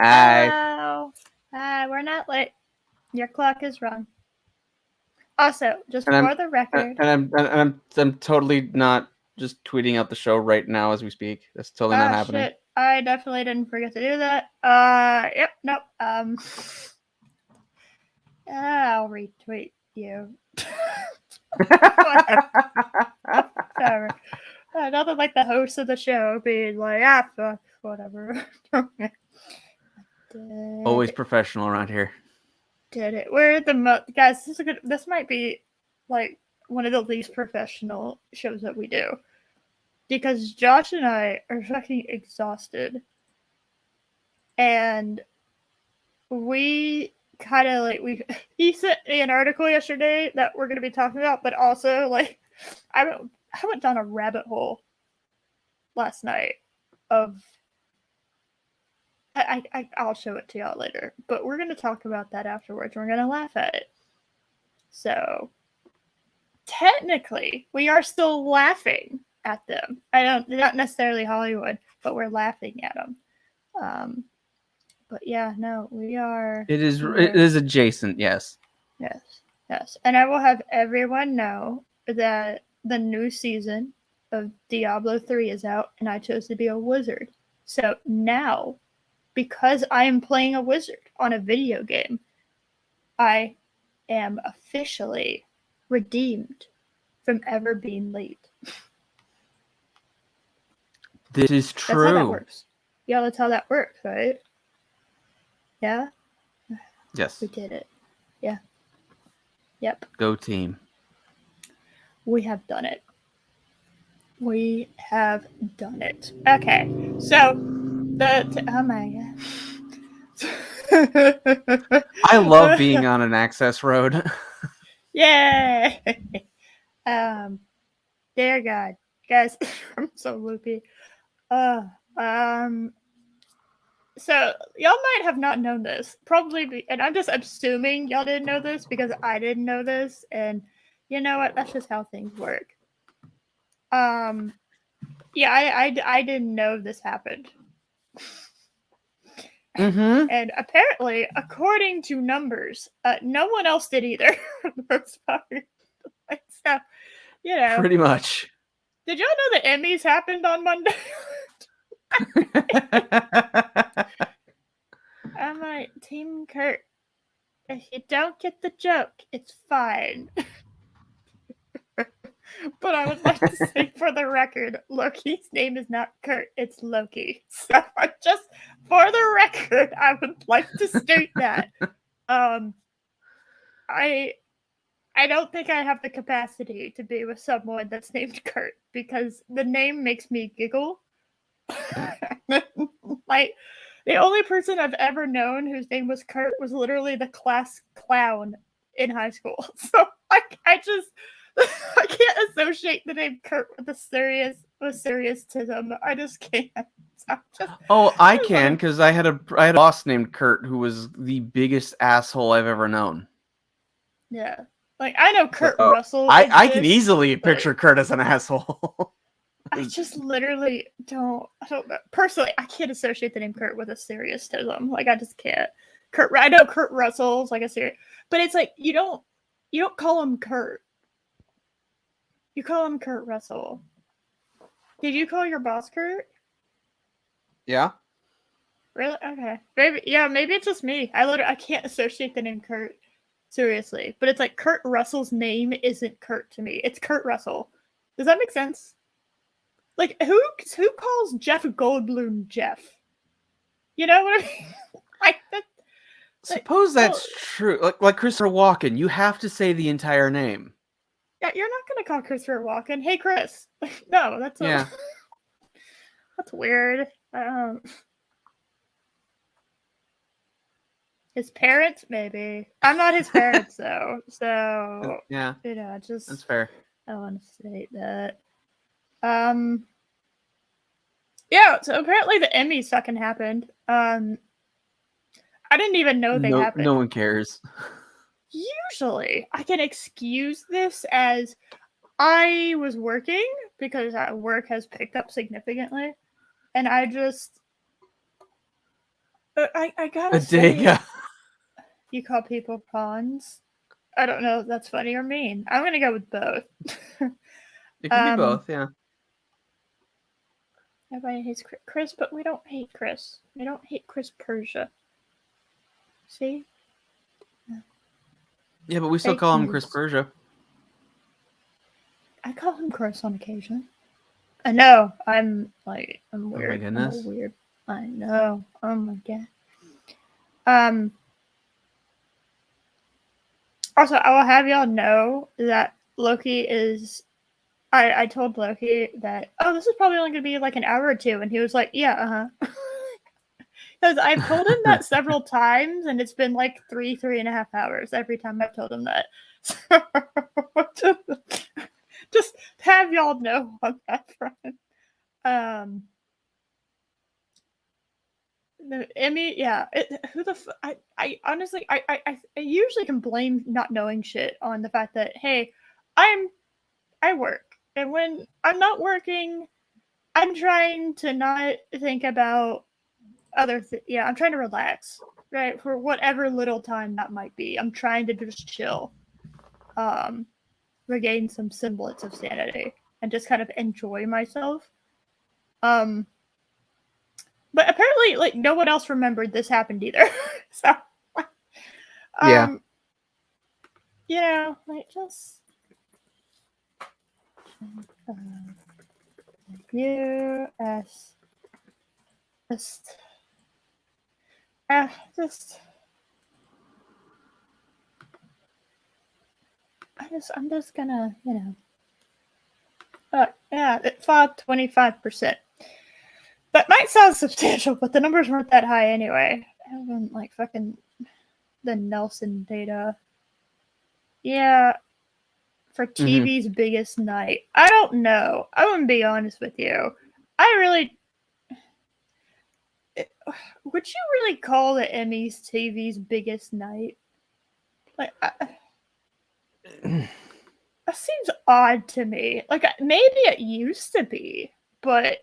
Hi. Hello. We're not late. Your clock is wrong. Also, just And for the record, I'm totally not just tweeting out the show right now as we speak. That's totally not happening. shit, I definitely didn't forget to do that. Yep, nope. I'll retweet you. Whatever. Nothing like the host of the show being like, fuck, whatever. Always professional around here. Did it? We're the guys. This might be like one of the least professional shows that we do because Josh and I are fucking exhausted, and we kind of he sent me an article yesterday that we're gonna be talking about, but also like I went down a rabbit hole last night of I'll show it to y'all later, but we're gonna talk about that afterwards. We're gonna laugh at it. So technically, we are still laughing at them. Not necessarily Hollywood, but we're laughing at them. But yeah, no, we are. It is adjacent, yes. Yes. And I will have everyone know that the new season of Diablo 3 is out, and I chose to be a wizard. So now, because I am playing a wizard on a video game, I am officially redeemed from ever being late. This is true. That's how that works. Yeah, that's how that works, right? Yeah? Yes. We did it. Yeah. Yep. Go team. We have done it. We have done it. Okay. So, oh my god. I love being on an access road. Yay! Dear God. Guys, I'm so loopy. So y'all might have not known this, and I'm just assuming y'all didn't know this because I didn't know this, and you know what? That's just how things work. Yeah, I didn't know this happened. Mm-hmm. And apparently, according to numbers, no one else did either. So, you know, pretty much. Did y'all know the Emmys happened on Monday? I'm like, Team Kurt, if you don't get the joke, it's fine. But I would like to say for the record, Loki's name is not Kurt, it's Loki. So just for the record, I would like to state that. I don't think I have the capacity to be with someone that's named Kurt because the name makes me giggle. Like, the only person I've ever known whose name was Kurt was literally the class clown in high school. So I can't associate the name Kurt with seriousness. I just can't. I can because I had a boss named Kurt who was the biggest asshole I've ever known. Yeah. Like, I know Kurt Russell. I can easily picture Kurt as an asshole. I just literally don't know. Personally, I can't associate the name Kurt with a seriousness. Like, I just can't. I know Kurt Russell's like a serious, but it's like you don't call him Kurt. You call him Kurt Russell. Did you call your boss Kurt? Yeah. Really? Okay. Maybe it's just me. I can't associate the name Kurt. Seriously. But it's like Kurt Russell's name isn't Kurt to me. It's Kurt Russell. Does that make sense? Like, who calls Jeff Goldblum Jeff? You know what I mean? Like that. Suppose that's true. Like Christopher Walken, you have to say the entire name. Yeah, you're not gonna call Christopher Walken, "Hey Chris." No, that's that's weird. His parents, maybe. I'm not his parents though, so yeah, just that's fair. I don't want to say that. Yeah. So apparently the Emmys fucking happened. I didn't even know they happened. No one cares. Usually, I can excuse this as I was working because work has picked up significantly, and I just I gotta A say, Dega. you call people pawns. I don't know if that's funny or mean. I'm gonna go with both. It can be both, yeah. Everybody hates Chris, but we don't hate Chris. We don't hate Chris Persia. See? Yeah, but we still Fake call him news. Chris Persia. I call him Chris on occasion. I know. I'm weird. Oh my goodness. I'm weird. I know. Oh my god. Also, I will have y'all know that Loki is. I told Loki that, oh, this is probably only going to be like an hour or two. And he was like, yeah, Because I've told him that several times, and it's been like 3.5 hours every time I've told him that. So, just have y'all know on that front. The Emmy, yeah. Who the I honestly, I usually can blame not knowing shit on the fact that, hey, I work. And when I'm not working, I'm trying to not think about other things. Yeah, I'm trying to relax, right? For whatever little time that might be. I'm trying to just chill, regain some semblance of sanity, and just kind of enjoy myself. But apparently, like, no one else remembered this happened either. So, Yeah. you know, like, just U.S. Just I'm just gonna, yeah, it fell 25%. That might sound substantial, but the numbers weren't that high anyway. I haven't like fucking the Nelson data. Yeah, for TV's biggest night. I don't know. I'm gonna be honest with you. I really would you really call the Emmys TV's biggest night? Like, that seems odd to me. Like, maybe it used to be, but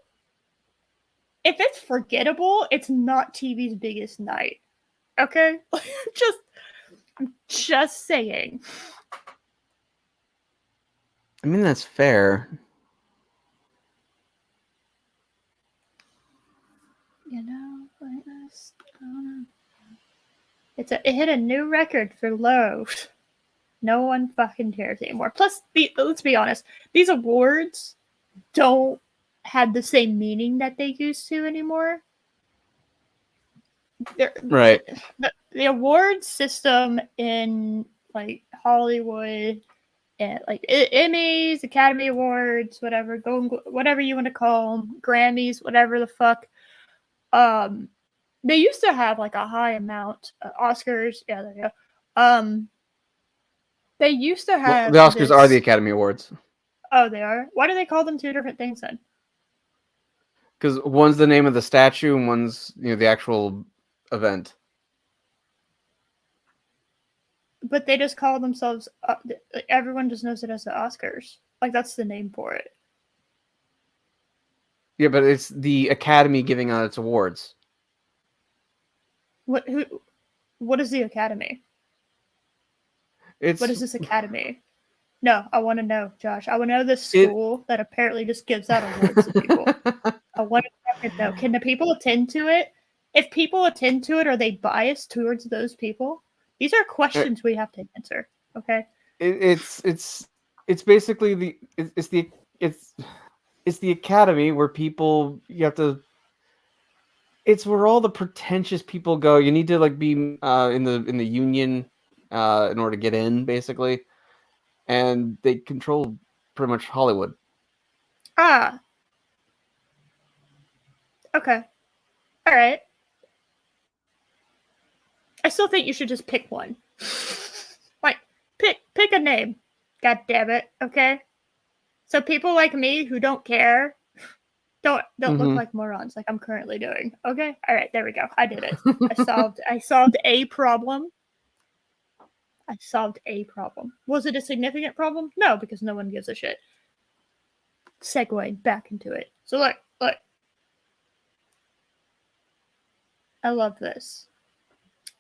if it's forgettable, it's not TV's biggest night. Okay? I'm just saying. I mean, that's fair. You know, like this. I don't know. It hit a new record for low. No one fucking cares anymore. Plus, let's be honest, these awards don't have the same meaning that they used to anymore. Right. The award system in like Hollywood and like Emmys, Academy Awards, whatever, whatever you want to call them, Grammys, whatever the fuck. They used to have like a high amount. Oscars, yeah, there you go. They used to have the Oscars are the Academy Awards. Oh, they are? Why do they call them two different things then? Because one's the name of the statue and one's the actual event. But they just call themselves. Everyone just knows it as the Oscars. Like that's the name for it. Yeah, but it's the Academy giving out its awards. What is the Academy? What is this Academy? No, I want to know, Josh. I want to know this school that apparently just gives out awards to people. I want to fucking know. Can the people attend to it? If people attend to it, are they biased towards those people? These are questions we have to answer. Okay. It's basically it's the Academy where people you have to. It's where all the pretentious people go. You need to like be in the union in order to get in, basically, and they control pretty much Hollywood. Ah. Okay. All right. I still think you should just pick one. Like, pick a name. God damn it. Okay. So people like me who don't care don't look like morons like I'm currently doing. Okay. All right. There we go. I did it. I solved a problem. Was it a significant problem? No, because no one gives a shit. Segueing back into it. So look. I love this.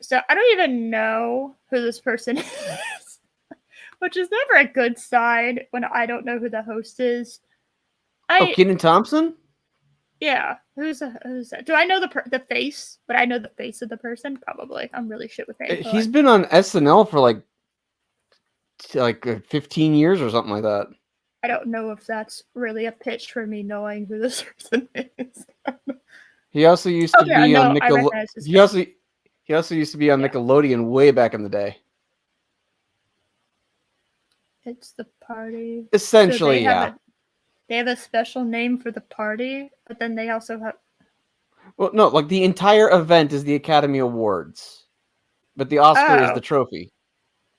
So I don't even know who this person is, which is never a good sign when I don't know who the host is. Kenan Thompson? Yeah, who's that? Do I know the face? But I know the face of the person? Probably. I'm really shit with names. He's been on SNL for like 15 years or something like that. I don't know if that's really a pitch for me knowing who this person is. He also used to be on Nickelodeon. He also used to be on Nickelodeon way back in the day. It's the party. Essentially, so they have a special name for the party, but then they also have. Well, no, like the entire event is the Academy Awards, but the Oscar is the trophy.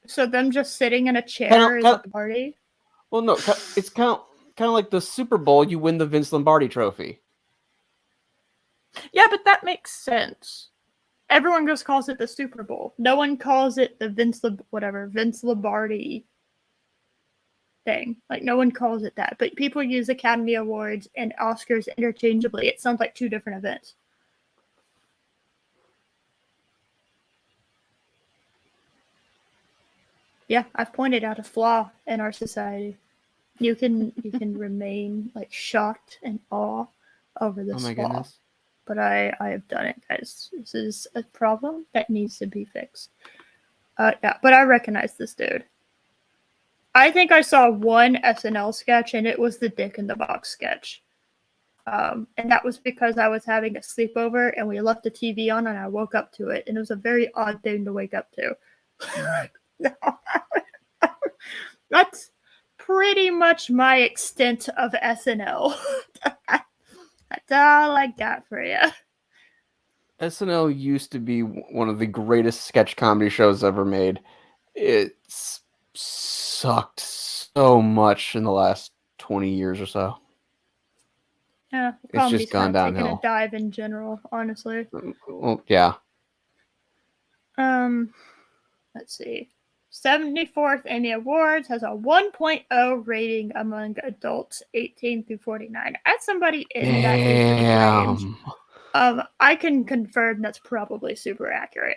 So them just sitting in a chair is a party? Well, no, it's kind of like the Super Bowl. You win the Vince Lombardi trophy. Yeah, but that makes sense. Everyone just calls it the Super Bowl. No one calls it the Vince Lombardi thing. Like, no one calls it that. But people use Academy Awards and Oscars interchangeably. It sounds like two different events. Yeah, I've pointed out a flaw in our society. You can remain like shocked and awe over this flaw. Goodness. But I have done it, guys. This is a problem that needs to be fixed. Yeah, but I recognize this dude. I think I saw one SNL sketch, and it was the Dick in the Box sketch. And that was because I was having a sleepover, and we left the TV on, and I woke up to it, and it was a very odd thing to wake up to. That's pretty much my extent of SNL. That's all I got for you. SNL used to be one of the greatest sketch comedy shows ever made. It's sucked so much in the last 20 years or so. Yeah, it's just gone downhill. Taking a dive in general, honestly. Well, yeah. Let's see. 74th Emmy Awards has a 1.0 rating among adults 18 through 49. As somebody in that age range, I can confirm that's probably super accurate.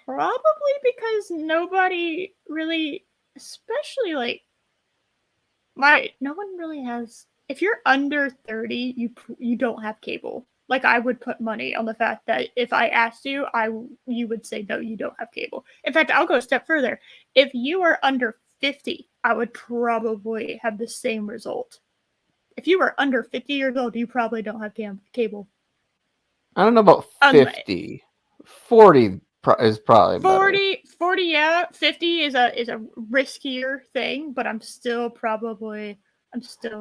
Probably because nobody really, especially like no one really has. If you're under 30, you don't have cable. Like, I would put money on the fact that if I asked you, you would say no, you don't have cable. In fact, I'll go a step further. If you are under 50, I would probably have the same result. If you are under 50 years old, you probably don't have cable. I don't know about 50. 40 is probably 40, yeah. 50 is a riskier thing, but I'm still.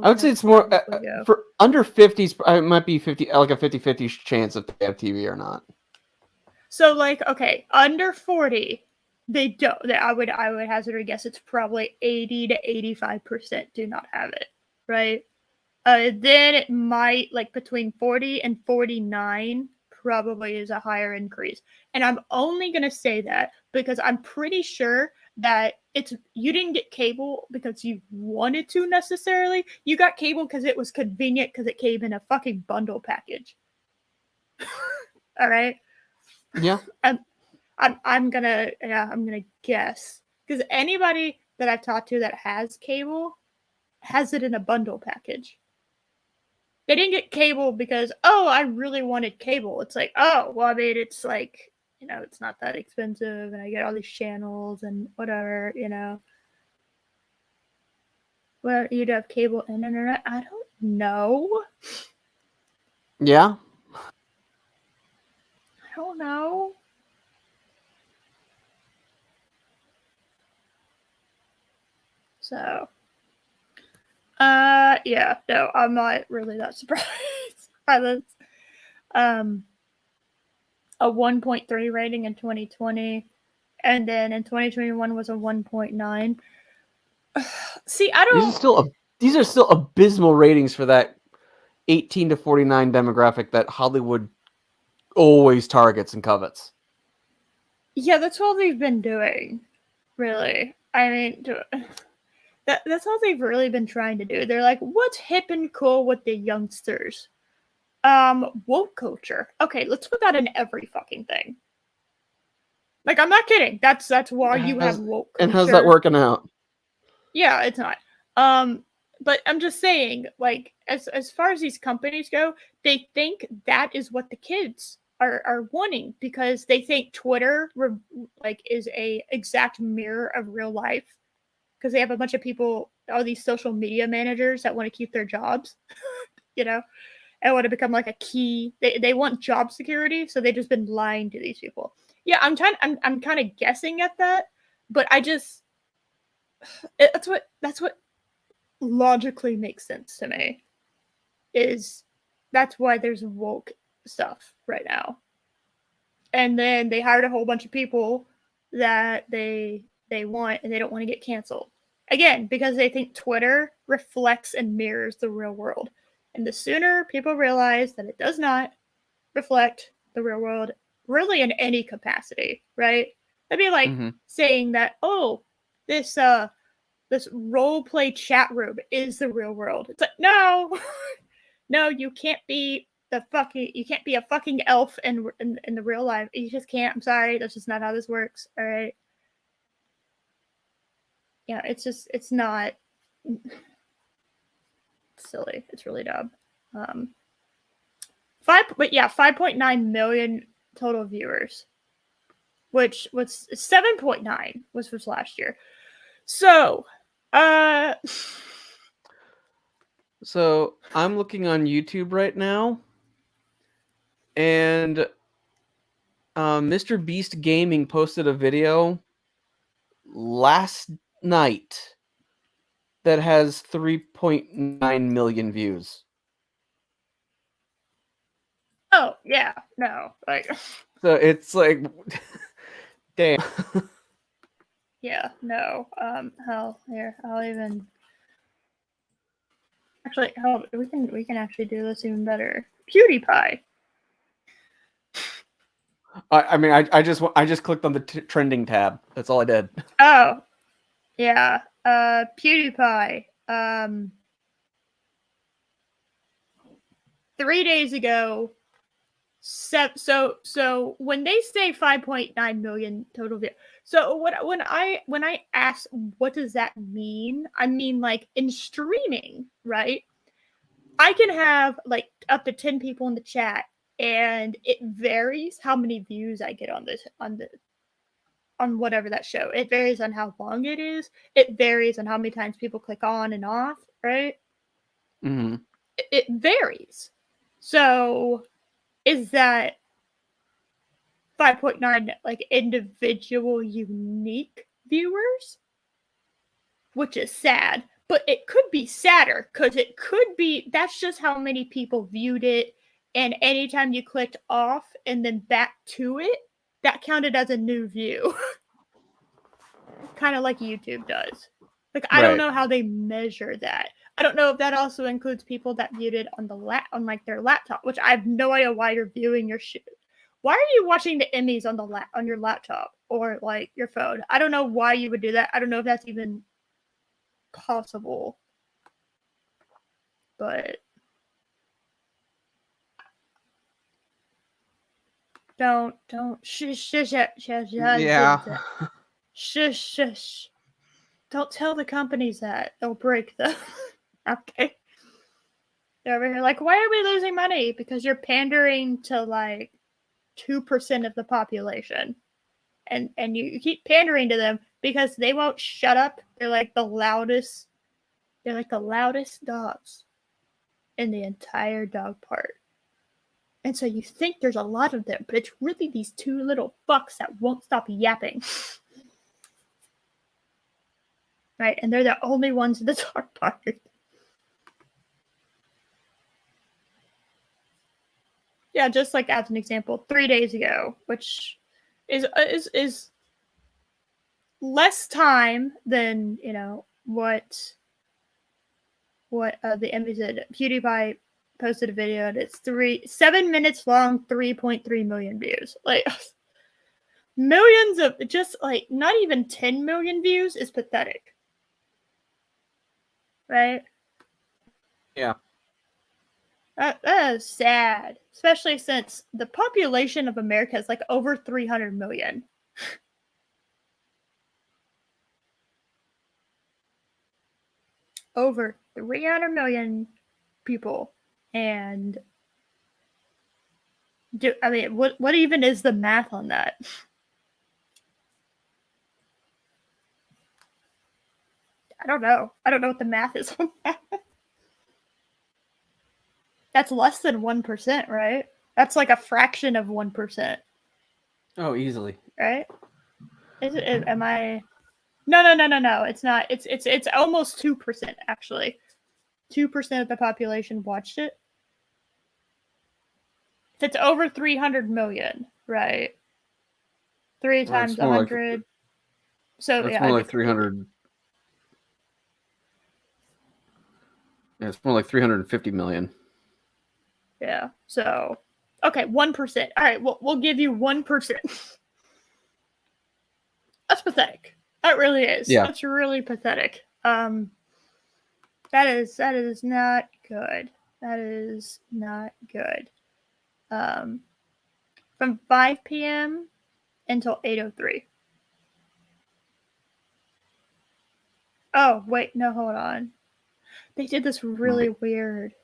I would say it's more for under 50s. It might be 50, like a 50-50 chance if they have TV or not. So, like, okay, under 40, they don't. I would hazard a guess it's probably 80 to 85% do not have it, right? Then it might, like, between 40 and 49 probably is a higher increase. And I'm only going to say that because I'm pretty sure that you didn't get cable because you wanted to necessarily. You got cable because it was convenient because it came in a fucking bundle package. All right? Yeah. I'm gonna guess because anybody that I've talked to that has cable has it in a bundle package. They didn't get cable because, I really wanted cable. It's like, well, I mean, it's like, it's not that expensive, and I get all these channels and whatever, Well, you'd have cable and internet? I don't know. Yeah. I don't know. So, yeah, no, I'm not really that surprised by this. A 1.3 rating in 2020, and then in 2021 was a 1.9. See, I don't. These are still abysmal ratings for that 18 to 49 demographic that Hollywood always targets and covets. Yeah, that's all they've been doing, really. I mean, that's all they've really been trying to do. They're like, what's hip and cool with the youngsters? Woke culture. Okay, let's put that in every fucking thing. Like, I'm not kidding. That's why you have woke culture. And how's that working out? Yeah, it's not. But I'm just saying, like, as far as these companies go, they think that is what the kids are wanting, because they think Twitter like is a exact mirror of real life, because they have a bunch of people, all these social media managers that want to keep their jobs, you know, and want to become like a key. They want job security, so they've just been lying to these people. Yeah, I'm kind of guessing at that, but I just that's what logically makes sense to me. Is that's why there's woke stuff right now. And then they hired a whole bunch of people that they want, and they don't want to get canceled. Again, because they think Twitter reflects and mirrors the real world. And the sooner people realize that it does not reflect the real world, really in any capacity, right? That'd be like saying that, oh, this role play chat room is the real world. It's like, no, no, you can't be a fucking elf in the real life. You just can't. I'm sorry, that's just not how this works. All right. Yeah, it's not. It's silly. It's really dumb. 5.9 million total viewers, which was 7.9 was last year. So, So I'm looking on YouTube right now, and Mr. Beast Gaming posted a video last night that has 3.9 million views. oh yeah, no, like, So it's like, damn. yeah, no. Hell, here, I'll even. Actually, hell, we can actually do this even better. PewDiePie. I mean, I just clicked on the trending tab. That's all I did. Oh, yeah. PewDiePie. 3 days ago. So when they say 5.9 million total views, so when I ask what does that mean, I mean, like, in streaming, right? I can have like up to 10 people in the chat, and it varies how many views I get on whatever that show. It varies on how long it is. It varies on how many times people click on and off, right? Mm-hmm. It varies. So is that 5.9 like individual unique viewers? Which is sad, but it could be sadder, because it could be that's just how many people viewed it, and anytime you clicked off and then back to it, that counted as a new view. Kind of like YouTube does. Like, I don't know how they measure that. I don't know if that also includes people that viewed it on on like their laptop, which I have no idea why you're viewing your shit. Why are you watching the Emmys on your laptop or like your phone? I don't know why you would do that. I don't know if that's even possible. But don't shush. Yeah. Shush. Don't tell the companies that. They'll break them. Okay. They're over here like, why are we losing money? Because you're pandering to like 2% of the population. And you keep pandering to them because they won't shut up. They're like the loudest dogs in the entire dog park. And so you think there's a lot of them, but it's really these two little fucks that won't stop yapping. Right? And they're the only ones in the dog park. Yeah, just like as an example, 3 days ago, which is less time than, what the Emmys did. PewDiePie posted a video, and it's 7 minutes long, 3.3 million views. Like, millions of, just like not even 10 million views is pathetic. Right? Yeah. That is sad, especially since the population of America is like over 300 million. Over 300 million people. And what even is the math on that? I don't know. I don't know what the math is on that. That's less than 1%, right? That's like a fraction of 1%. Oh, easily. Right? Am I? No. It's not. It's almost 2% actually. 2% of the population watched it. If it's over 300 million, right? 3 times 100. Like, so it's more like 300. Yeah, it's more like 350 million. Yeah. So, okay, 1%. All right, we'll give you 1%. That's pathetic. That really is. Yeah. That's really pathetic. That is not good. That is not good. From 5 p.m. until 8:03. Oh, wait, no, hold on. They did this really weird.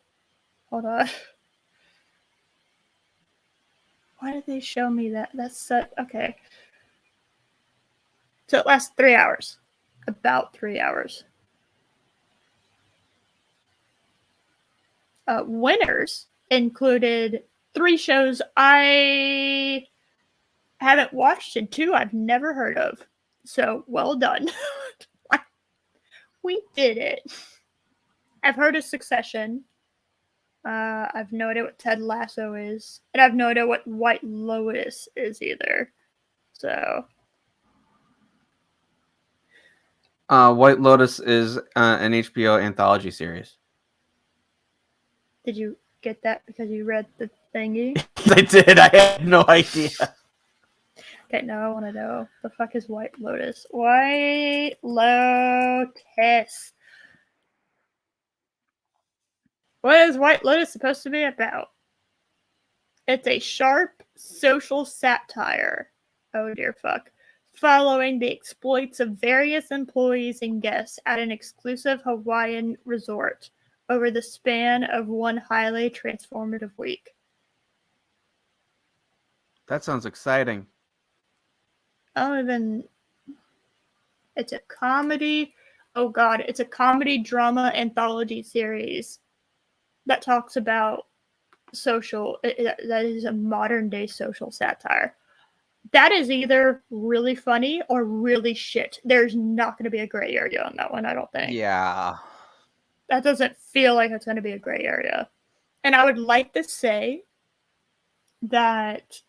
Hold on. Why did they show me that? That's such... Okay. So it lasts 3 hours. About 3 hours. Winners included 3 shows I haven't watched and 2 I've never heard of. So, well done. We did it. I've heard of Succession. I've no idea what Ted Lasso is. And I've no idea what White Lotus is either. So... White Lotus is an HBO anthology series. Did you get that because you read the thingy? I did. I had no idea. Okay, now I want to know. The fuck is White Lotus? White Lotus. What is White Lotus supposed to be about? It's a sharp social satire. Oh dear fuck. Following the exploits of various employees and guests at an exclusive Hawaiian resort over the span of one highly transformative week. That sounds exciting. It's a comedy. Oh god, it's a comedy drama anthology series that talks about that is a modern day social satire. That is either really funny or really shit. There's not going to be a gray area on that one, I don't think. Yeah. That doesn't feel like it's going to be a gray area. And I would like to say that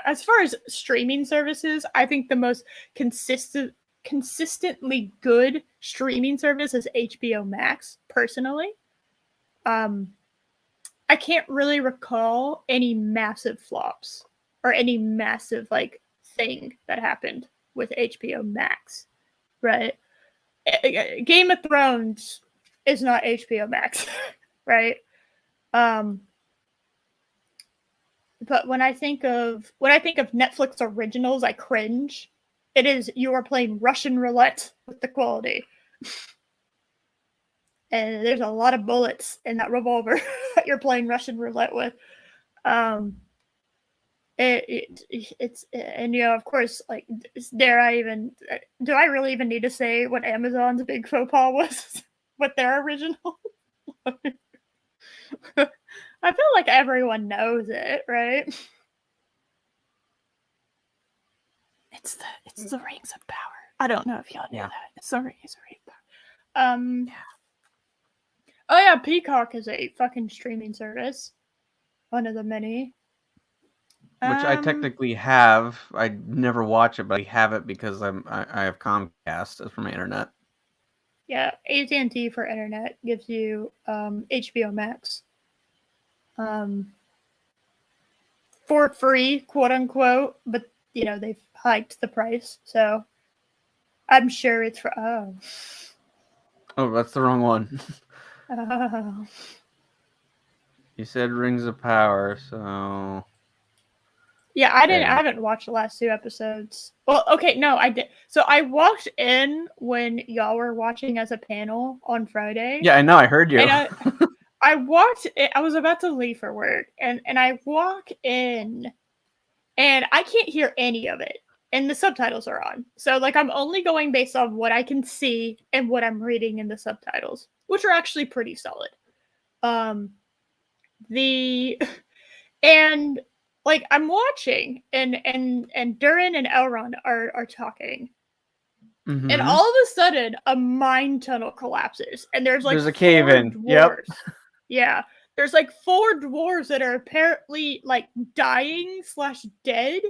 as far as streaming services, I think the most consistently good streaming service is HBO Max, personally. I can't really recall any massive flops or any massive thing that happened with HBO Max, right? Game of Thrones is not HBO Max, right? But when I think of Netflix originals, I cringe. It is you are playing Russian roulette with the quality. And there's a lot of bullets in that revolver that you're playing Russian roulette with. It's and of course, do I really even need to say what Amazon's big faux pas was with their original? I feel like everyone knows it, right? It's the Rings of Power. I don't know if y'all knew that. It's the Rings of Power. Yeah. Oh yeah, Peacock is a fucking streaming service. One of the many. Which I technically have. I never watch it, but I have it because I have Comcast for my internet. Yeah, AT&T for internet gives you HBO Max. For free, quote unquote, but they've hiked the price, so I'm sure it's for Oh, that's the wrong one. Oh. You said Rings of Power, so Yeah, I okay. haven't watched the last 2 episodes. Well, okay, no, I did. So I walked in when y'all were watching as a panel on Friday. Yeah, I know. I heard you. And I walked in, I was about to leave for work, and I walk in, and I can't hear any of it. And the subtitles are on. So like I'm only going based on what I can see and what I'm reading in the subtitles, which are actually pretty solid. Um the and like I'm watching, and Durin and Elrond are talking. And Mm-hmm. all of a sudden a mine tunnel collapses, and there's like There's a cave 4 in. Yep. dwarves. Yeah. There's like 4 dwarves that are apparently like dying slash dead.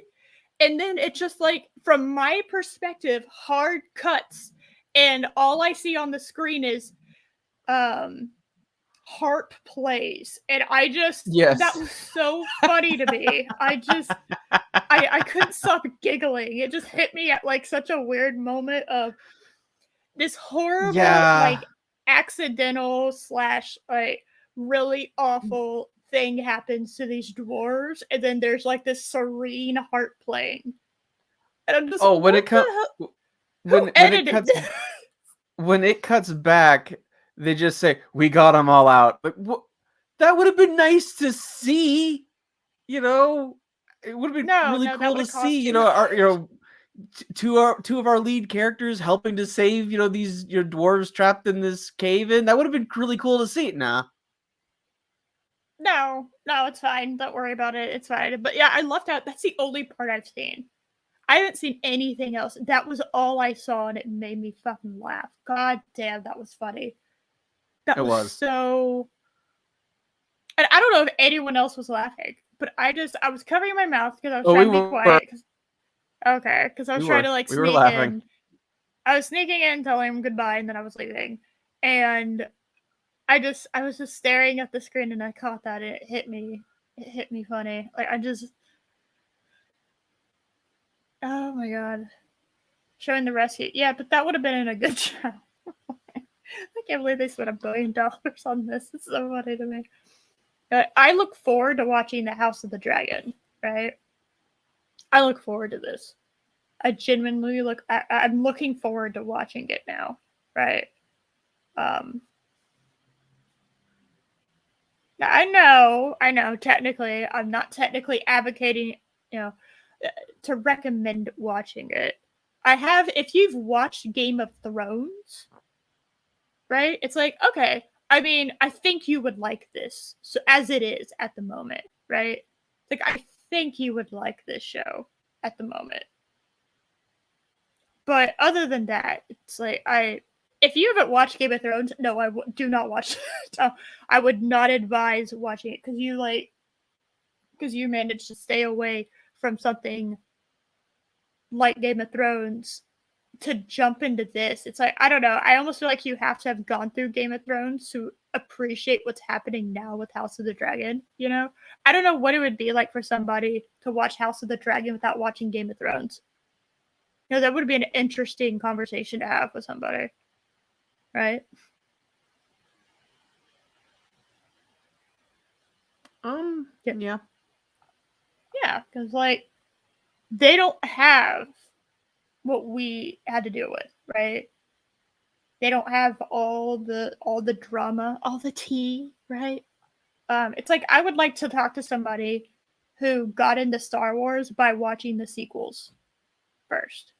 And then it just like, from my perspective, hard cuts, and all I see on the screen is um harp plays, and I just, Yes. that was so funny to me. I couldn't stop giggling. It just hit me at like such a weird moment of this horrible, Yeah. like, accidental slash like really awful thing happens to these dwarves, and then there's like this serene harp playing, and I'm just, Oh, when what it the comes hell? when Who when it edited cuts this? when it cuts back, they just say, "We got them all out." Like, what? That would have been nice to see. You know, it would have been No, really no, that cool would to have cost see. too much. Two of our lead characters helping to save these dwarves trapped in this cave in. That would have been really cool to see. Nah. No, no, it's fine. Don't worry about it. It's fine. But yeah, I left out. That's the only part I've seen. I haven't seen anything else. That was all I saw, and it made me fucking laugh. God damn, that was funny. That It was was. so. And I don't know if anyone else was laughing, but I was covering my mouth because I was Oh, we trying to be were. quiet. Okay, because I was We trying were. to like We were sneak laughing. in. I was sneaking in, telling him goodbye, and then I was leaving. And I was just staring at the screen, and I caught that, and it hit me. It hit me funny. Like, oh my god. Showing the rescue. Yeah, but that would have been in a good show. I can't believe they spent $1 billion on this. It's so funny to me. I look forward to watching The House of the Dragon, right? I look forward to this. I genuinely I'm looking forward to watching it now, right? Um, I know, technically, I'm not technically advocating, you know, to recommend watching it. If you've watched Game of Thrones, right? It's like, okay, I mean, I think you would like this, so as it is at the moment, right? Like, I think you would like this show at the moment. But other than that, it's like, if you haven't watched Game of Thrones, no, do not watch it. I would not advise watching it because you managed to stay away from something like Game of Thrones to jump into this. It's like, I don't know. I almost feel like you have to have gone through Game of Thrones to appreciate what's happening now with House of the Dragon, you know? I don't know what it would be like for somebody to watch House of the Dragon without watching Game of Thrones. That would be an interesting conversation to have with somebody, right? Yeah. Yeah, because like they don't have what we had to deal with, right? They don't have all the drama, all the tea, right? It's like I would like to talk to somebody who got into Star Wars by watching the sequels first,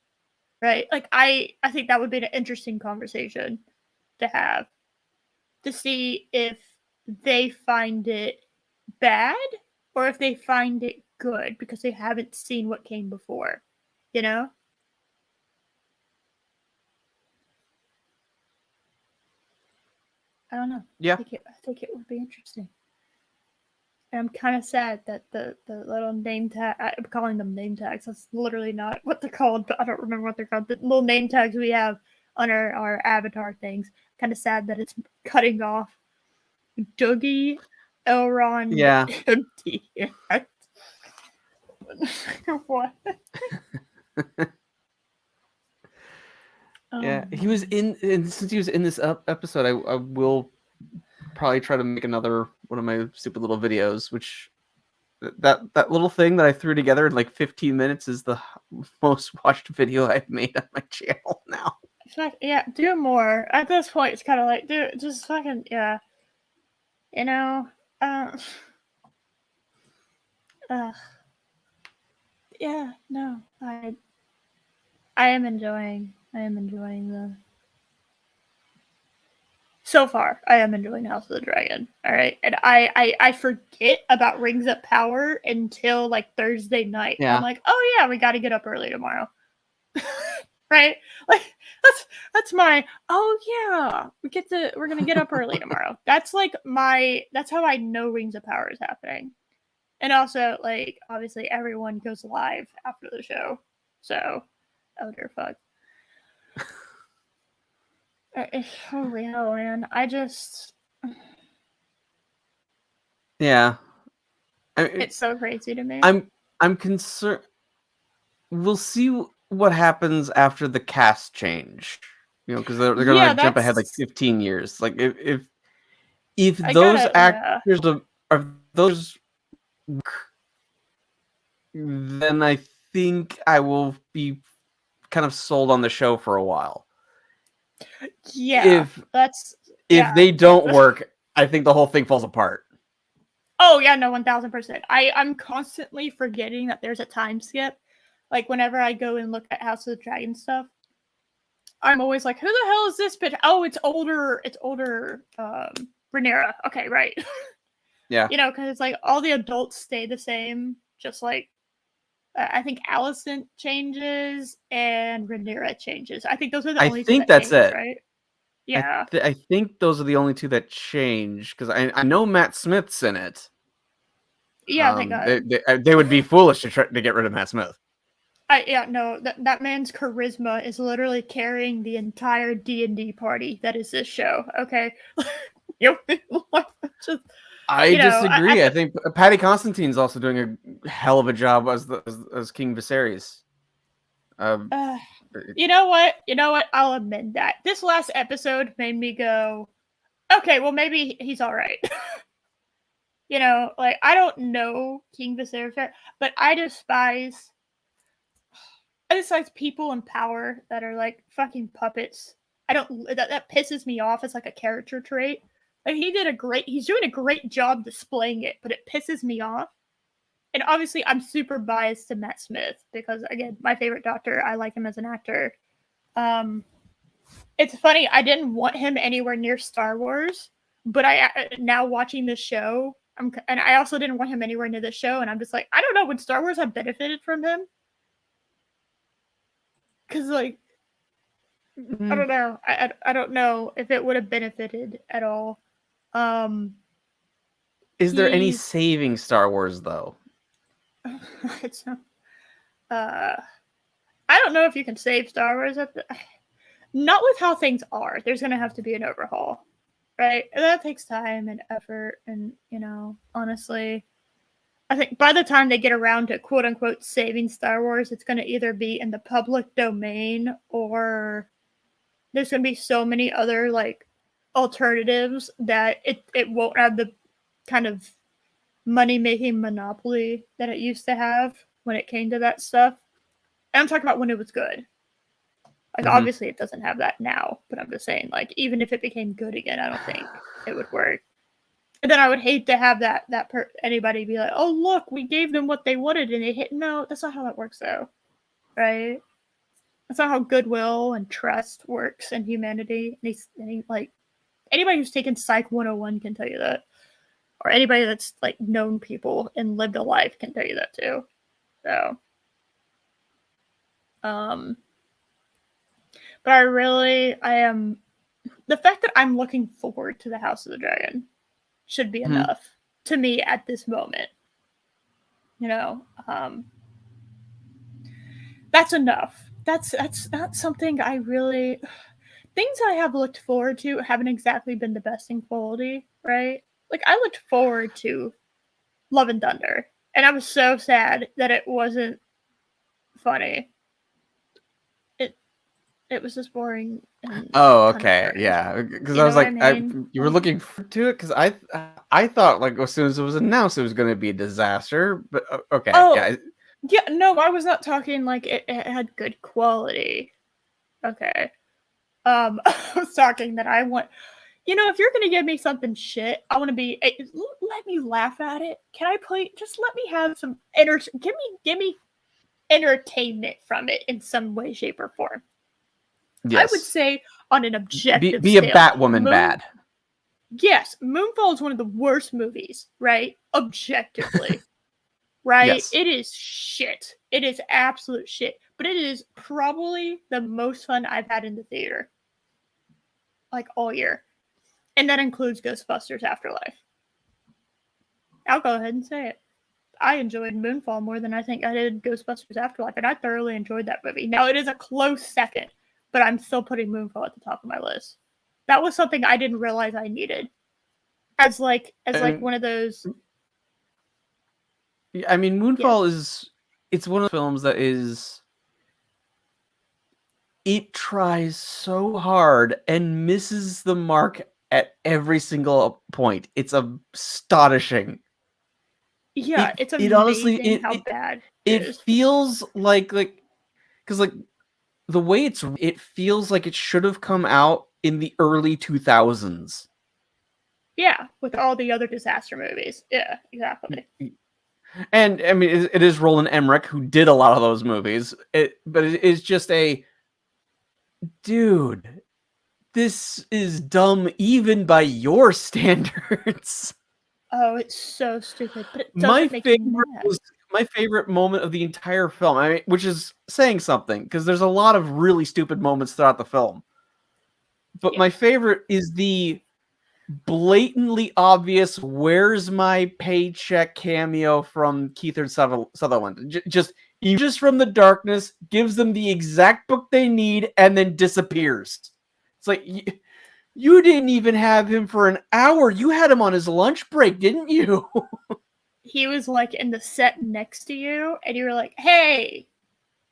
right? Like I think that would be an interesting conversation to have, to see if they find it bad or if they find it good because they haven't seen what came before, you know? I don't know. Yeah. I think it would be interesting. And I'm kind of sad that the little name tag, I'm calling them name tags. That's literally not what they're called, but I don't remember what they're called. The little name tags we have on our avatar things. Kind of sad that it's cutting off Dougie, Elrond, Yeah. empty. What? Yeah, he was in, and since he was in this episode, I will probably try to make another one of my stupid little videos, which that little thing that I threw together in like 15 minutes is the most watched video I've made on my channel now. Yeah, do more. At this point, it's kind of like, dude, just fucking, yeah. You know, uh, yeah, no, I am enjoying the. So far, I am enjoying House of the Dragon. All right, and I forget about Rings of Power until like Thursday night. Yeah. I'm like, oh yeah, we got to get up early tomorrow. Right? Like that's my we're gonna get up early tomorrow. That's how I know Rings of Power is happening. And also, like, obviously everyone goes live after the show. So oh dear fuck. Holy hell, man. Yeah. It's so crazy to me. I'm concerned. We'll see what happens after the cast change. Because they're gonna like jump ahead like 15 years. Like if those actors are those, then I think I will be kind of sold on the show for a while. Yeah, if they don't work, I think the whole thing falls apart. Oh yeah, no, 1000%. I'm constantly forgetting that there's a time skip. Like whenever I go and look at House of the Dragon stuff, I'm always like, who the hell is this bitch? Oh, it's older Rhaenyra. Okay, right. Yeah. Because it's like all the adults stay the same, just like I think Alicent changes and Rhaenyra changes. I think those are the only two that change, it. right? Yeah. I think those are the only two that change, because I know Matt Smith's in it. Yeah, thank God. They would be foolish to try to get rid of Matt Smith. No, that man's charisma is literally carrying the entire D&D party that is this show. Okay, I disagree. I think Patty Constantine's also doing a hell of a job as King Viserys. You know what? I'll amend that. This last episode made me go, okay, well maybe he's all right. Like I don't know King Viserys, but I despise people in power that are like fucking puppets. That pisses me off as like a character trait. Like he's doing a great job displaying it, but it pisses me off. And obviously I'm super biased to Matt Smith because again, my favorite Doctor, I like him as an actor. It's funny, I didn't want him anywhere near Star Wars, but I now watching this show, and I also didn't want him anywhere near the show, and I'm just like, I don't know, would Star Wars have benefited from him? Because like I don't know. I don't know if it would have benefited at all. Is there any saving Star Wars though? I don't know if you can save Star Wars not with how things are. There's gonna have to be an overhaul, right? And that takes time and effort, and honestly, I think by the time they get around to quote unquote saving Star Wars, it's gonna either be in the public domain or there's going to be so many other like alternatives that it won't have the kind of money making monopoly that it used to have when it came to that stuff. And I'm talking about when it was good. Like obviously it doesn't have that now, but I'm just saying like even if it became good again, I don't think it would work. And then I would hate to have anybody be like, "Oh look, we gave them what they wanted and they hit." No, that's not how that works though, right? That's not how goodwill and trust works in humanity. Like anybody who's taken Psych 101 can tell you that, or anybody that's like known people and lived a life can tell you that too. So, but I am the fact that I'm looking forward to the House of the Dragon should be enough to me at this moment. That's enough. That's not something I really. Things I have looked forward to haven't exactly been the best in quality, right? Like I looked forward to Love and Thunder, and I was so sad that it wasn't funny. It was just boring and Oh, kind of okay, cringe. yeah. Because You I know was what I like, mean? you were looking forward to it because I thought like as soon as it was announced it was going to be a disaster. But okay, Oh, yeah, yeah, no, I was not talking like it had good quality. Okay. I was talking that I want, if you're gonna give me something shit, I want to be. Let me laugh at it. Can I play? Just let me have some give me entertainment from it in some way, shape, or form. I would yes. say on an objective Be a scale, Batwoman bad. Yes, Moonfall is one of the worst movies, right? Objectively, right? Yes. It is shit. It is absolute shit. But it is probably the most fun I've had in the theater, like all year. And that includes Ghostbusters Afterlife. I'll go ahead and say it. I enjoyed Moonfall more than I think I did Ghostbusters Afterlife, and I thoroughly enjoyed that movie. Now, it is a close second, but I'm still putting Moonfall at the top of my list. That was something I didn't realize I needed. As one of those. I mean, Yes. Moonfall it's one of those films that is it tries so hard and misses the mark at every single point. It's astonishing. Yeah, it's It honestly amazing how bad it it is. feels like because like the way it feels like it should have come out in the early 2000s. Yeah, with all the other disaster movies. Yeah, exactly. And I mean, it is Roland Emmerich who did a lot of those movies. But it is just a dude. This is dumb even by your standards. Oh, it's so stupid, but it My doesn't make you favorite mad. was my favorite moment of the entire film. I mean, which is saying something because there's a lot of really stupid moments throughout the film. But my Yes. favorite is the blatantly obvious "Where's my paycheck" cameo from Keith Sutherland. Just emerges from the darkness, gives them the exact book they need, and then disappears. It's like you didn't even have him for an hour. You had him on his lunch break, didn't you? He was like in the set next to you, and you were like, hey,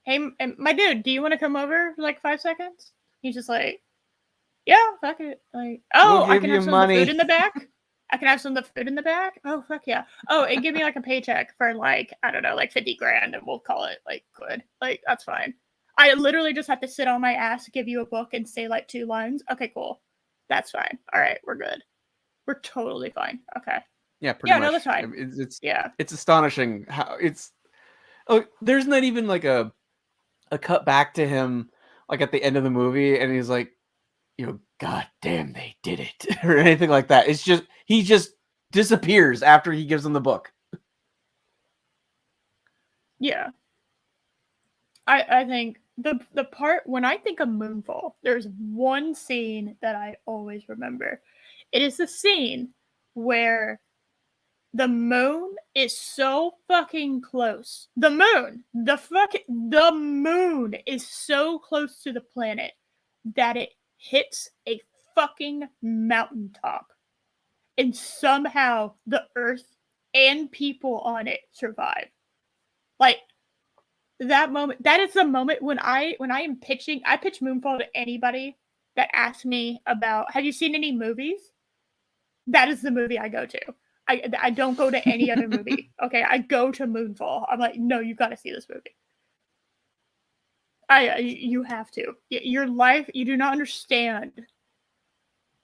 my dude, do you want to come over for like 5 seconds? He's just like, yeah, fuck it. Like, We'll oh, I give can you have some of the food money. in the back. I can have some of the food in the back. Oh, fuck yeah. Oh, and give me like a paycheck for like, I don't know, like 50 grand, and we'll call it like good. Like, that's fine. I literally just have to sit on my ass, give you a book, and say like 2 lines. Okay, cool. That's fine. All right, we're good. We're totally fine. Okay. Yeah, pretty Yeah, no, that's much. fine. Yeah. It's astonishing how it's. Oh, there's not even like a cut back to him like at the end of the movie, and he's like, God damn, they did it, or anything like that. It's just he just disappears after he gives them the book. Yeah. I think the part when I think of Moonfall, there's one scene that I always remember. It is the scene where the moon is so fucking close. The moon is so close to the planet that it hits a fucking mountaintop. And somehow the earth and people on it survive. Like, that is the moment when I am pitching. I pitch Moonfall to anybody that asks me about, have you seen any movies? That is the movie I go to. I don't go to any other movie. Okay, I go to Moonfall. I'm like, no, you got to see this movie. You have to. Your life, you do not understand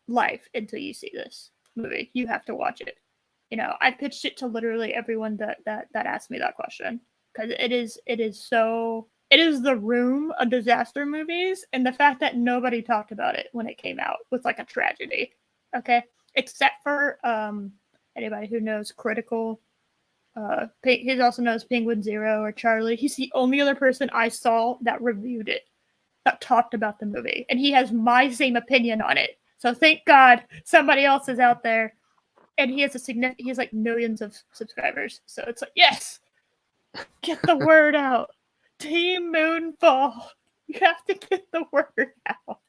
life until you see this movie. You have to watch it. I pitched it to literally everyone that asked me that question, because it is the Room of disaster movies, and the fact that nobody talked about it when it came out was like a tragedy. Okay, except for anybody who knows Critical. He also knows Penguin Zero or Charlie. He's the only other person I saw that reviewed it, that talked about the movie, and he has my same opinion on it. So thank God somebody else is out there, and he has like millions of subscribers. So it's like, yes, get the word out. Team Moonfall. You have to get the word out.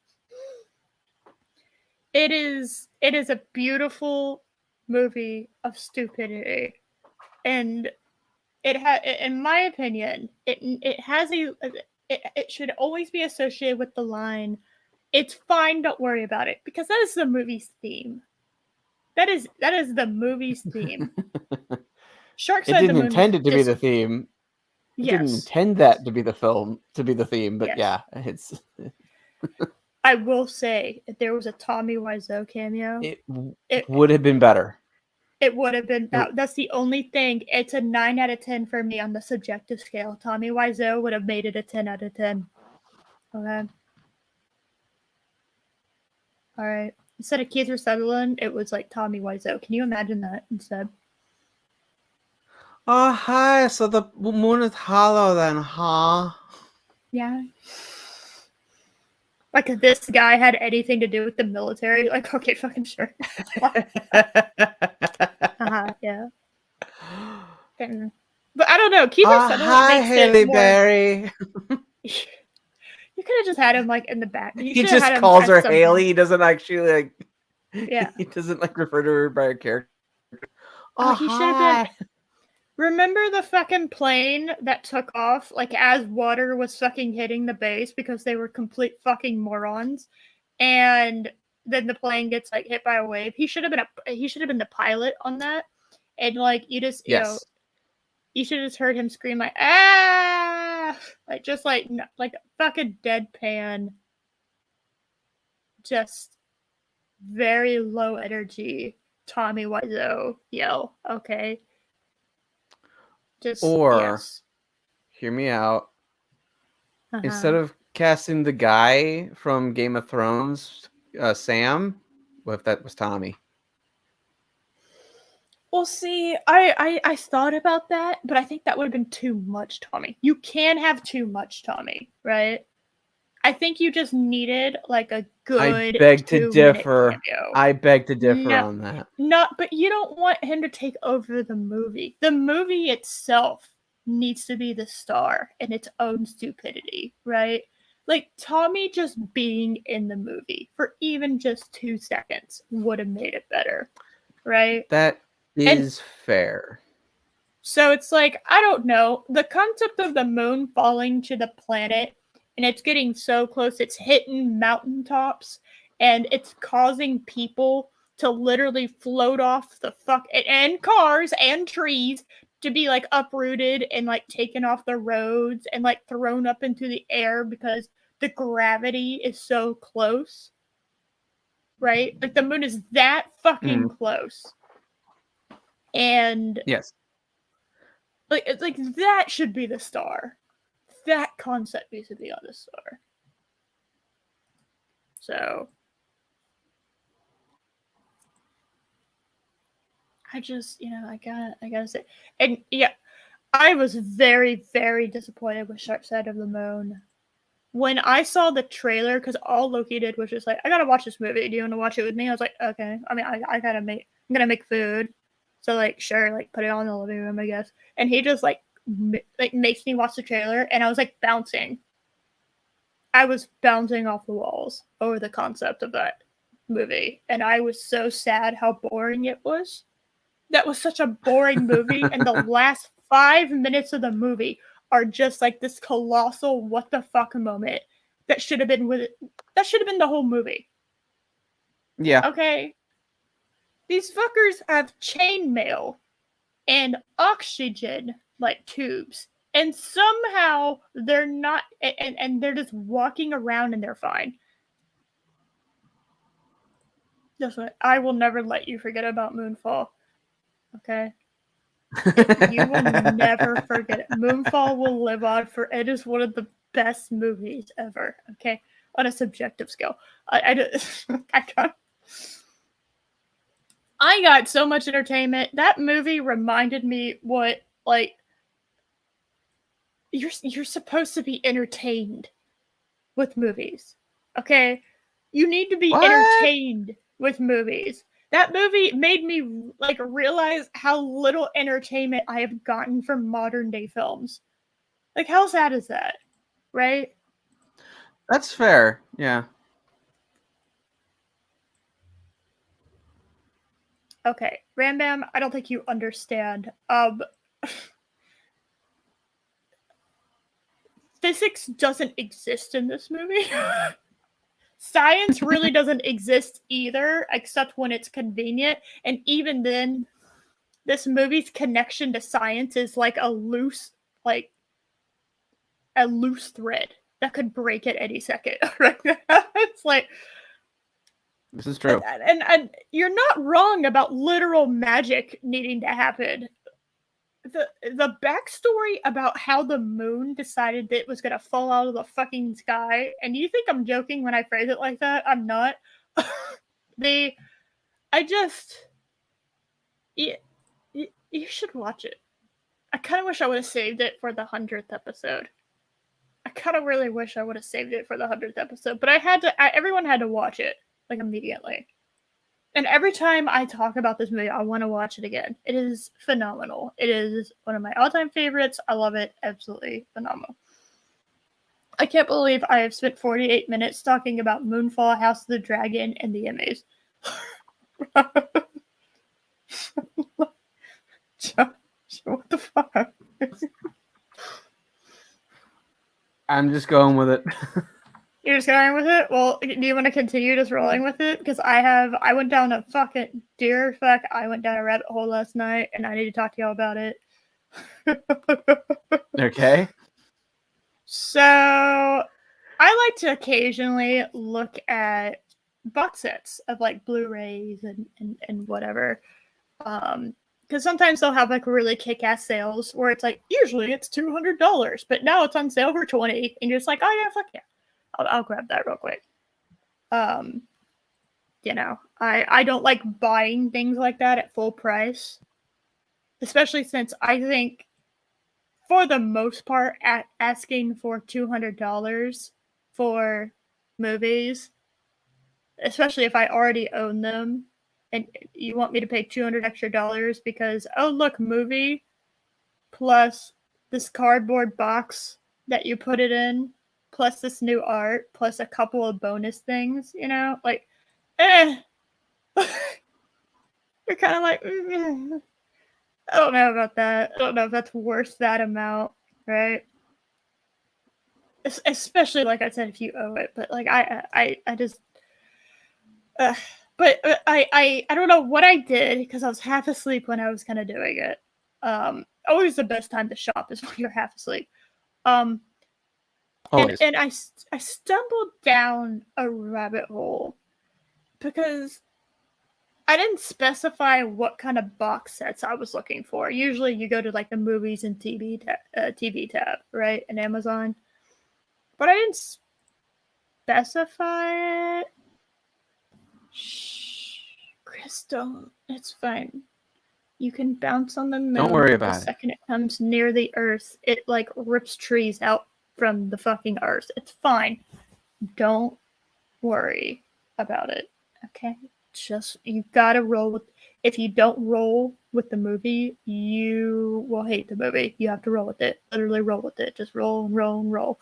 It is a beautiful movie of stupidity, and in my opinion, it has it should always be associated with the line, "It's fine, don't worry about it," because that is the movie's theme. That is the movie's theme. Shark It Side of the didn't Moon intend it to be is the theme. It didn't yes, intend that to be the theme, but yes. yeah, it's I will say, if there was a Tommy Wiseau cameo, it it would have been better. it would have been It, that's the only thing. It's a 9 out of 10 for me on the subjective scale. Tommy Wiseau would have made it a 10 out of 10. Okay. All right. Instead of Keith Sutherland, it was like Tommy Wiseau. Can you imagine that instead? oh hi, so the moon is hollow then, huh? Yeah. Like if this guy had anything to do with the military, like okay, fucking sure. Yeah. But I don't know. Keith Oh Sutherland hi, makes it Haley more. Berry. You could have just had him like in the back. You He should have just had him calls at her some Haley. point. He doesn't actually like. Yeah. He doesn't like refer to her by her character. Oh, Oh he should have been. hi. Remember the fucking plane that took off like as water was fucking hitting the base because they were complete fucking morons, and then the plane gets like hit by a wave. He should have been the pilot on that, and like Yes. you should have just heard him scream like ah, like just like a fucking deadpan, just very low energy Tommy Wiseau yell. Okay, just Or yes. hear me out. Instead Uh-huh. of casting the guy from Game of Thrones, Sam, what if that was Tommy? Well, see, I thought about that, but I think that would have been too much Tommy. You can have too much Tommy, right? I think you just needed like a I good beg to 2 minute differ. cameo. I beg to differ No, on that. not, but you don't want him to take over the movie. The movie itself needs to be the star in its own stupidity, right? Like Tommy just being in the movie for even just 2 seconds would have made it better, right? That And is fair. so it's like, I don't know, the concept of the moon falling to the planet and it's getting so close, it's hitting mountaintops and it's causing people to literally float off the fuck and cars and trees to be like uprooted and like taken off the roads and like thrown up into the air because the gravity is so close, right? Like the moon is that fucking close. And Yes. like it's like that should be the star. That concept needs to be on the star. So I just, I gotta say, and yeah, I was very, very disappointed with Shark Side of the Moon when I saw the trailer because all Loki did was just like, I gotta watch this movie. Do you want to watch it with me? I was like, okay. I mean, I gotta make. I'm gonna make food, so like, sure, like put it on in the living room, I guess. And he just like makes me watch the trailer, and I was like bouncing. I was bouncing off the walls over the concept of that movie, and I was so sad how boring it was. That was such a boring movie, and the last 5 minutes of the movie are just like this colossal what the fuck moment that should have been the whole movie. Yeah. Okay, these fuckers have chainmail and oxygen like tubes, and somehow they're not, and they're just walking around and they're fine. That's what I will never let you forget about Moonfall. Okay. You will never forget it. Moonfall will live on for it is one of the best movies ever. Okay, on a subjective scale, I got so much entertainment. That movie reminded me what like you're supposed to be entertained with movies. Okay, you need to be What? entertained with movies. That movie made me like realize how little entertainment I have gotten from modern day films. Like, how sad is that? Right? That's fair. Yeah. Okay. Rambam, I don't think you understand. physics doesn't exist in this movie. Science really doesn't exist either, except when it's convenient. And even then, this movie's connection to science is like a loose thread that could break at any second. It's like, this is true. And you're not wrong about literal magic needing to happen. The backstory about how the moon decided that it was gonna fall out of the fucking sky, and you think I'm joking when I phrase it like that? I'm not. You should watch it. I kind of wish I would have saved it for the 100th episode. I kind of really wish I would have saved it for the 100th episode, but everyone had to watch it, like, immediately. And every time I talk about this movie, I want to watch it again. It is phenomenal. It is one of my all-time favorites. I love it. Absolutely phenomenal. I can't believe I have spent 48 minutes talking about Moonfall, House of the Dragon, and the Emmys. What the fuck? I'm just going with it. You're just going with it? Well, do you want to continue just rolling with it? Because I went down a fucking I went down a rabbit hole last night, and I need to talk to y'all about it. Okay. So, I like to occasionally look at box sets of like Blu-rays and whatever. Because sometimes they'll have like really kick-ass sales where it's like, usually it's $200, but now it's on sale for $20, and you're just like, oh yeah, fuck yeah. I'll grab that real quick. You know, I don't like buying things like that at full price, especially since I think, for the most part, asking for $200 for movies, especially if I already own them, and you want me to pay $200 extra because, oh look, movie plus this cardboard box that you put it in, plus this new art, plus a couple of bonus things, you know? Like, You're kind of like, I don't know about that. I don't know if that's worth that amount, right? Especially, like I said, if you owe it. But, like, I just... but I don't know what I did, because I was half asleep when I was kind of doing it. Always the best time to shop is when you're half asleep. And I stumbled down a rabbit hole because I didn't specify what kind of box sets I was looking for. Usually you go to like the movies and TV tab, right, in Amazon. But I didn't specify it. Shh, Crystal, it's fine. You can bounce on the moon. Don't worry about it. The second it comes near the Earth, it like rips trees out from the fucking Earth. It's fine. Don't worry about it. Okay? Just, you gotta roll with... If you don't roll with the movie, you will hate the movie. You have to roll with it. Literally roll with it. Just roll and roll and roll.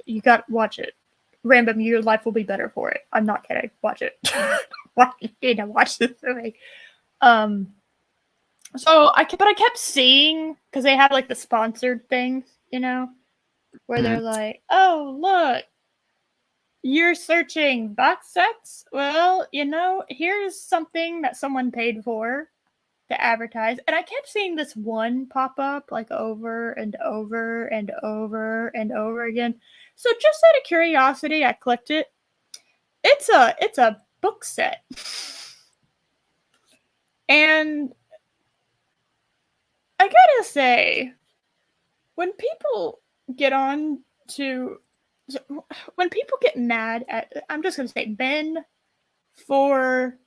You gotta watch it. Random, your life will be better for it. I'm not kidding. Watch it. You need to watch this movie. So I kept seeing, because they have like the sponsored things, you know, where they're like, oh, look, you're searching box sets? Well, you know, here's something that someone paid for to advertise. And I kept seeing this one pop up like over and over and over and over again. So just out of curiosity, I clicked it. It's a book set. And I gotta say, when people get mad at, I'm just gonna say, men for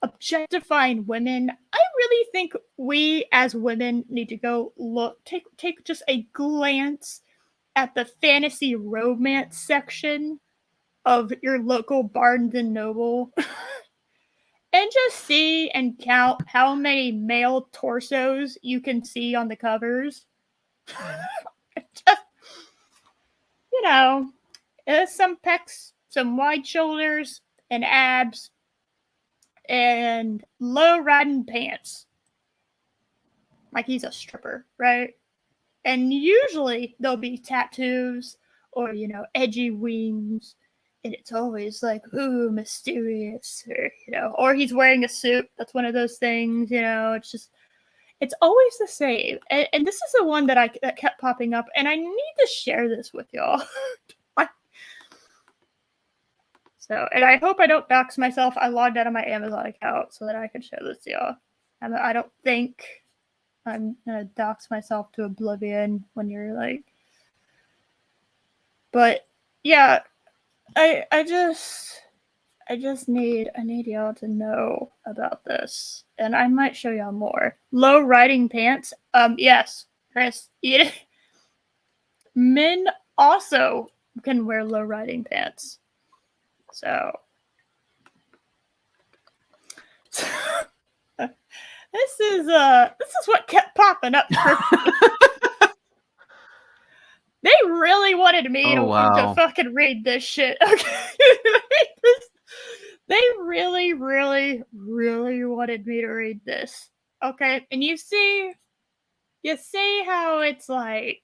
objectifying women, I really think we as women need to go take just a glance at the fantasy romance section of your local Barnes and Noble. And just see and count how many male torsos you can see on the covers. Just, you know, some pecs, some wide shoulders, and abs, and low riding pants. Like he's a stripper, right? And usually there'll be tattoos or, edgy wings. And it's always like, ooh, mysterious, or he's wearing a suit. That's one of those things, it's always the same. And this is the one that kept popping up, and I need to share this with y'all. So, and I hope I don't dox myself. I logged out of my Amazon account so that I can show this to y'all. I don't think I'm gonna dox myself to oblivion when you're like, but yeah, I just need y'all to know about this, and I might show y'all more. Low riding pants. Yes, Chris. Men also can wear low riding pants. So this is what kept popping up for me. They really wanted me to fucking read this shit. Okay. They really, really, really wanted me to read this. Okay. And you see how it's like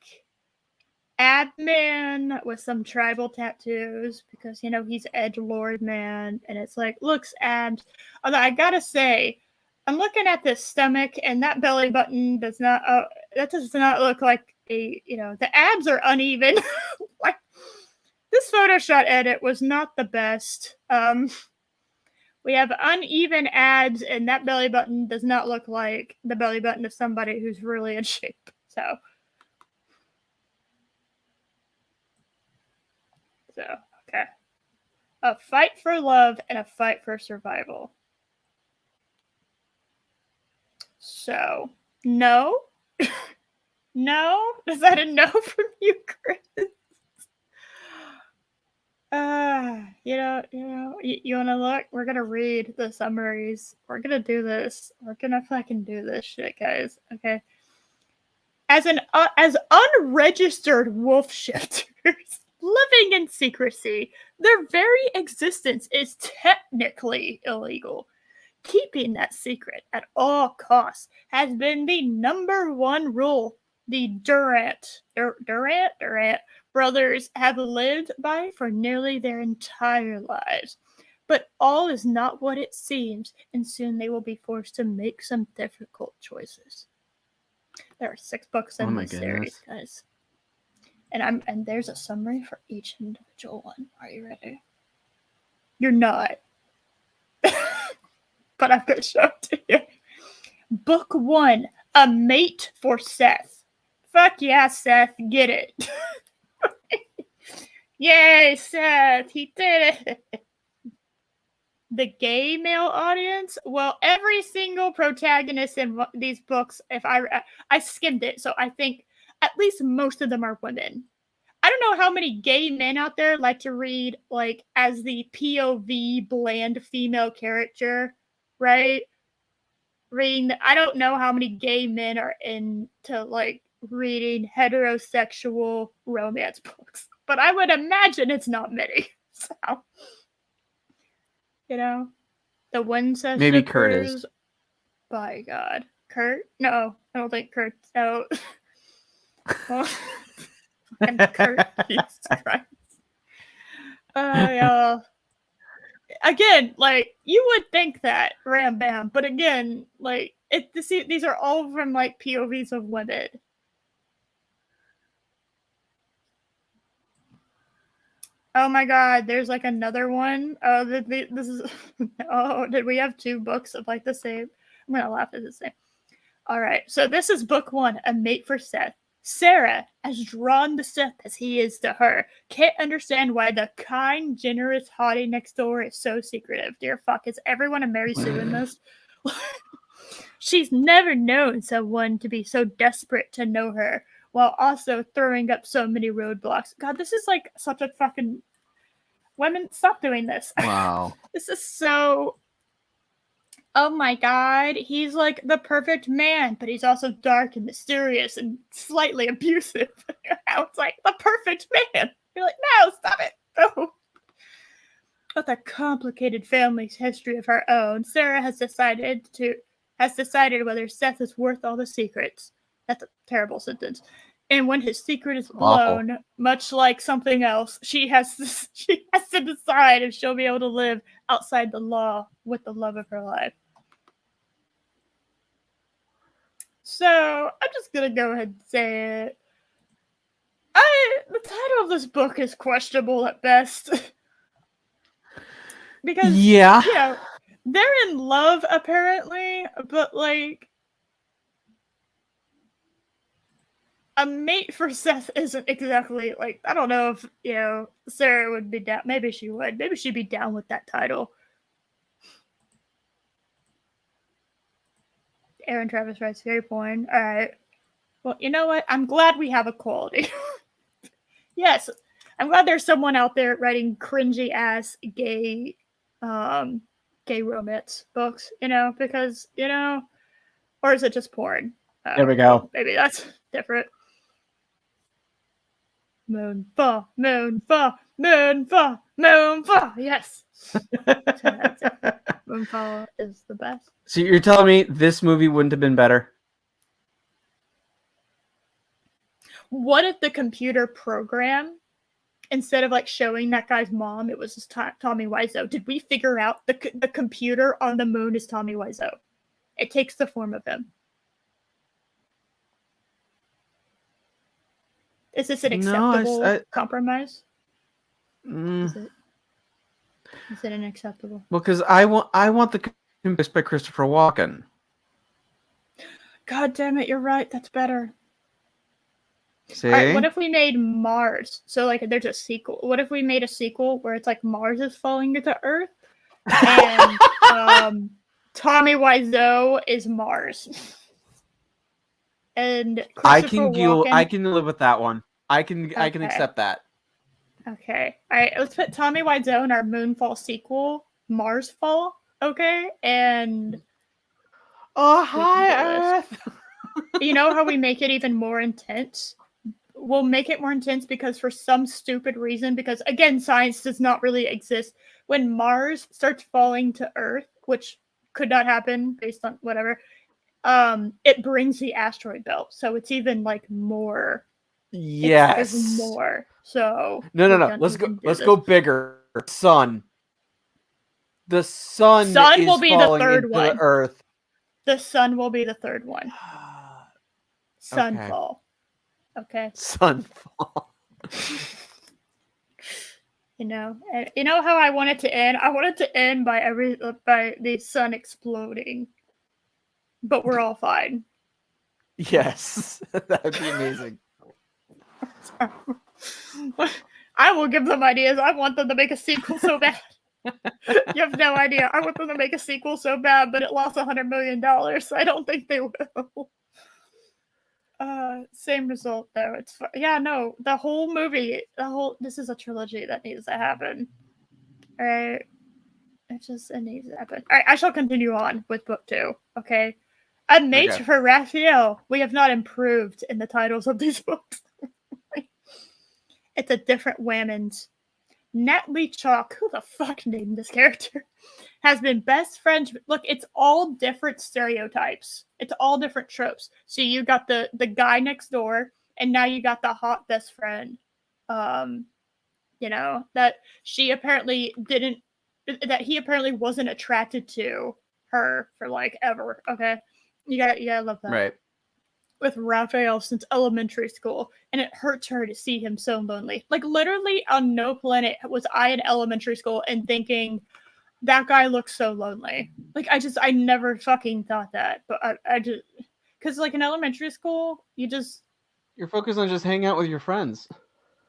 Abman with some tribal tattoos because, he's edgelord man. And it's like, looks abs. Although I gotta say, I'm looking at this stomach and that belly button does not look like the abs are uneven. Like, this Photoshop edit was not the best. We have uneven abs, and that belly button does not look like the belly button of somebody who's really in shape. So okay. A fight for love and a fight for survival. So, no? No? Is that a no from you, Chris? You want to look? We're going to read the summaries. We're going to do this. We're going to fucking do this shit, guys. Okay. As unregistered wolf shifters living in secrecy, their very existence is technically illegal. Keeping that secret at all costs has been the number one rule the Durant brothers have lived by for nearly their entire lives. But all is not what it seems, and soon they will be forced to make some difficult choices. There are 6 books in this series, guys. And there's a summary for each individual one. Are you ready? You're not. But I'm going to show it to you. Book 1, A Mate for Seth. Fuck yeah, Seth. Get it. Yay, Seth. He did it. The gay male audience? Well, every single protagonist in these books, if I skimmed it, so I think at least most of them are women. I don't know how many gay men out there like to read, like, as the POV bland female character, right? I don't know how many gay men are into, like, reading heterosexual romance books, but I would imagine it's not many. So, the Winchester. Maybe Kurt is. By God. Kurt? No, I don't think Kurt's out. Well, Kurt, Jesus Christ. Yeah. Again, like, you would think that, ram bam, but again, like, these are all from, like, POVs of women. Oh my God, there's, like, another one. Oh, this is. Oh, did we have 2 books of, like, the same? I'm gonna laugh at the same. All right, so this is book 1, A Mate for Seth. Sarah, as drawn to Seth as he is to her, can't understand why the kind, generous hottie next door is so secretive. Dear fuck, is everyone a Mary Sue in this? She's never known someone to be so desperate to know her, while also throwing up so many roadblocks. God, this is like such a fucking... Women, stop doing this. Wow. This is so... Oh my God, he's like the perfect man, but he's also dark and mysterious and slightly abusive. It's like the perfect man. You're like, no, stop it. No. With a complicated family history of her own, Sarah has decided whether Seth is worth all the secrets. That's a terrible sentence. And when his secret is Awful. blown, much like something else, she has to decide if she'll be able to live outside the law with the love of her life. So I'm just gonna go ahead and say it. The title of this book is questionable at best. Because Yeah. you know, they're in love apparently, but like a mate for Seth isn't exactly like, I don't know if, you know, Sarah would be down. Maybe she would. Maybe she'd be down with that title. Aaron Travis writes, very porn. All right. Well, you know what? I'm glad we have equality. Yes. I'm glad there's someone out there writing cringy ass gay romance books, you know, because, you know, or is it just porn? There we go. Well, maybe that's different. Moonfall, moonfall, moonfall, moonfall. Yes. Moonfall is the best. So you're telling me this movie wouldn't have been better? What if the computer program, instead of like showing that guy's mom, it was just Tommy Wiseau? Did we figure out the computer on the moon is Tommy Wiseau? It takes the form of him. Is this an acceptable compromise? Is it unacceptable? Well, because I want the computer by Christopher Walken. God damn it, you're right. That's better. See? All right, what if we made Mars? So like there's a sequel. What if we made a sequel where it's like Mars is falling to Earth and Tommy Wiseau is Mars. And I can live with that one. I can accept that. Okay. All right, let's put Tommy Wiseau in our Moonfall sequel, Marsfall. Okay, and hi Earth. You know how we make it even more intense? We'll make it more intense because for some stupid reason, because again, science does not really exist. When Mars starts falling to Earth, which could not happen based on whatever, it brings the asteroid belt, so it's even like more. Yes, there's more. So no. Let's go bigger. Sun. The sun will be the third one. The Earth. The sun will be the third one. Sunfall. Okay. Sunfall. You know how I want it to end? I want it to end by the sun exploding. But we're all fine. Yes. That would be amazing. I will give them ideas. I want them to make a sequel so bad. You have no idea. I want them to make a sequel so bad, but it lost $100 million, so I don't think they will. Same result though. It's the whole movie, this is a trilogy that needs to happen. All right, it needs to happen. All right, I shall continue on with book 2. Okay, a mate for Raphael. We have not improved in the titles of these books. It's a different Whammons. Natalie Chalk, who the fuck named this character, has been best friends. Look, it's all different stereotypes. It's all different tropes. So you got the guy next door, and now you got the hot best friend. That he apparently wasn't attracted to her for like ever. Okay, you gotta love that. Right. With Raphael since elementary school, and it hurts her to see him so lonely. Like, literally on no planet was I in elementary school and thinking, that guy looks so lonely. Like, I never fucking thought that. But I just, because, like, in elementary school, you're focused on just hanging out with your friends.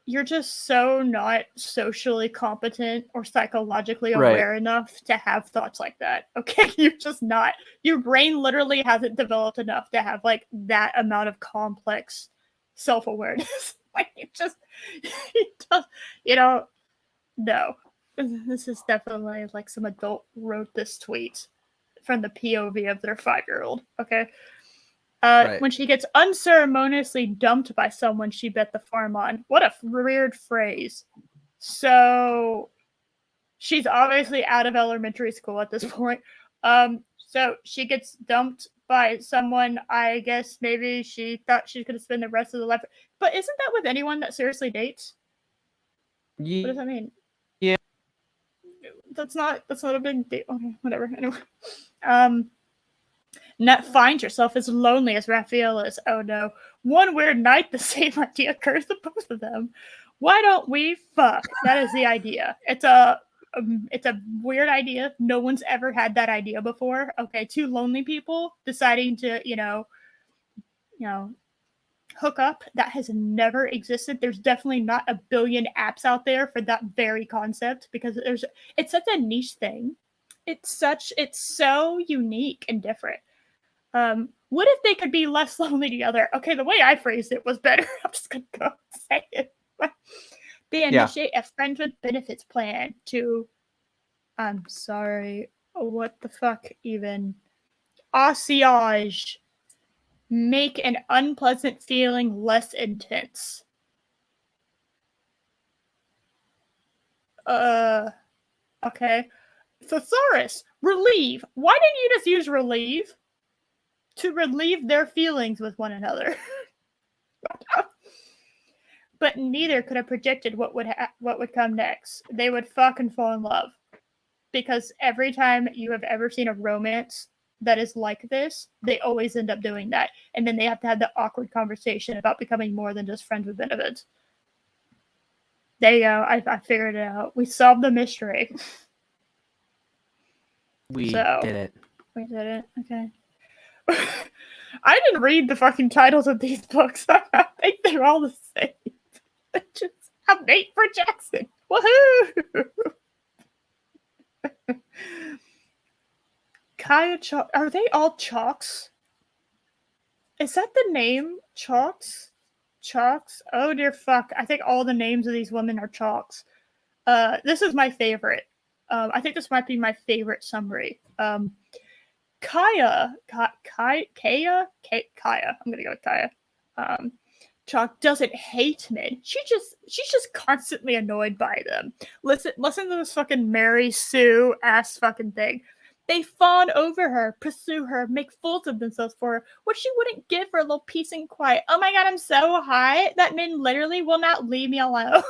You're just so not socially competent or psychologically aware enough to have thoughts like that. Okay, you're just not. Your brain literally hasn't developed enough to have like that amount of complex self-awareness. Like it does, no. This is definitely like some adult wrote this tweet from the POV of their 5-year-old. Okay. When she gets unceremoniously dumped by someone she bet the farm on. What a weird phrase. So she's obviously out of elementary school at this point. So she gets dumped by someone. I guess maybe she thought she could spend the rest of the life. But isn't that with anyone that seriously dates? What does that mean? Yeah. That's not a big deal. Okay, whatever. Anyway, Net finds yourself as lonely as Raphael is. Oh no! One weird night, the same idea occurs to both of them. Why don't we fuck? That is the idea. It's a weird idea. No one's ever had that idea before. Okay, two lonely people deciding to you know hook up. That has never existed. There's definitely not a billion apps out there for that very concept because it's such a niche thing. It's so unique and different. What if they could be less lonely together? Okay, the way I phrased it was better. I'm just gonna go say it. They initiate a friends with benefits plan to I'm sorry, what the fuck even? J.O.S.H. Make an unpleasant feeling less intense. Okay. Thesaurus, relieve. Why didn't you just use relieve? To relieve their feelings with one another. But neither could have predicted what would come next. They would fuck and fall in love. Because every time you have ever seen a romance that is like this, they always end up doing that. And then they have to have the awkward conversation about becoming more than just friends with benefits. There you go. I figured it out. We solved the mystery. We did it. We did it. Okay. I didn't read the fucking titles of these books. I think they're all the same. Just a mate for Jackson. Woohoo! Kaya Chalk. Are they all Chalks? Is that the name? Chalks? Chalks? Oh dear fuck. I think all the names of these women are Chalks. This is my favorite. I think this might be my favorite summary. Kaya. Kaya? I'm gonna go with Kaya. Chalk doesn't hate men. She's just constantly annoyed by them. Listen to this fucking Mary Sue ass fucking thing. They fawn over her, pursue her, make fools of themselves for her. What she wouldn't give for a little peace and quiet. Oh my god, I'm so hot that men literally will not leave me alone.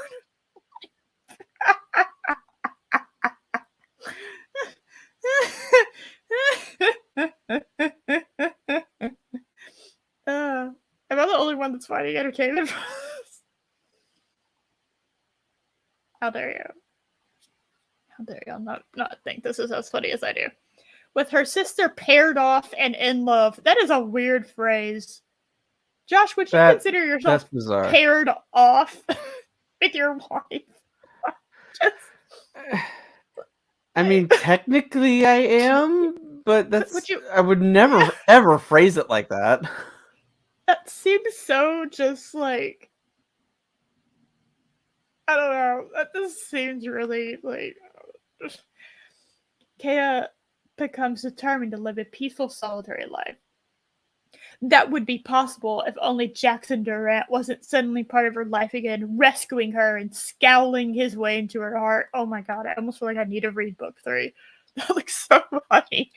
Am I the only one that's finding entertainment? How dare you? How dare you not think this is as funny as I do? With her sister paired off and in love. That is a weird phrase. Josh, would you consider yourself paired off with your wife? I mean, technically I am, but I would never ever phrase it like that. That seems so just like I don't know. That just seems really like Kaya becomes determined to live a peaceful, solitary life. That would be possible if only Jackson Durant wasn't suddenly part of her life again, rescuing her and scowling his way into her heart. Oh my god, I almost feel like I need to read book 3. That looks so funny.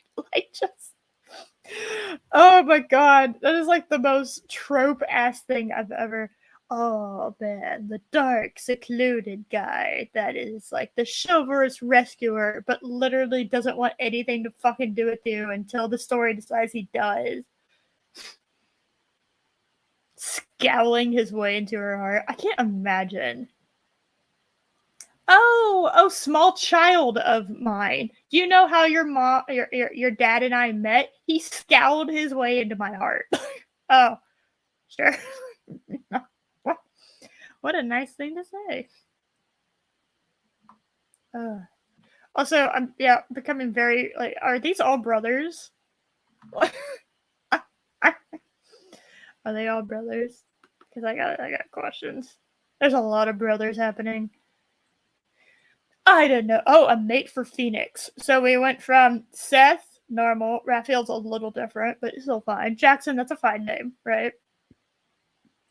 Oh my god, that is like the most trope-ass thing I've ever... Oh man, the dark, secluded guy that is like the chivalrous rescuer, but literally doesn't want anything to fucking do with you until the story decides he does. Scowling his way into her heart. I can't imagine. Oh, small child of mine. Do you know how your mom, your dad and I met? He scowled his way into my heart. Oh, sure. What a nice thing to say. Also, I'm becoming very like. Are these all brothers? Are they all brothers? Because I got questions. There's a lot of brothers happening. I don't know. Oh, a mate for Phoenix. So we went from Seth, normal. Raphael's a little different, but still fine. Jackson, that's a fine name, right?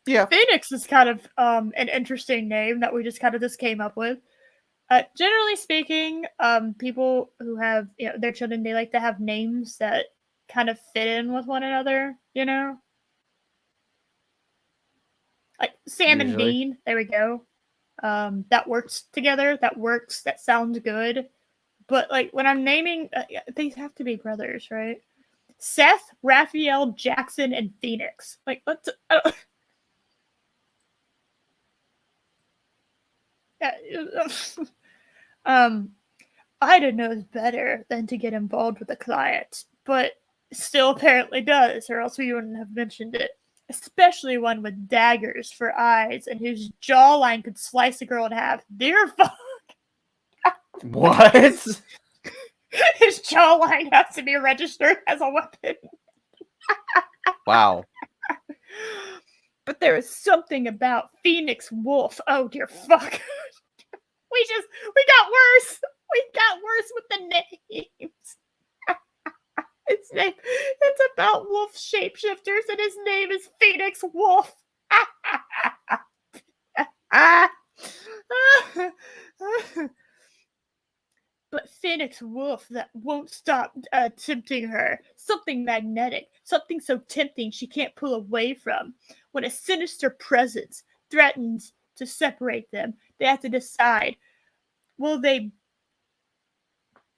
Yeah. Phoenix is kind of an interesting name that we just came up with. Generally speaking, people who have their children, they like to have names that kind of fit in with one another, you know? Like Sam and Usually. Dean, there we go. That works together. That works. That sounds good. But like when I'm naming, they have to be brothers, right? Seth, Raphael, Jackson, and Phoenix. Like let's. Ida knows better than to get involved with a client, but still apparently does, or else we wouldn't have mentioned it. Especially one with daggers for eyes and whose jawline could slice a girl in half. Dear fuck. What? His jawline has to be registered as a weapon. Wow. But there is something about Phoenix Wolf. Oh dear fuck. We got worse. We got worse with the names. It's about wolf shapeshifters, and his name is Phoenix Wolf. But Phoenix Wolf that won't stop tempting her. Something magnetic. Something so tempting she can't pull away from. When a sinister presence threatens to separate them, they have to decide, will they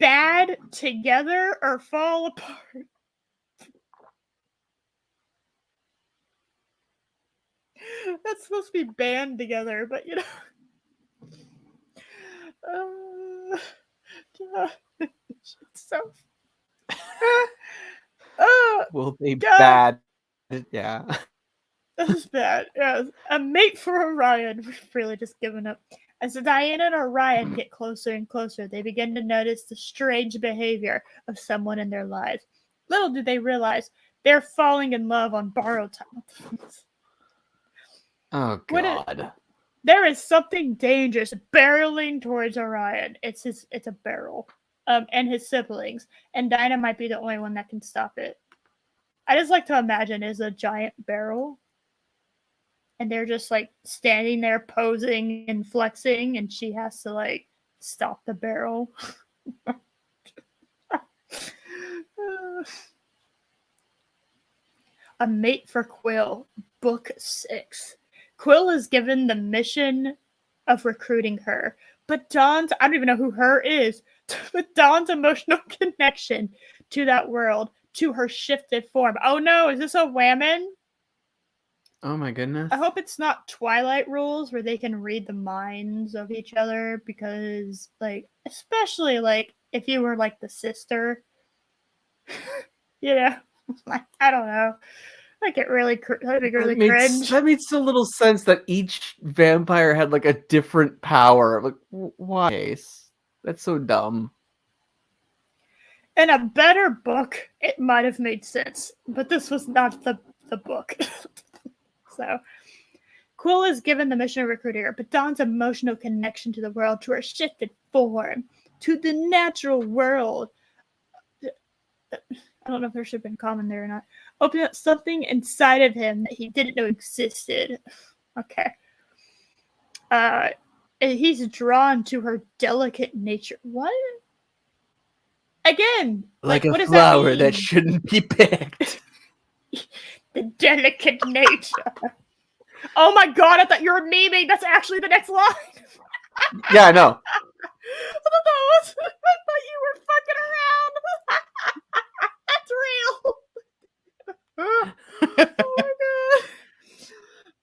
bad together or fall apart? That's supposed to be band together, but you know. So. Will they God. bad? Yeah. This is bad. Yeah, a mate for Orion. We've really just given up. As Diana and Orion get closer and closer, they begin to notice the strange behavior of someone in their lives. Little do they realize they're falling in love on borrowed time. Oh God. There is something dangerous barreling towards Orion. It's a barrel. And his siblings. And Dinah might be the only one that can stop it. I just like to imagine it's a giant barrel. And they're just like standing there posing and flexing, and she has to like stop the barrel. A mate for Quill, book 6. Quill is given the mission of recruiting her, but Dawn's, I don't even know who her is, but Dawn's emotional connection to that world, to her shifted form. Oh no, is this a whammon? Oh my goodness. I hope it's not Twilight rules where they can read the minds of each other, because like, especially like if you were like the sister, you know, like I don't know, like it really cringe. That makes a little sense that each vampire had like a different power. Like why? That's so dumb. In a better book, it might have made sense, but this was not the book. So, Quill is given the mission of recruiting her, but Dawn's emotional connection to the world, to her shifted form, to the natural world. I don't know if there should have been common there or not. Opened up something inside of him that he didn't know existed. Okay. He's drawn to her delicate nature. What? Again, like what a does flower that that shouldn't be picked. The delicate nature. Oh my god, I thought you were memeing. That's actually the next line. Yeah, I know. I thought you were fucking around. That's real. Oh my god.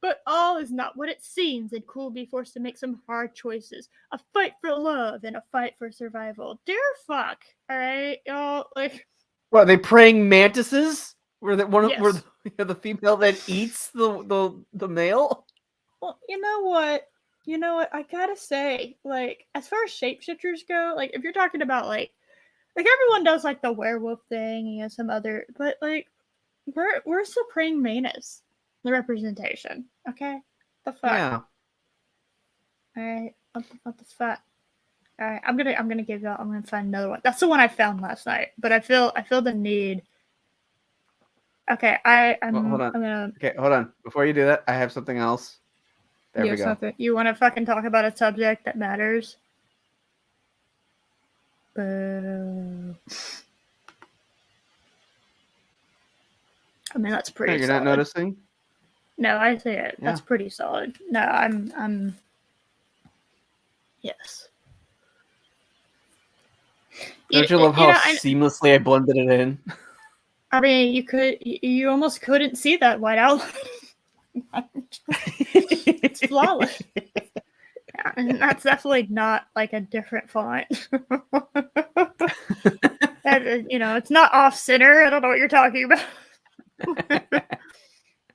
But all is not what it seems, and Cool will be forced to make some hard choices. A fight for love and a fight for survival. Dear fuck. Alright, y'all, like... What, are they praying mantises? Were that one? Yes. Were the female that eats the male? Well, you know what? I gotta say, like, as far as shapeshifters go, like, if you're talking about, like everyone does, like, the werewolf thing and some other, but, like, we're Supreme Manus, the representation, okay? The fuck? Yeah. Alright, what the fuck? Alright, I'm gonna give y'all, I'm gonna find another one. That's the one I found last night, but I feel the need. Okay, Hold on. I'm gonna... Okay, hold on. Before you do that, I have something else. There we go. Something. You want to fucking talk about a subject that matters? Boo. I mean, that's No, pretty you're solid. not noticing? No, I say it. Yeah. That's pretty solid. No, I'm. Yes. Don't you love You how know, seamlessly I blended it in? I mean, you almost couldn't see that white outline. It's flawless. Yeah, and that's definitely not like a different font. You know, it's not off center. I don't know what you're talking about.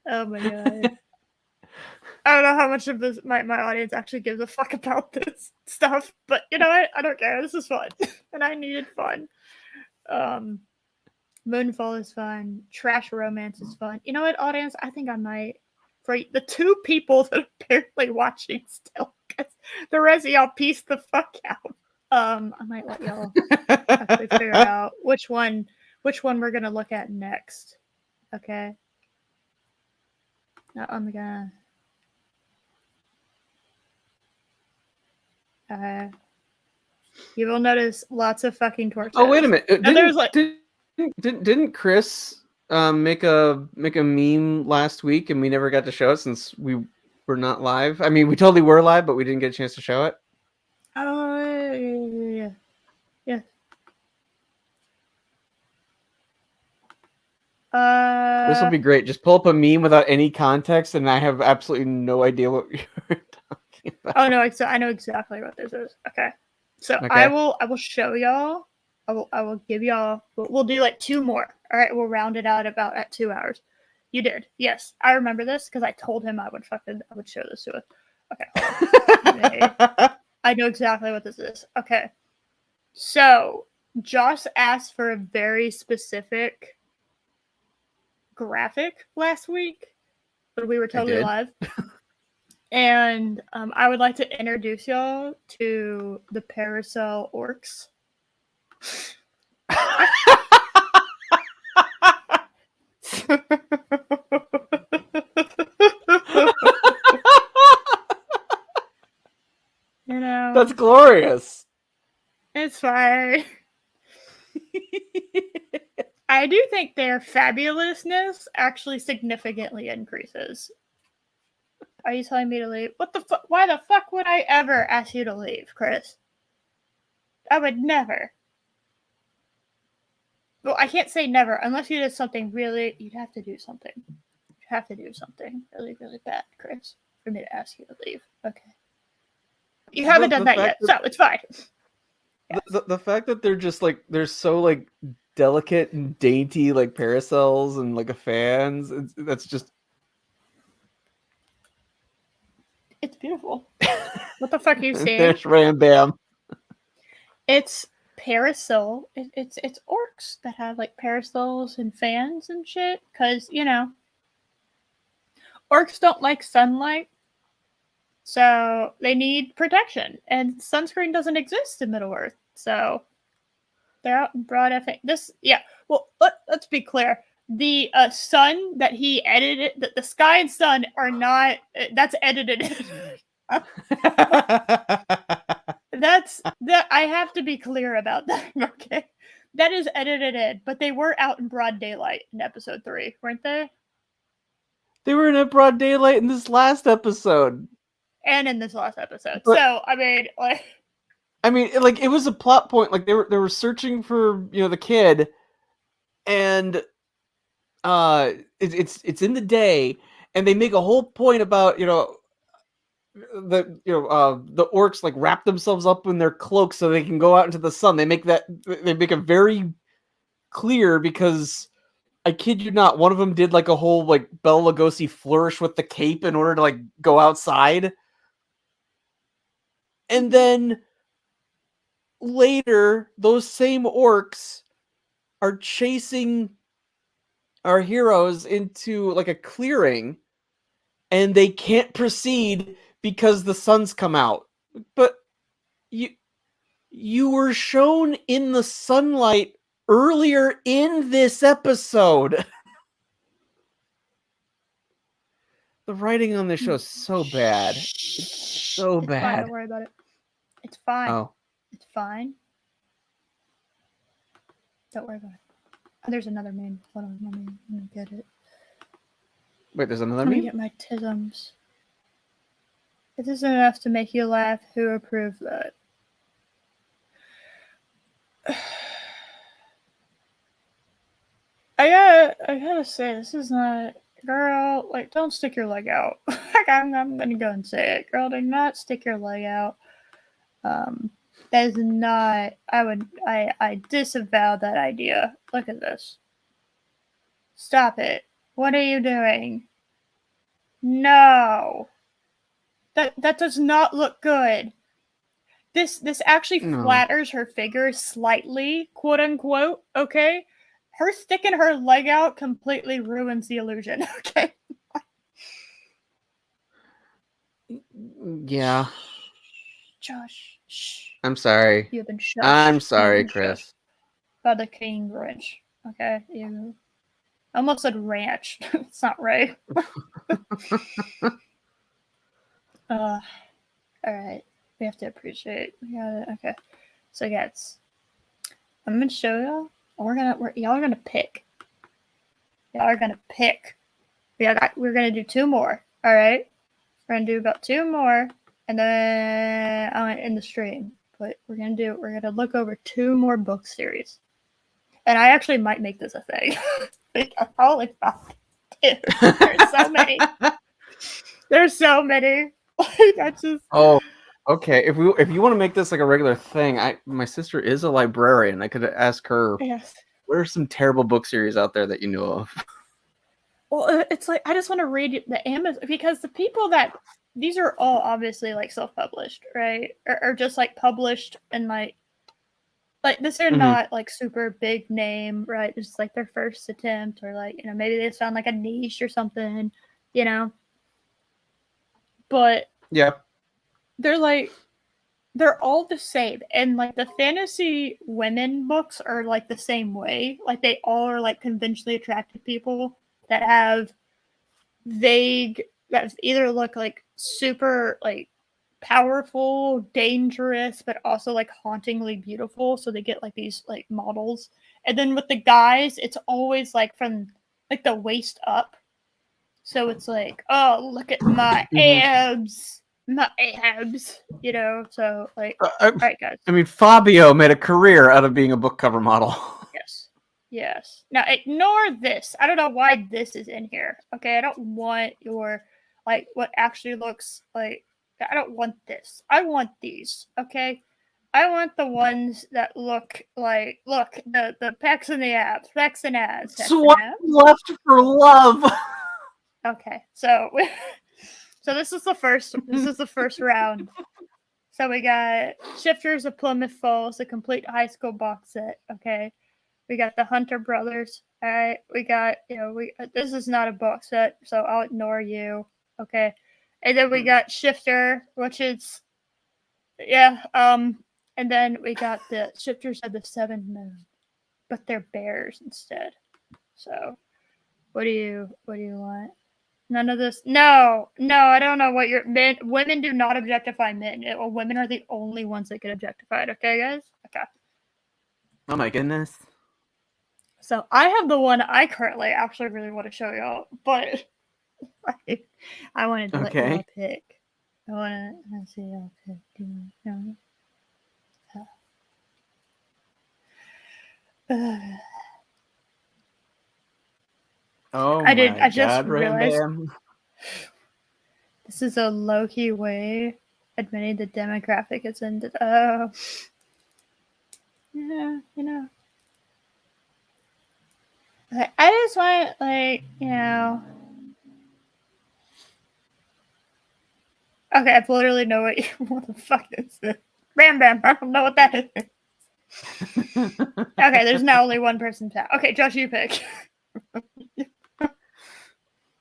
Oh my god. I don't know how much of this my audience actually gives a fuck about this stuff, but you know what? I don't care. This is fun, and I needed fun. Moonfall is fun. Trash Romance is fun. You know what, audience? I think I might, for the 2 people that are apparently watching still, because the rest of y'all piece the fuck out. I might let y'all actually figure out which one we're gonna look at next. Okay. Now I'm gonna. You will notice lots of fucking torches. Oh, wait a minute! There's like Didn't Chris make a meme last week, and we never got to show it since we were not live? I mean, we totally were live, but we didn't get a chance to show it. oh yeah. This will be great. Just pull up a meme without any context, and I have absolutely no idea what you're talking about. Oh no, I know exactly what this is. Okay. So Okay. I will show y'all. I will give y'all. We'll do like 2 more. All right, we'll round it out about at 2 hours. You did, yes. I remember this because I told him I would show this to us. Okay. I know exactly what this is. Okay. So Josh asked for a very specific graphic last week when we were totally live. And I would like to introduce y'all to the Paracel orcs. You know, that's glorious. It's fine. I do think their fabulousness actually significantly increases. Are you telling me to leave? What the fuck? Why the fuck would I ever ask you to leave, Chris? I would never. Well, I can't say never unless you did something really. You'd have to do something. You'd have to do something really, really bad, Chris, for me to ask you to leave. Okay. You haven't done that yet, so it's fine. The fact that they're just like they're so like delicate and dainty, like paracels and like a fans. That's just. It's beautiful. What the fuck are you saying? There's Ram Bam. It's parasol. It's orcs that have like parasols and fans and shit. Cause you know, orcs don't like sunlight, so they need protection, and sunscreen doesn't exist in Middle Earth, so they're out in broad effing. This, yeah. Well, let's be clear. The sun that he edited, the sky and sun are not. That's edited. That's that. I have to be clear about that. Okay, that is edited in, but they were out in broad daylight in episode 3, weren't they? They were in broad daylight in this last episode, and in this last episode. But, so I mean, like it was a plot point. Like they were searching for the kid, and it's in the day, and they make a whole point about the orcs like wrap themselves up in their cloaks so they can go out into the sun. They make it very clear because I kid you not, one of them did like a whole like Bela Lugosi flourish with the cape in order to like go outside. And then later, those same orcs are chasing our heroes into like a clearing, and they can't proceed because the sun's come out. But you were shown in the sunlight earlier in this episode. The writing on this show is so bad. It's so bad. Fine, don't worry about it. It's fine. Oh. It's fine. Don't worry about it. There's another meme. Hold on, let me get it. Wait, there's another Let me meme? get my tisms. It isn't enough to make you laugh. Who approved that? I gotta say, this is not, girl. Like, don't stick your leg out. Like, I'm gonna go and say it, girl. Do not stick your leg out. That is not. I disavow that idea. Look at this. Stop it. What are you doing? No. That does not look good. This actually No. flatters her figure slightly, quote unquote, okay? Her sticking her leg out completely ruins the illusion, okay? Yeah. Josh, shh. I'm sorry. You've been shushed. I'm sorry, You've been Chris. shushed by the King Grinch, okay? You I almost said ranch. It's not right. Alright. We have to appreciate. We got it. Okay. So guys, I'm gonna show y'all. Y'all are gonna pick. Y'all are gonna pick. We're gonna do two more. All right, we're gonna do about two more, and then I'm gonna end the stream. But we're gonna look over two more book series, and I actually might make this a thing. Holy fuck, dude, there's so many. There's so many. Like I just. Oh, okay. If you want to make this like a regular thing, my sister is a librarian. I could ask her. Yes. What are some terrible book series out there that you know of? Well, it's like I just want to read the Amazon because the people that these are all obviously like self-published, right? Or just like published and like this are not like super big name, right? It's like their first attempt or like, maybe they found like a niche or something, you know. But Yeah. they're all the same. And like the fantasy women books are like the same way. Like they all are like conventionally attractive people that have vague that either look like super like powerful, dangerous, but also like hauntingly beautiful. So they get like these like models. And then with the guys, it's always like from like the waist up. So it's like, oh, look at my abs. My abs. So like all right guys. I mean, Fabio made a career out of being a book cover model. Yes. Yes. Now ignore this. I don't know why this is in here. Okay, I don't want your like what actually looks like. I don't want this. I want these. Okay. I want the ones that look the pecs and the abs, pecs and abs, pecs Swipe and abs. left for love. Okay, so so this is the first round. So we got Shifters of Plymouth Falls, a complete high school box set. Okay. We got the Hunter Brothers. All right. We got, this is not a box set, so I'll ignore you. Okay. And then we got Shifter, which is, yeah. And then we got the Shifters of the Seven Moon, but they're bears instead. So, what do you want? None of this. No, I don't know what men. Women do not objectify men. Women are the only ones that get objectified. Okay, guys. Okay. Oh my goodness. So I have the one I currently actually really want to show y'all, but I wanted to let y'all pick. I want to see y'all pick. Do you know? Oh I did. my I just God, realized Random. this is a low key way admitting the demographic is ended. Oh, yeah, I just want Okay, I literally know what the fuck is this. Bam Bam. I don't know what that is. Okay, there's now only one person to. Okay, Josh, you pick.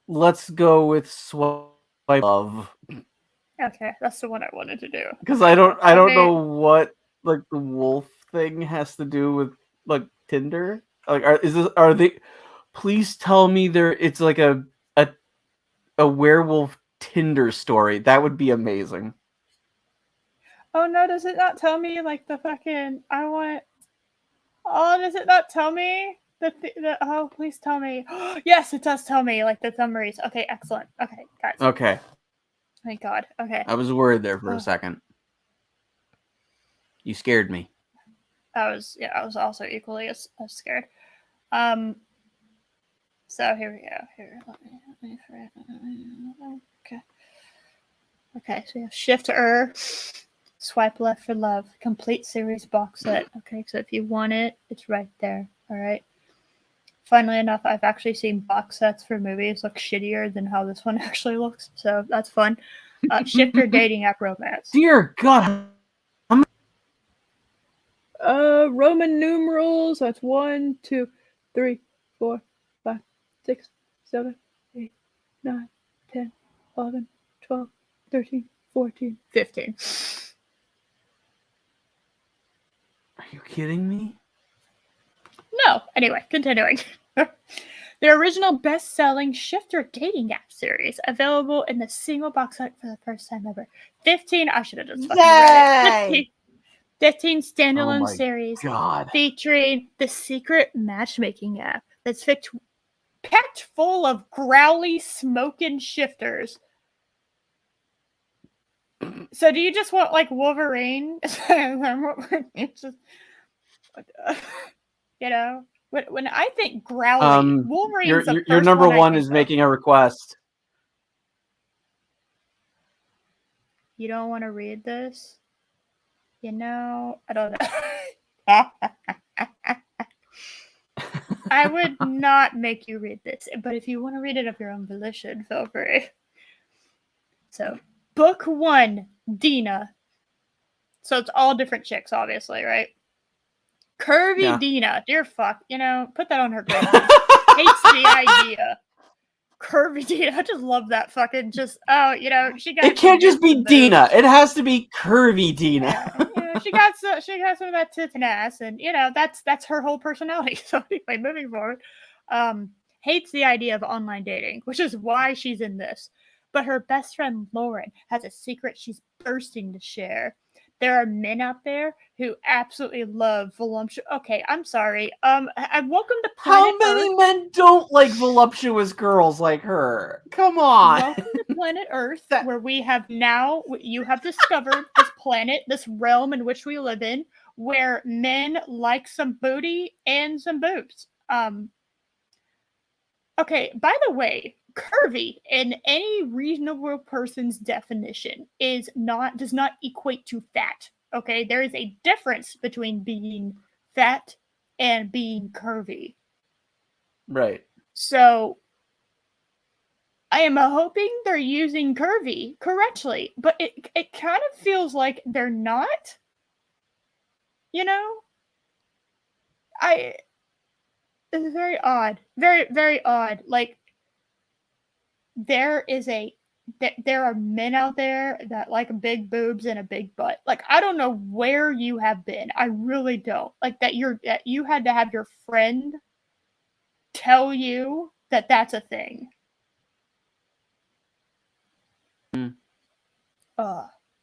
Let's go with Swipe Love. Okay, that's the one I wanted to do. Because I don't know what like the wolf thing has to do with like Tinder. Like, are they? Please tell me it's like a werewolf Tinder story. That would be amazing. Oh no, does it not tell me like the fucking I want? Oh, does it not tell me Oh, please tell me. Yes, it does tell me, like, the summaries. Okay, excellent. Okay, guys. Okay. Thank God. Okay. I was worried there for a second. You scared me. I was also equally as scared. So here we go. Here, okay. Okay, so you have Shift swipe left for love, complete series box set. Okay, so if you want it, it's right there. All right. Funnily enough, I've actually seen box sets for movies look shittier than how this one actually looks, so that's fun. Shifter dating app romance. Dear God. Roman numerals. That's 1, 2, 3, 4, 5, 6, 7, 8, 9, 10, 11, 12, 13, 14, 15. Are you kidding me? No. Anyway, continuing. The original best-selling Shifter dating app series, available in the single box set for the first time ever. 15. I should have just fucking read it. 15 standalone series featuring the secret matchmaking app that's packed full of growly, smoking shifters. So do you just want, like, Wolverine? Just, you know, when I think growly, Wolverine's the first your number one is of. making a request. You don't want to read this? You know, I don't know. I would not make you read this, but if you want to read it of your own volition, feel free. So, book 1, Dina. So it's all different chicks, obviously, right? Curvy Dina. Dear fuck. You know, put that on her girl. Hates the idea. Curvy Dina. I just love that fucking just, you know, she got. It can't just be Dina. It has to be Curvy Dina. Yeah, you know, she got some of that tits and ass, and you know that's her whole personality. So anyway, moving forward, hates the idea of online dating, which is why she's in this. But her best friend Lauren has a secret she's bursting to share. There are men out there who absolutely love voluptuous. Okay, I'm sorry. Welcome to Planet How many Earth. men don't like voluptuous girls like her? Come on. Welcome to Planet Earth, where we have now, you have discovered this planet, this realm in which we live in, where men like some booty and some boobs. Okay, by the way, curvy in any reasonable person's definition does not equate to fat. Okay, there is a difference between being fat and being curvy. Right. So I am hoping they're using curvy correctly, but it kind of feels like they're not. You know? It's very odd. Very, very odd. Like, there are men out there that like big boobs and a big butt. Like, I don't know where you have been. I really don't. Like, that you had to have your friend tell you that that's a thing.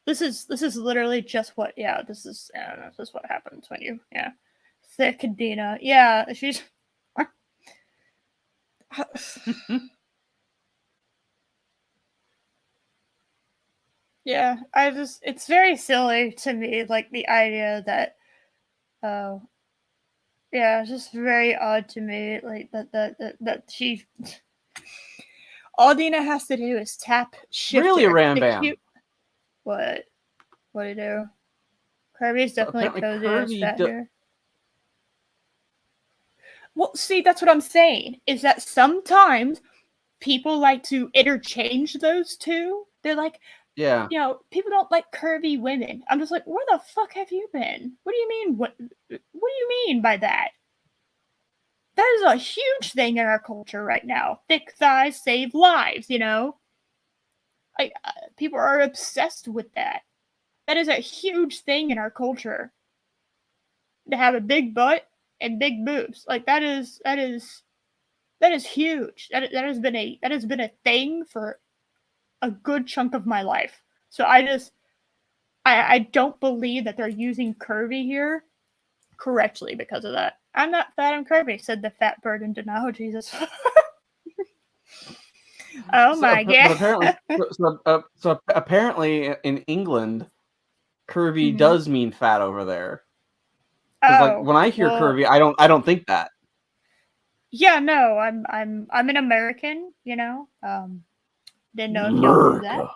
This is literally just what this is what happens when you thick Dina. Yeah, she's yeah, it's very silly to me, like the idea that it's just very odd to me, like that she all Dina has to do is tap shift. Really, Rambam. What do you do? Kirby's definitely cozy as fat here. Well, see, that's what I'm saying, is that sometimes people like to interchange those two. They're like, yeah, you know, people don't like curvy women. I'm just like, where the fuck have you been? What do you mean? What do you mean by that? That is a huge thing in our culture right now. Thick thighs save lives, you know? Like, people are obsessed with that. That is a huge thing in our culture. To have a big butt and big boobs, like that is huge. That has been a thing for a good chunk of my life. So I don't believe that they're using curvy here correctly because of that. I'm not fat, I'm curvy, said the fat bird in denial. Jesus. Oh my But God. apparently in England, curvy Mhm. does mean fat over there. Because like Oh, when I hear well, curvy, I don't think that. yeah, no, I'm an American, you know. Didn't know if y'all knew that.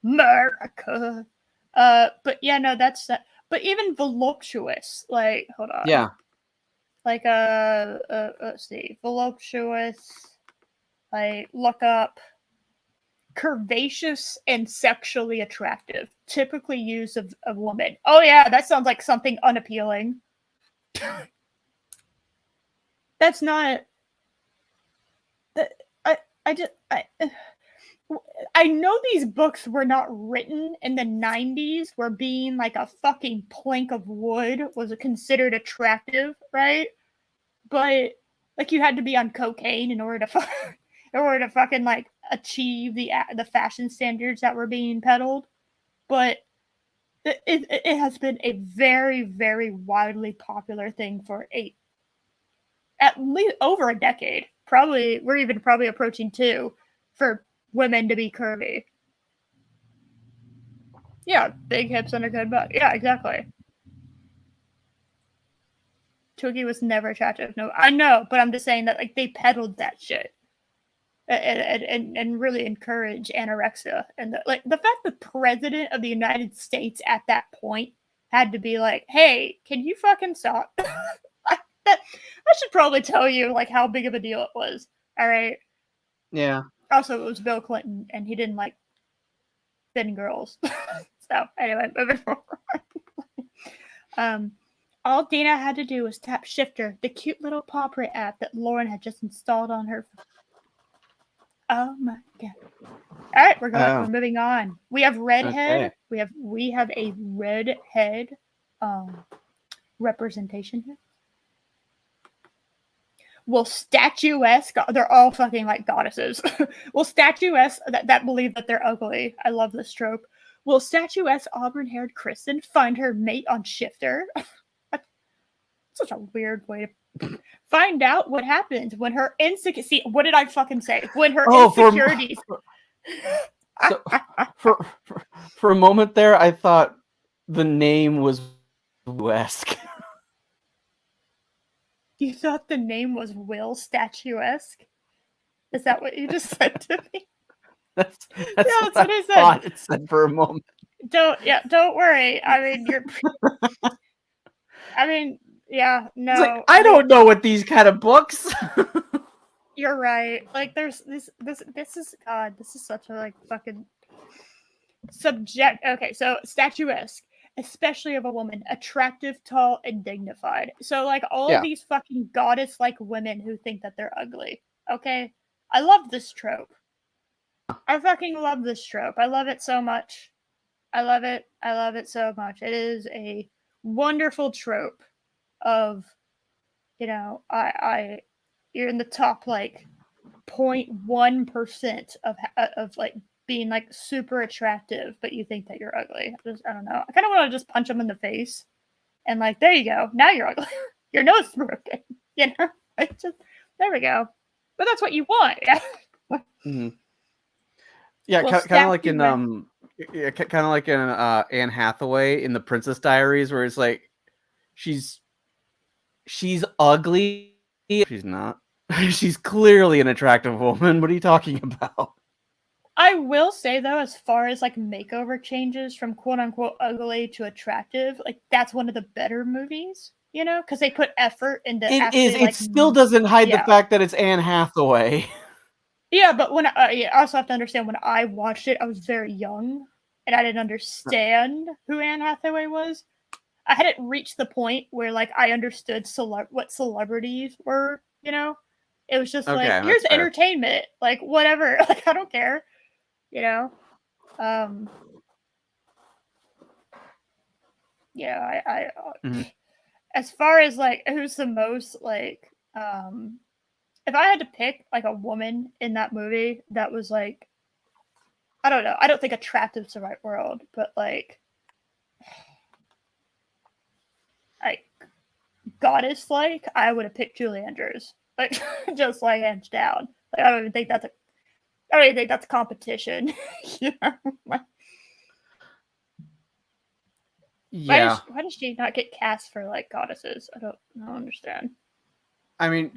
America. America. But yeah, no, that's but even voluptuous, like, hold on. Yeah. Like let's see. Voluptuous, like, look up curvaceous and sexually attractive, typically used of a woman. Oh yeah, that sounds like something unappealing. That's not. I I just I know these books were not written in the 90s where being like a fucking plank of wood was considered attractive, right? But like you had to be on cocaine in order to in order to fucking like achieve the fashion standards that were being peddled. But it has been a very, very widely popular thing for at least over a decade. Probably, we're even probably approaching 2 for women to be curvy. Yeah, big hips and a good butt. Yeah, exactly. Twiggy was never attractive. No, I know, but I'm just saying that like they peddled that shit and really encourage anorexia and like the fact the president of the United States at that point had to be like, "Hey, can you fucking stop?" I should probably tell you like how big of a deal it was. All right. Yeah. Also, it was Bill Clinton, and he didn't like thin girls. So anyway, moving forward. Um, all Dana had to do was tap Shifter, the cute little paw print app that Lauren had just installed on her. Oh my God! All right, we're moving on. We have redhead. Okay. We have a redhead representation here. Will statuesque, they're all fucking like goddesses. Will statuesque that believe that they're ugly. I love this trope. Will statuesque auburn haired Kristen find her mate on Shifter? That's such a weird way to find out what happens when her insecurity. See, what did I fucking say? When her insecurities. For a moment there, I thought the name was West. You thought the name was Will Statuesque? Is that what you just said to me? That's That's what I said. Thought it said for a moment. Don't worry. I mean, yeah, no. Like, I don't know what these kind of books. You're right. Like, there's this is God. This is such a like fucking subject. Okay, so statuesque, especially of a woman, attractive, tall, and dignified. So like all of these fucking goddess-like women who think that they're ugly. Okay, I love this trope. I fucking love this trope. I love it so much. I love it. I love it so much. It is a wonderful trope of, you know, you're in the top like 0.1% of like being like super attractive, but you think that you're ugly. I don't know. I kind of want to just punch them in the face and like, there you go. Now you're ugly. Your nose is broken. You know, it's just there we go. But that's what you want. Yeah. Mm-hmm. Yeah, Well, kind of like in kind of like in Anne Hathaway in the Princess Diaries, where it's like she's ugly. She's not. She's clearly an attractive woman. What are you talking about? I will say though, as far as like makeover changes from quote unquote ugly to attractive, like that's one of the better movies, you know, because they put effort into It actually is. like. It still doesn't hide the fact that it's Anne Hathaway. Yeah, but when I also have to understand when I watched it, I was very young and I didn't understand who Anne Hathaway was. I hadn't reached the point where like I understood what celebrities were, you know. It was just like, here's entertainment, like whatever, like I don't care, you know. Yeah, Mm-hmm. as far as like who's the most like if I had to pick like a woman in that movie that was like, I don't know, I don't think attractive's the right word, but like goddess-like, I would have picked Julie Andrews. Like, just like hands down. Like, I don't even think that's a competition. You know? Like, Yeah. why does she not get cast for like goddesses? I don't understand. I mean,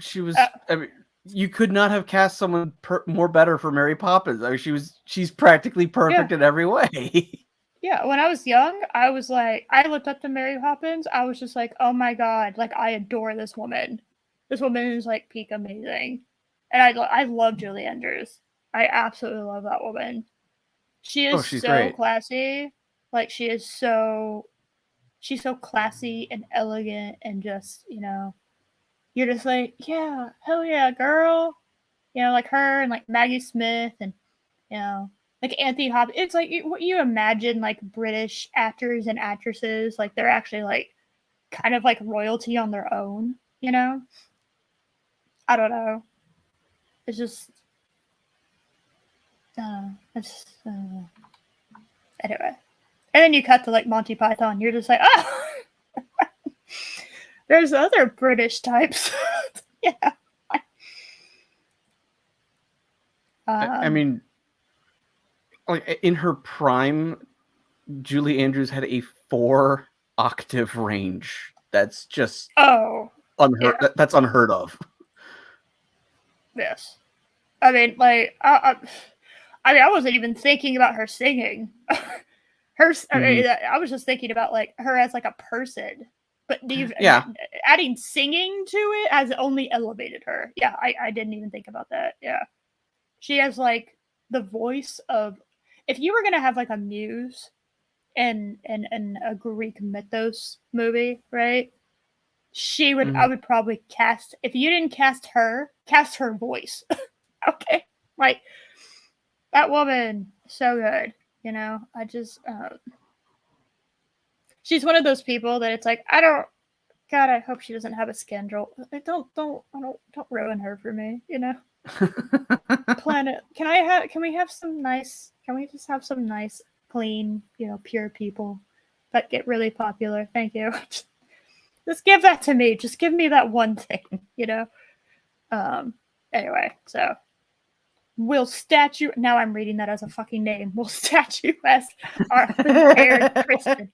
you could not have cast someone more better for Mary Poppins. I mean, she's practically perfect in every way. Yeah, when I was young, I was like, I looked up to Mary Poppins. I was just like, oh my god, like I adore this woman. This woman is like peak amazing, and I love Julie Andrews. I absolutely love that woman. She is she's so great. classy. Like she's so classy and elegant, and just you're just like, yeah, hell yeah, girl. Like her and like Maggie Smith and like Anthony Hopkins. It's like what you imagine, like British actors and actresses, like they're actually like kind of like royalty on their own. I don't know. It's just, it's anyway. And then you cut to like Monty Python. You're just like, oh, there's other British types. Yeah. I mean, like in her prime, Julie Andrews had a 4-octave range. That's just unheard. Yeah. That's unheard of. Yes. I mean, like, I wasn't even thinking about her singing. I was just thinking about like her as like a person. But adding singing to it has only elevated her. Yeah, I didn't even think about that. Yeah. She has like the voice of, if you were gonna have like a muse in a Greek mythos movie, right? She would I would probably cast, if you didn't cast her voice. Okay. Like that woman, so good. I just she's one of those people that it's like, I hope she doesn't have a scandal. Don't ruin her for me, Planet, can we just have some nice, clean, pure people that get really popular? Thank you. Just give that to me. Just give me that one thing, Anyway, so will statue, now I'm reading that as a fucking name. Will statuesque haired Kristen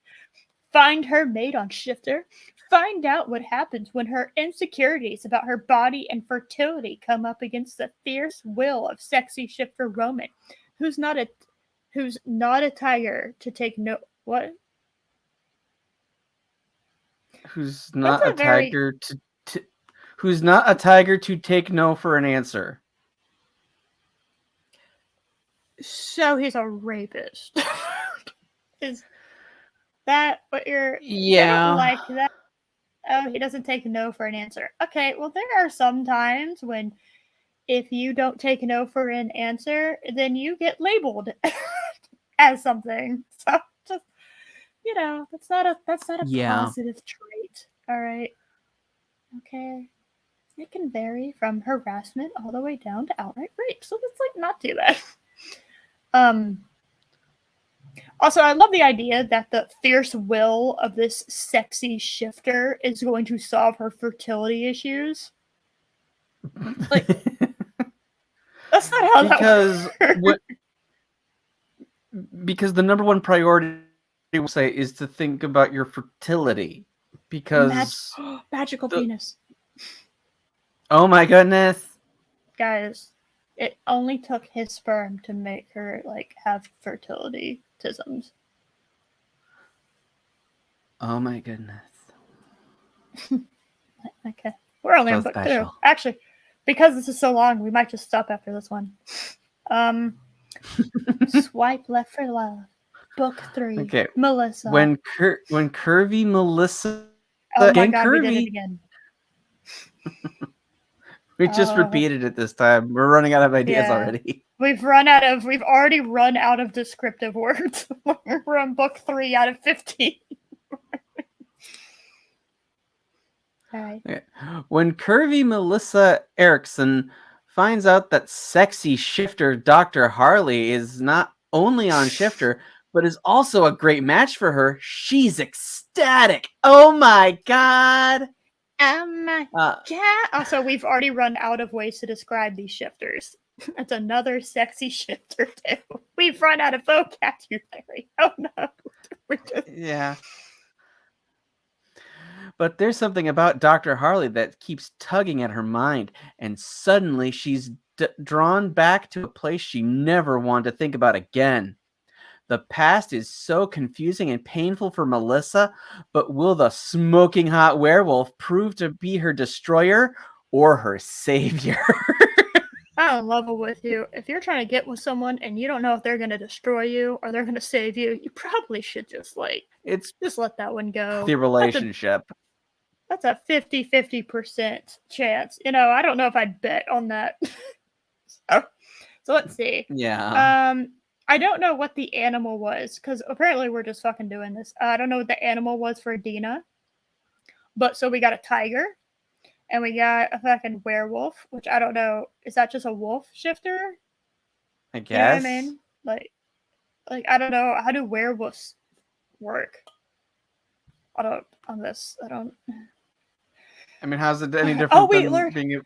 find her mate on Shifter? Find out what happens when her insecurities about her body and fertility come up against the fierce will of sexy Shifter Roman, who's not a tiger to take no what? Who's not a tiger who's not a tiger to take no for an answer. So he's a rapist. Is that what you're? Yeah. I don't like that. Oh, he doesn't take no for an answer. Okay, well, there are some times when if you don't take no for an answer, then you get labeled as something. So just, that's not a positive trait. All right. Okay. It can vary from harassment all the way down to outright rape. So let's not do that. Also, I love the idea that the fierce will of this sexy Shifter is going to solve her fertility issues. Like, that's not how that works. Because the number one priority, I will say, is to think about your fertility. Because magical penis. Oh my goodness, guys! It only took his sperm to make her have fertility tisms. Oh my goodness. Okay. We're only on book 2. Actually, because this is so long, we might just stop after this one. Swipe left for love. Book 3. Okay. Melissa. When curvy Melissa. Oh my god, we did it again. We just repeated it this time. We're running out of ideas already. We've already run out of descriptive words. We're on book 3 out of 15. All right. Okay. When curvy Melissa Erickson finds out that sexy Shifter Dr. Harley is not only on Shifter, but is also a great match for her, she's ecstatic. Oh my god. Uh, Yeah. Also, we've already run out of ways to describe these shifters. That's another sexy shifter too. We've run out of vocabulary. Oh no. We're just... yeah. But there's something about Dr. Harley that keeps tugging at her mind, and suddenly she's drawn back to a place she never wanted to think about again. The past is so confusing and painful for Melissa, but will the smoking hot werewolf prove to be her destroyer or her savior? I'm in love with you. If you're trying to get with someone and you don't know if they're going to destroy you or they're going to save you, you probably should just It's let that one go. the relationship. That's a 50% chance. I don't know if I'd bet on that. So let's see. Yeah. I don't know what the animal was, because apparently we're just fucking doing this. I don't know what the animal was for Dina. But so we got a tiger, and we got a fucking werewolf, which I don't know. Is that just a wolf shifter? I guess. You know what I mean? Like I don't know. How do werewolves work? I don't. I mean, how's it any different Oh, wait, than Lord. being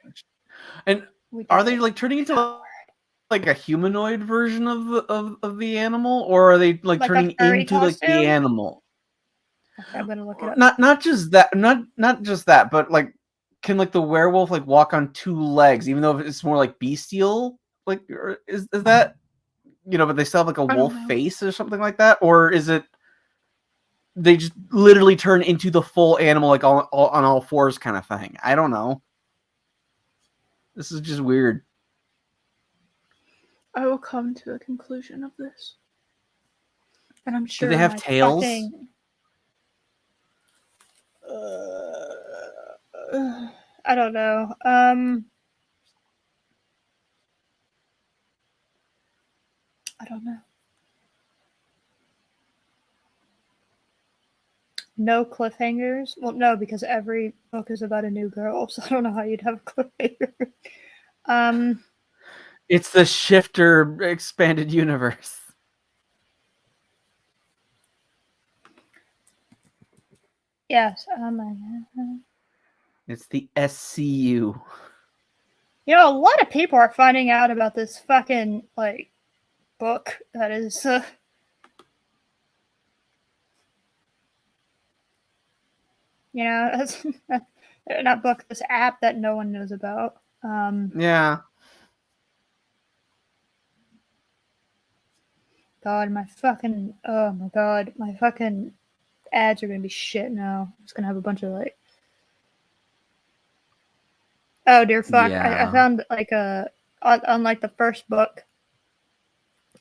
and are they like turning into like a humanoid version of the animal, or are they like turning into like the animal? Okay, I'm gonna look it up. Not just that, not just that, but like can like the werewolf like walk on two legs, even though it's more like bestial? Like, or is that but they still have like a wolf face or something like that, or is it they just literally turn into the full animal like on all fours kind of thing? I don't know. This is just weird. I will come to a conclusion of this. And I'm sure do they have tails? I don't know. I don't know. No cliffhangers? Well, no, because every book is about a new girl, so I don't know how you'd have a cliffhanger. It's the shifter expanded universe. Yes. It's the SCU. A lot of people are finding out about this fucking book that is that's not book, this app that no one knows about. Yeah. God, my fucking ads are gonna be shit now. I'm just gonna have a bunch of oh dear fuck. Yeah. I found on the first book.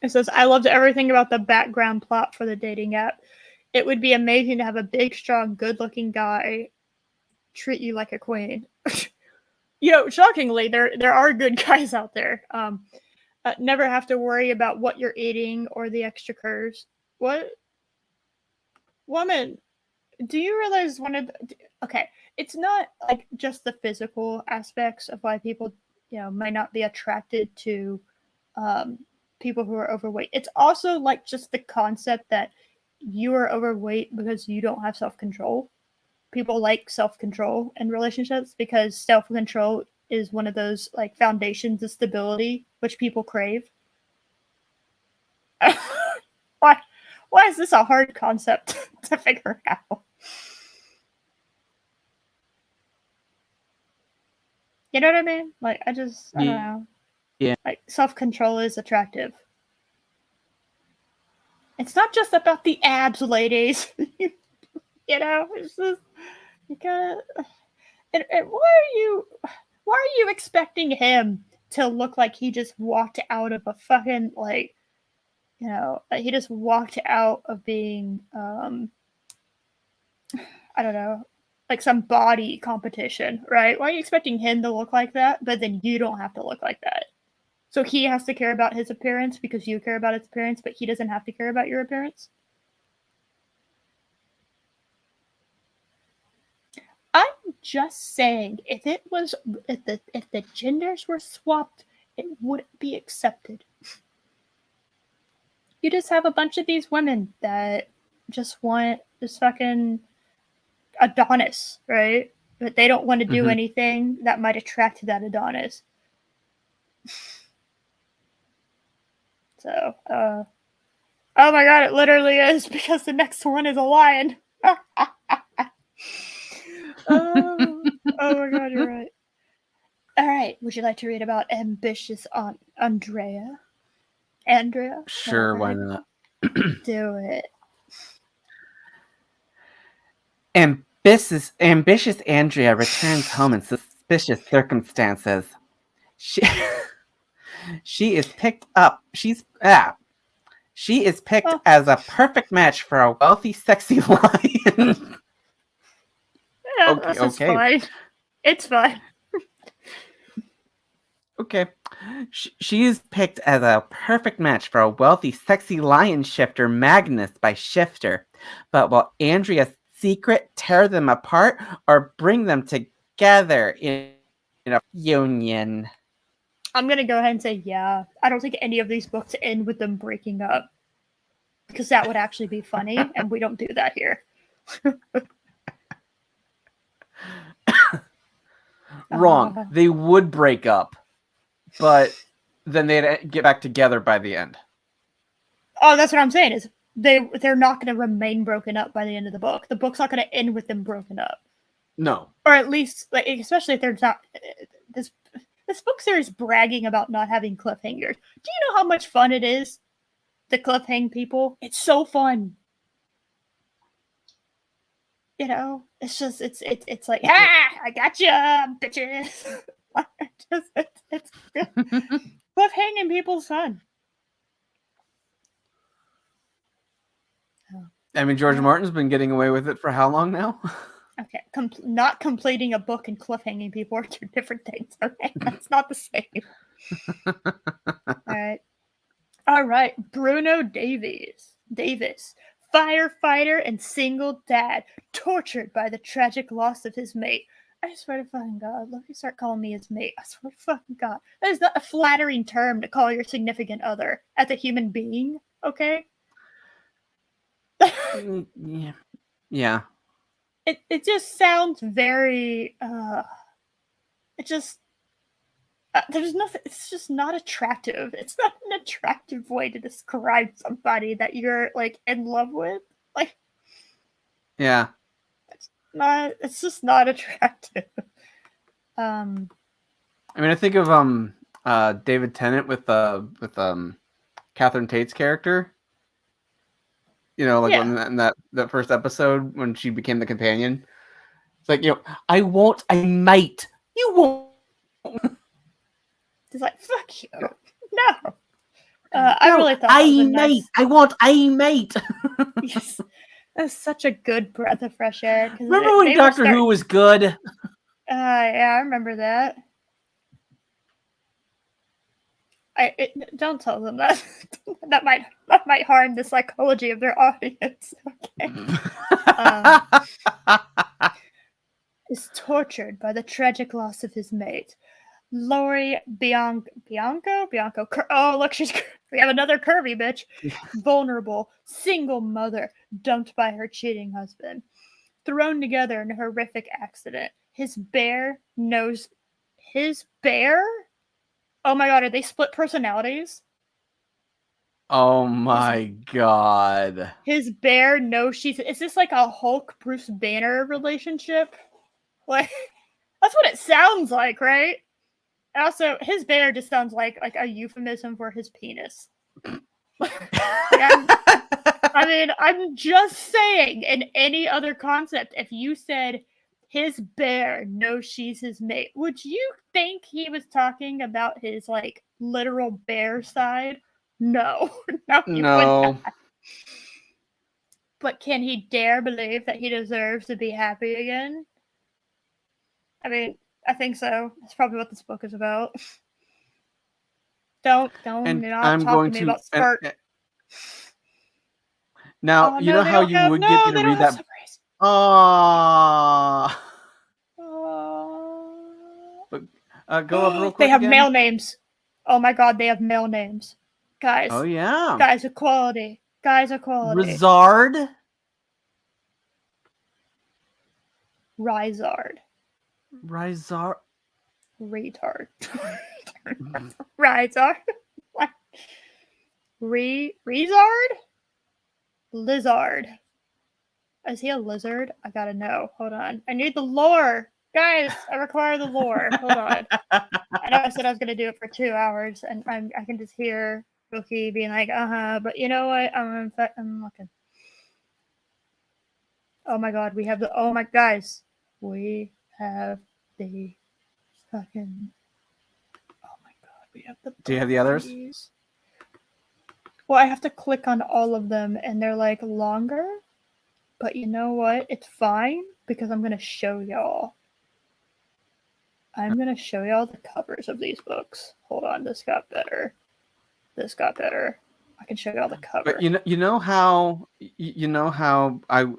It says, I loved everything about the background plot for the dating app. It would be amazing to have a big, strong, good-looking guy treat you like a queen. Shockingly, there are good guys out there. Never have to worry about what you're eating or the extra curves. What? Woman, do you realize okay, it's not like just the physical aspects of why people, might not be attracted to people who are overweight. It's also like just the concept that you are overweight because you don't have self-control. People like self-control in relationships because self-control is one of those foundations of stability which people crave. Why is this a hard concept to figure out? You know what I mean? I don't know. Yeah. Self-control is attractive. It's not just about the abs, ladies. It's just you gotta. And why are you expecting him to look like he just walked out of a fucking he just walked out of being I don't know, some body competition, right? Why are you expecting him to look like that, but then you don't have to look like that? So he has to care about his appearance because you care about his appearance, but he doesn't have to care about your appearance? I'm just saying, if the genders were swapped, it wouldn't be accepted. You just have a bunch of these women that just want this fucking Adonis, right? but they don't want to do Mhm. anything that might attract that Adonis. So, oh my god, it literally is because the next one is a lion. Oh my god, you're right. All right, would you like to read about ambitious Aunt Andrea? Andrea? Sure, why Whatever. not? Do it. Ambitious Andrea returns home in suspicious circumstances. She she is picked up. She is picked Oh, as a perfect match for a wealthy, sexy lion. yeah, Okay, this is okay, fine. It's fine. okay. She is picked as a perfect match for a wealthy, sexy lion shifter, Magnus by Shifter. But will Andrea's secret tear them apart or bring them together in a union? I'm gonna go ahead and say yeah. I don't think any of these books end with them breaking up. Because that would actually be funny, and we don't do that here. Wrong. They would break up, but then they'd get back together by the end. Oh, that's what I'm saying. Is they're not going to remain broken up by the end of the book. The book's not going to end with them broken up. No. Or at least, like, especially if there's not this book series bragging about not having cliffhangers. Do you know how much fun it is to cliffhang people? It's so fun. You know, it's just it's like, ah, I got you, bitches. It's cliffhanging people's fun. I mean, George Martin's been getting away with it for how long now? Okay, not completing a book and cliffhanging people are two different things. Okay, that's not the same. All right. Bruno Davis, firefighter and single dad, tortured by the tragic loss of his mate. I swear to fucking God, let me start calling me his mate. I swear to fucking God, that is not a flattering term to call your significant other as a human being. Okay. Yeah. Yeah. It just sounds very it just there's nothing, it's just not attractive. It's not an attractive way to describe somebody that you're like in love with. Like, yeah, it's just not attractive. I mean, I think of David Tennant with Catherine Tate's character. You know, like Yeah. in that first episode when she became the companion. It's like, I won't, I might. You won't. It's like, fuck you. No. I really thought that was a nice. I want, I mate. Yes. That's such a good breath of fresh air. Remember when Doctor Who was good? Yeah, I remember that. Don't tell them that. that might harm the psychology of their audience. Okay. Is tortured by the tragic loss of his mate. Lori Bianco. Oh, look, we have another curvy bitch. Vulnerable, single mother, dumped by her cheating husband. Thrown together in a horrific accident. His bear knows. His bear? Oh my god, are they split personalities? Oh my god. His bear knows she's. Is this like a Hulk Bruce Banner relationship? Like, that's what it sounds like, right? Also, his bear just sounds like a euphemism for his penis. I mean, I'm just saying, in any other concept, if you said his bear knows she's his mate, would you think he was talking about his like literal bear side? No, no, you would not. But can he dare believe that he deserves to be happy again? I mean, I think so. That's probably what this book is about. Don't not talk to me about Spark. Now, you know how you would get me to read that? Aww. Go up real quick. They have again. male names. Oh my god, they have male names. Guys. Oh yeah. Guys equality. Rizard. Rizard. Rizar. Retard. Rizard. Rezard? Lizard. Is he a lizard? I gotta know. Hold on. I need the lore. Guys, I require the lore. Hold on. I know I said I was gonna do it for 2 hours, and I can just hear Rookie being like, but you know what? I'm looking. Oh my god, we have the guys. We have the fucking oh my god, we have the Do you have the others? Well, I have to click on all of them and they're like longer. But you know what? It's fine because I'm gonna show y'all. I'm gonna show y'all the covers of these books. Hold on, this got better. This got better. I can show y'all the cover. But you know how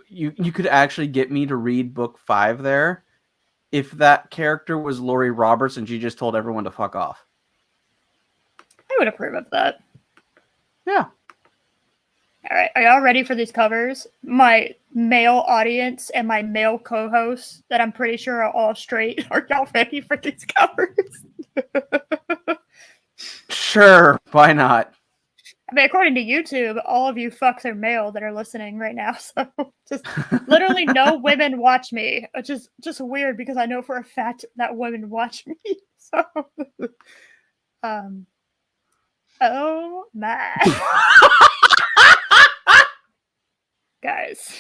you could actually get me to read book 5 there if that character was Laurie Roberts and she just told everyone to fuck off. I would approve of that. Yeah. All right, are y'all ready for these covers? My male audience and my male co-hosts that I'm pretty sure are all straight. Are y'all ready for these covers? Sure, why not? I mean, according to YouTube, all of you fucks are male that are listening right now. So just literally no women watch me, which is just weird because I know for a fact that women watch me. So, oh my. Guys.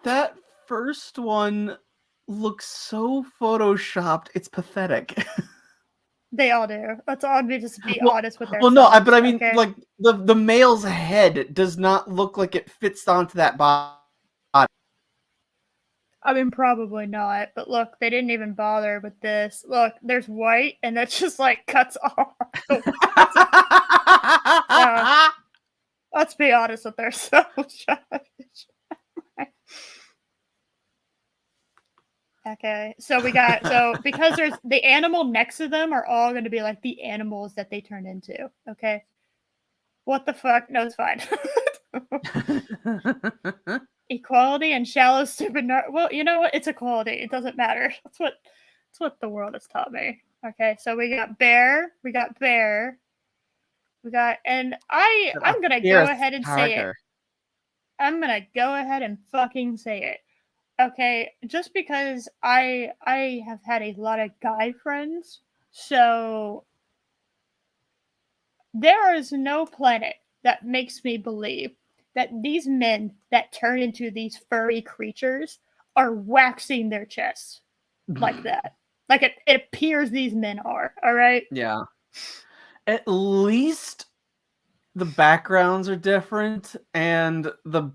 That first one looks so photoshopped, it's pathetic. They all do. Let's all just be honest with ourselves. Well, no, but I mean, okay? like, the male's head does not look like it fits onto that body. I mean, probably not. But look, they didn't even bother with this. Look, there's white, and that just, like, cuts off. Let's be honest with ourselves, Josh. Okay, so we got because there's the animal next to them are all going to be like the animals that they turn into. Okay, what the fuck? No, it's fine. Equality and shallow stupid. Well, you know what? It's equality. It doesn't matter. That's what the world has taught me. Okay, so we got bear. We got, and I'm gonna go ahead and say it. I'm gonna go ahead and fucking say it. Okay, just because I have had a lot of guy friends, so there is no planet that makes me believe that these men that turn into these furry creatures are waxing their chests like that. Like it appears these men are, all right? Yeah. At least the backgrounds are different and the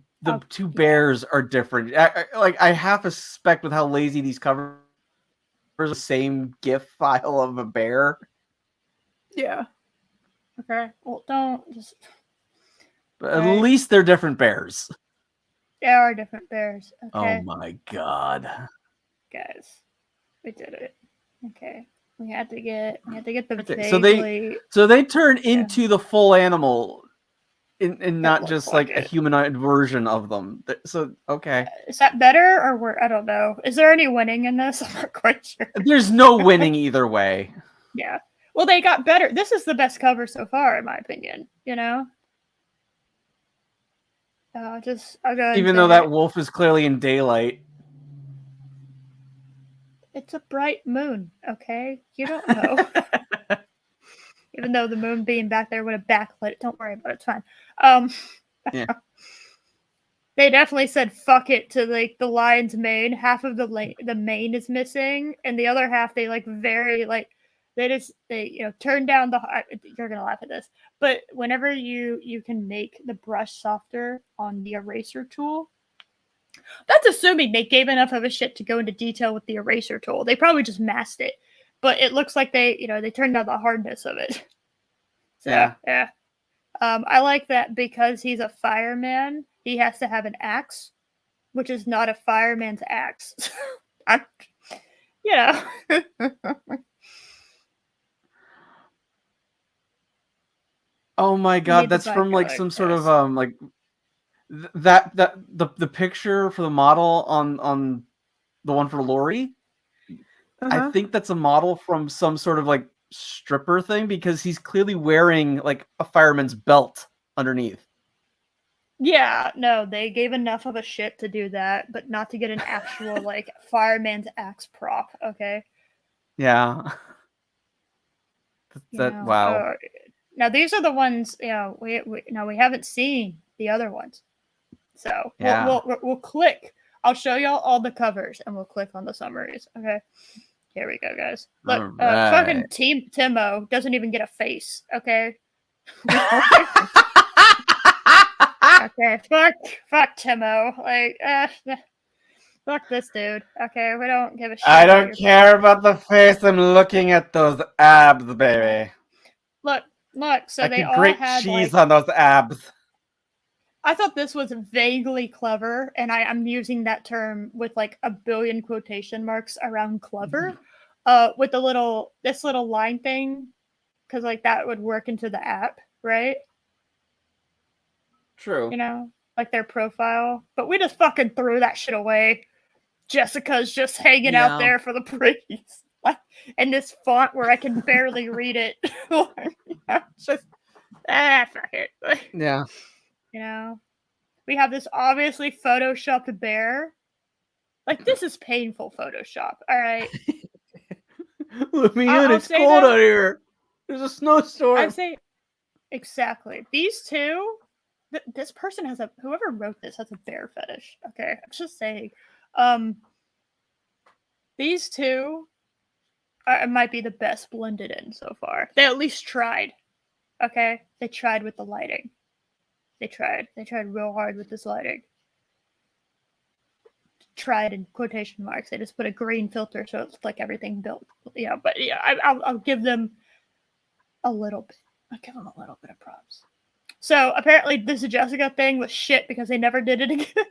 two bears are different. I half suspect with how lazy these covers are, the same GIF file of a bear. Yeah. Okay. Well, don't just. But at least they're different bears. There are different bears. Okay. Oh my god. Guys, we did it. Okay. We had to get the vaguely... So they turn into the full animal. And not just like a humanoid version of them. So, okay. Is that better or I don't know. Is there any winning in this? I'm not quite sure. There's no winning either way. Yeah. Well, they got better. This is the best cover so far, in my opinion. You know? I'll go even though that wolf is clearly in daylight. It's a bright moon, okay? You don't know. Even though the moon being back there would have backlit it. Don't worry about it. It's fine. Yeah. They definitely said fuck it to like the lion's mane. Half of the mane is missing, and the other half they like very like they turn down the. You're gonna laugh at this, but whenever you can make the brush softer on the eraser tool, that's assuming they gave enough of a shit to go into detail with the eraser tool. They probably just masked it. But it looks like they turned down the hardness of it. So, yeah. I like that because he's a fireman, he has to have an axe, which is not a fireman's axe. Oh my god, that's from like some sort of like the picture for the model on the one for Lori. I Uh-huh. think that's a model from some sort of like stripper thing because he's clearly wearing like a fireman's belt underneath. Yeah, no, they gave enough of a shit to do that, but not to get an actual like fireman's axe prop. Okay, Yeah. you That know. wow. Now these are the ones. You know, we haven't seen the other ones, so Yeah. we'll click. I'll show y'all all the covers, and we'll click on the summaries. Okay, here we go, guys. Look, All right. fucking Team Timo doesn't even get a face. Okay. Okay, fuck Timo. Like, fuck this dude. Okay, we don't give a shit. I about don't your care about the face. I'm looking at those abs, baby. Look. So I they could all grate had cheese like. on those abs. I thought this was vaguely clever, and I'm using that term with like a billion quotation marks around clever. With this little line thing, because like that would work into the app, right? True. You know, like their profile. But we just fucking threw that shit away. Jessica's just hanging out there for the praise. And this font where I can barely read it. It's just, fuck it. Yeah. You know? We have this obviously photoshopped bear. Like, this is painful Photoshop, alright? Let me in, I'll it's say cold that. out here. There's a snowstorm. I'd say, exactly. These two, this person has whoever wrote this has a bear fetish. Okay, I'm just saying. These two might be the best blended in so far. They at least tried. Okay? They tried with the lighting. They tried. They tried real hard with this lighting. Tried in quotation marks. They just put a green filter so it's like everything built. Yeah, but yeah, I'll give them a little bit. I'll give them a little bit of props. So apparently this Jessica thing was shit because they never did it again.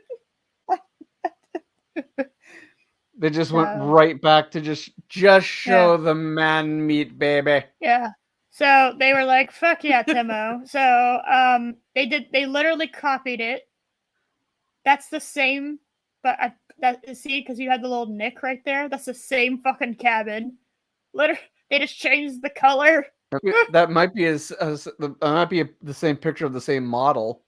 They just went right back to just show the man meat, baby. Yeah. So they were like, "Fuck yeah, Timo." So they literally copied it. That's the same, but see, because you had the little nick right there. That's the same fucking cabin. Literally, they just changed the color. That might be the same picture of the same model.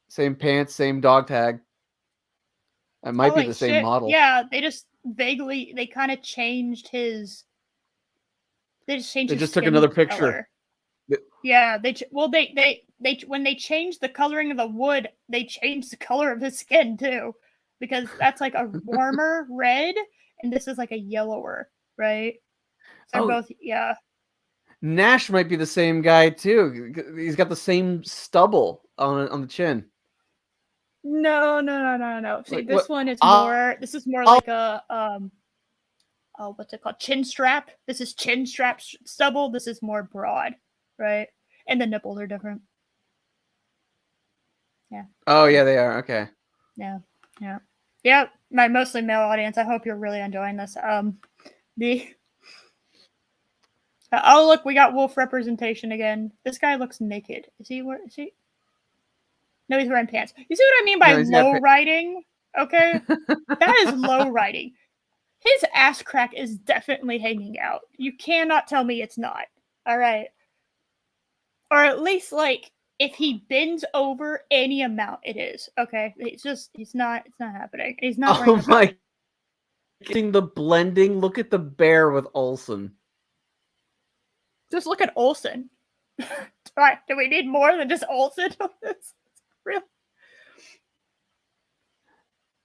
Same pants, same dog tag. It might be the same model. Yeah, they just they kind of changed his. They just changed. They his just took another picture. Color. Yeah, they when they changed the coloring of the wood, they changed the color of his skin too, because that's like a warmer red, and this is like a yellower, right? So they're both, yeah. Nash might be the same guy too. He's got the same stubble on the chin. No. See, like, this one is more. This is more like a oh, what's it called? Chin strap. This is chin strap stubble. This is more broad, right? And the nipples are different. Yeah. Oh yeah, they are. Okay. Yeah. My mostly male audience. I hope you're really enjoying this. Oh look, we got wolf representation again. This guy looks naked. Is he? No, he's wearing pants. You see what I mean by low riding? Okay, that is low riding. His ass crack is definitely hanging out. You cannot tell me it's not. All right, or at least like if he bends over any amount, it is okay. It's not happening. He's not. Oh my! Seeing the blending. Look at the bear with Olsen. Just look at Olsen. All right, do we need more than just Olsen on this? Really?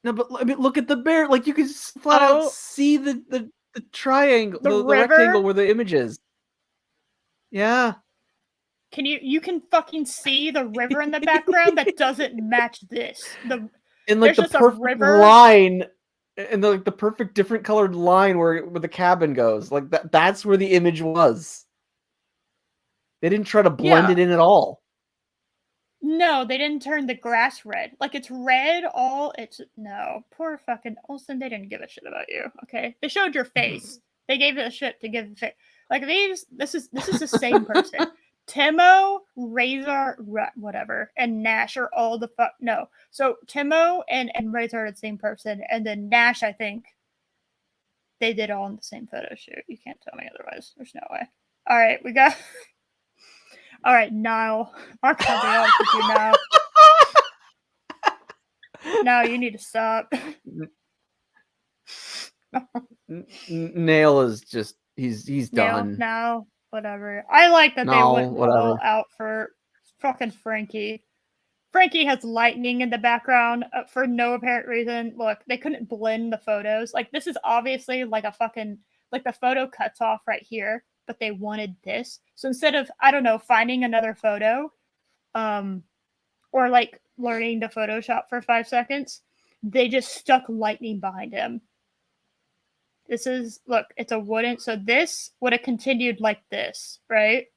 No, but I mean, look at the bear. Like you can flat out see the triangle, the rectangle where the image is. Yeah. You can fucking see the river in the background that doesn't match this. And like the perfect line, and the perfect different colored line where the cabin goes. Like that's where the image was. They didn't try to blend it in at all. No, they didn't turn the grass red. Like it's red no. Poor fucking Olsen, they didn't give a shit about you. Okay. They showed your face. They gave it a shit to give a shit. Like this is the same person. Timo, Razor, whatever, and Nash are all the fuck. No. So Timo and Razor are the same person. And then Nash, I think, they did all in the same photo shoot. You can't tell me otherwise. There's no way. All right, we got. All right, Niall. I'm gonna be honest with you now. Now you need to stop. Nail is just he's done. No, whatever. I like that they No, went whatever. all out for fucking Frankie. Frankie has lightning in the background for no apparent reason. Look, they couldn't blend the photos. Like, this is obviously like a fucking, like, the photo cuts off right here, but they wanted this. So instead of, I don't know, finding another photo, or like learning to Photoshop for 5 seconds, they just stuck lightning behind him. This is, look, it's a wooden, so this would have continued like this, right?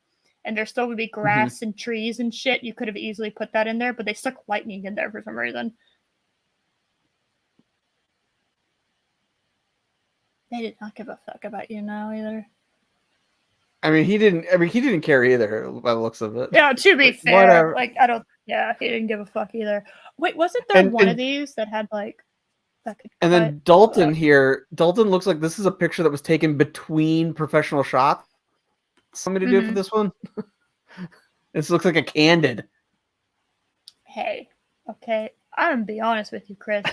And there still would be grass and trees and shit. You could have easily put that in there, but they stuck lightning in there for some reason. They did not give a fuck about you now either. I mean, he didn't care either by the looks of it. Yeah, to be Like, fair, whatever. like, I don't, yeah, he didn't give a fuck either. Wait, wasn't there one of these that had like, that could and then Dalton here, Dalton looks like this is a picture that was taken between professional shots. Something to do for this one. This looks like a candid. Hey, okay, I'm gonna be honest with you, Chris.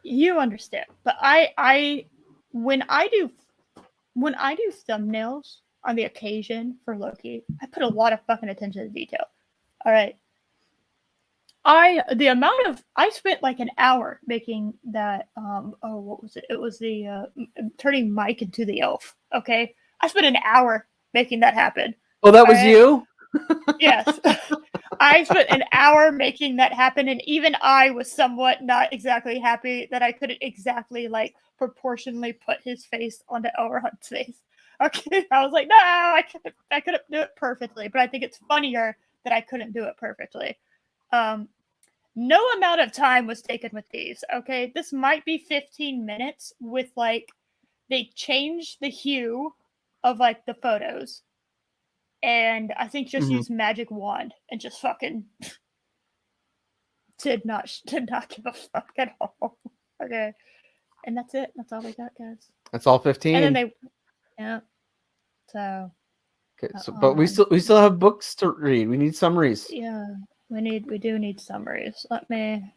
You understand, but I when I do thumbnails on the occasion for Loki, I put a lot of fucking attention to detail. All right, I spent like an hour making that. What was it? It was the turning Mike into the elf. Okay, I spent an hour making that happen. Oh, that was you? Yes. I spent an hour making that happen, and even I was somewhat not exactly happy that I couldn't exactly like proportionally put his face onto Elrond's face. Okay, I was like, no, I couldn't do it perfectly, but I think it's funnier that I couldn't do it perfectly. No amount of time was taken with these. Okay, this might be 15 minutes with like they changed the hue of like the photos. And I think just used magic wand and just fucking did not give a fuck at all. Okay, and that's it. That's all we got, guys. That's all 15. And then yeah. So. Okay, so but we still have books to read. We need summaries. Yeah, we do need summaries. Let me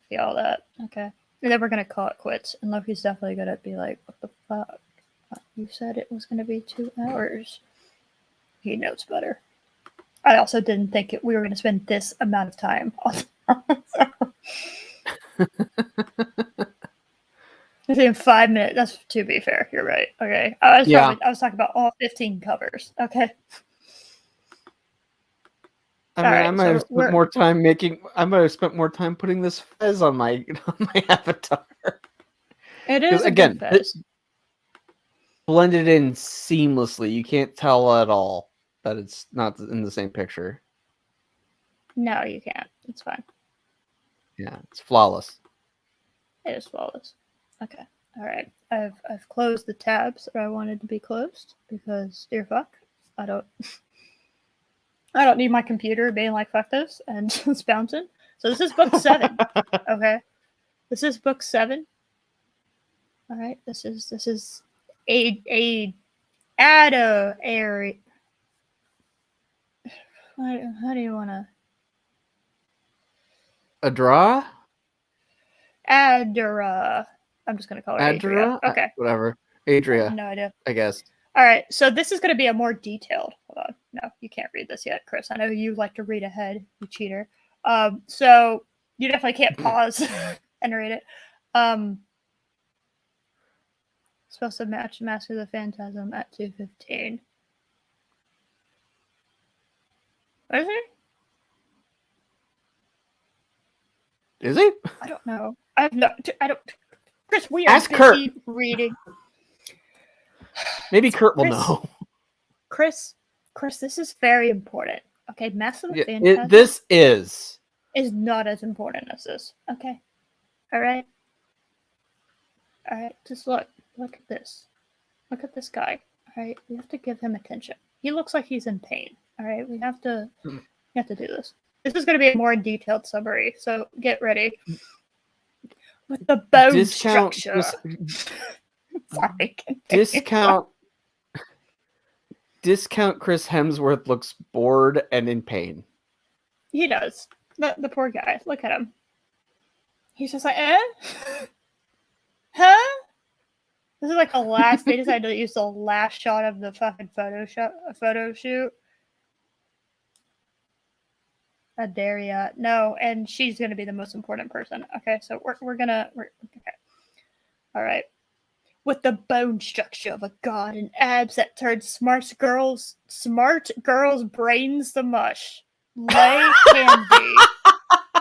feel that. Okay, and then we're gonna call it quits. And Loki's definitely gonna be like, "What the fuck? You said it was gonna be 2 hours." He knows better. I also didn't think we were going to spend this amount of time on in 5 minutes. That's to be fair. You're right. Okay. I was talking about all 15 covers. Okay. I mean, I might have spent more time I might have spent more time putting this Fez on my avatar. It is again blended in seamlessly. You can't tell at all that it's not in the same picture. No, you can't. It's fine. Yeah, it's flawless. It is flawless. Okay. All right. I've closed the tabs that I wanted to be closed because dear fuck, I don't need my computer being like fuck this and just bouncing. So this is book 7. Okay. This is book 7. All right. This is a area. How do you want to? Adra? Adra. I'm just going to call her Adria. Okay. Whatever. Adria. No idea. I guess. All right. So this is going to be a more detailed. Hold on. No, you can't read this yet, Chris. I know you like to read ahead, you cheater. So you definitely can't pause and read it. Supposed to match Master of the Phantasm at 2:15. What is he? Is he? I don't know. I don't. Chris, we are Ask busy Kurt. Reading. Maybe Kurt will know. Chris, this is very important. Okay, Master of the Phantasm. This is not as important as this. Okay. All right. Just look at this. Look at this guy. All right, we have to give him attention. He looks like he's in pain. All right, we have to do this. This is going to be a more detailed summary, so get ready. With the bone structure. Sorry. Discount Chris Hemsworth looks bored and in pain. He does. The poor guy. Look at him. He's just like, eh? Huh? This is like the last. They decided to use the last shot of the fucking photo shoot. Daria. No, and she's gonna be the most important person. Okay, so we're okay. All right. With the bone structure of a god and abs that turn smart girls' brains to mush, Lay Candy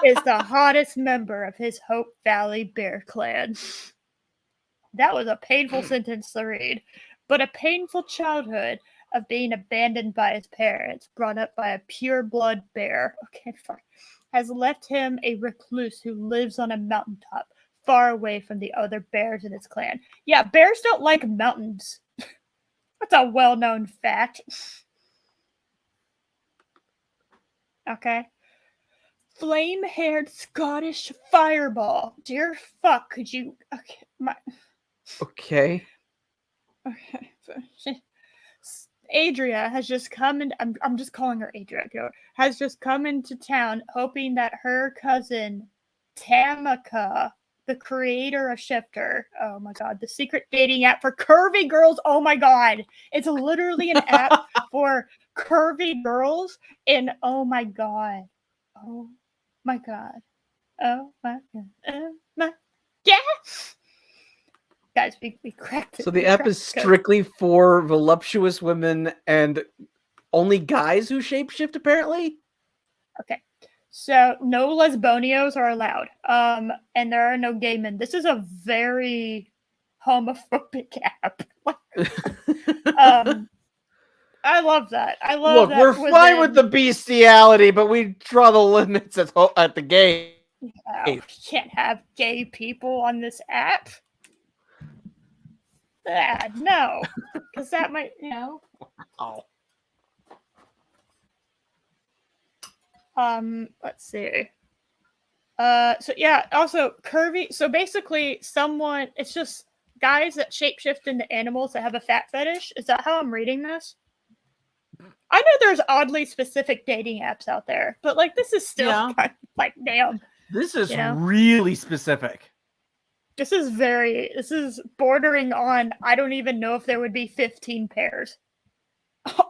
is the hottest member of his Hope Valley Bear Clan. That was a painful sentence to read, but a painful childhood of being abandoned by his parents, brought up by a pure-blood bear, has left him a recluse who lives on a mountaintop, far away from the other bears in his clan. Yeah, bears don't like mountains. That's a well-known fact. Okay. Flame-haired Scottish fireball. Dear fuck, could you... Okay. Adria has just come in. I'm just calling her Adria. Has just come into town, hoping that her cousin Tamika, the creator of Shifter, oh my god, the secret dating app for curvy girls. Oh my god, it's literally an app for curvy girls. And oh my god, oh my god, oh my god, oh my yeah. Guys, we cracked it. So the app is strictly for voluptuous women and only guys who shapeshift, apparently? Okay. So no lesbonios are allowed. And there are no gay men. This is a very homophobic app. I love that. I love that. Look, we're fine with the bestiality, but we draw the limits at the gay. Yeah, we can't have gay people on this app. No, because that might, Oh. Let's see. So yeah, also curvy. So basically, it's just guys that shapeshift into animals that have a fat fetish. Is that how I'm reading this? I know there's oddly specific dating apps out there, but like this is still kind of like, damn. This is really specific. This is bordering on, I don't even know if there would be 15 pairs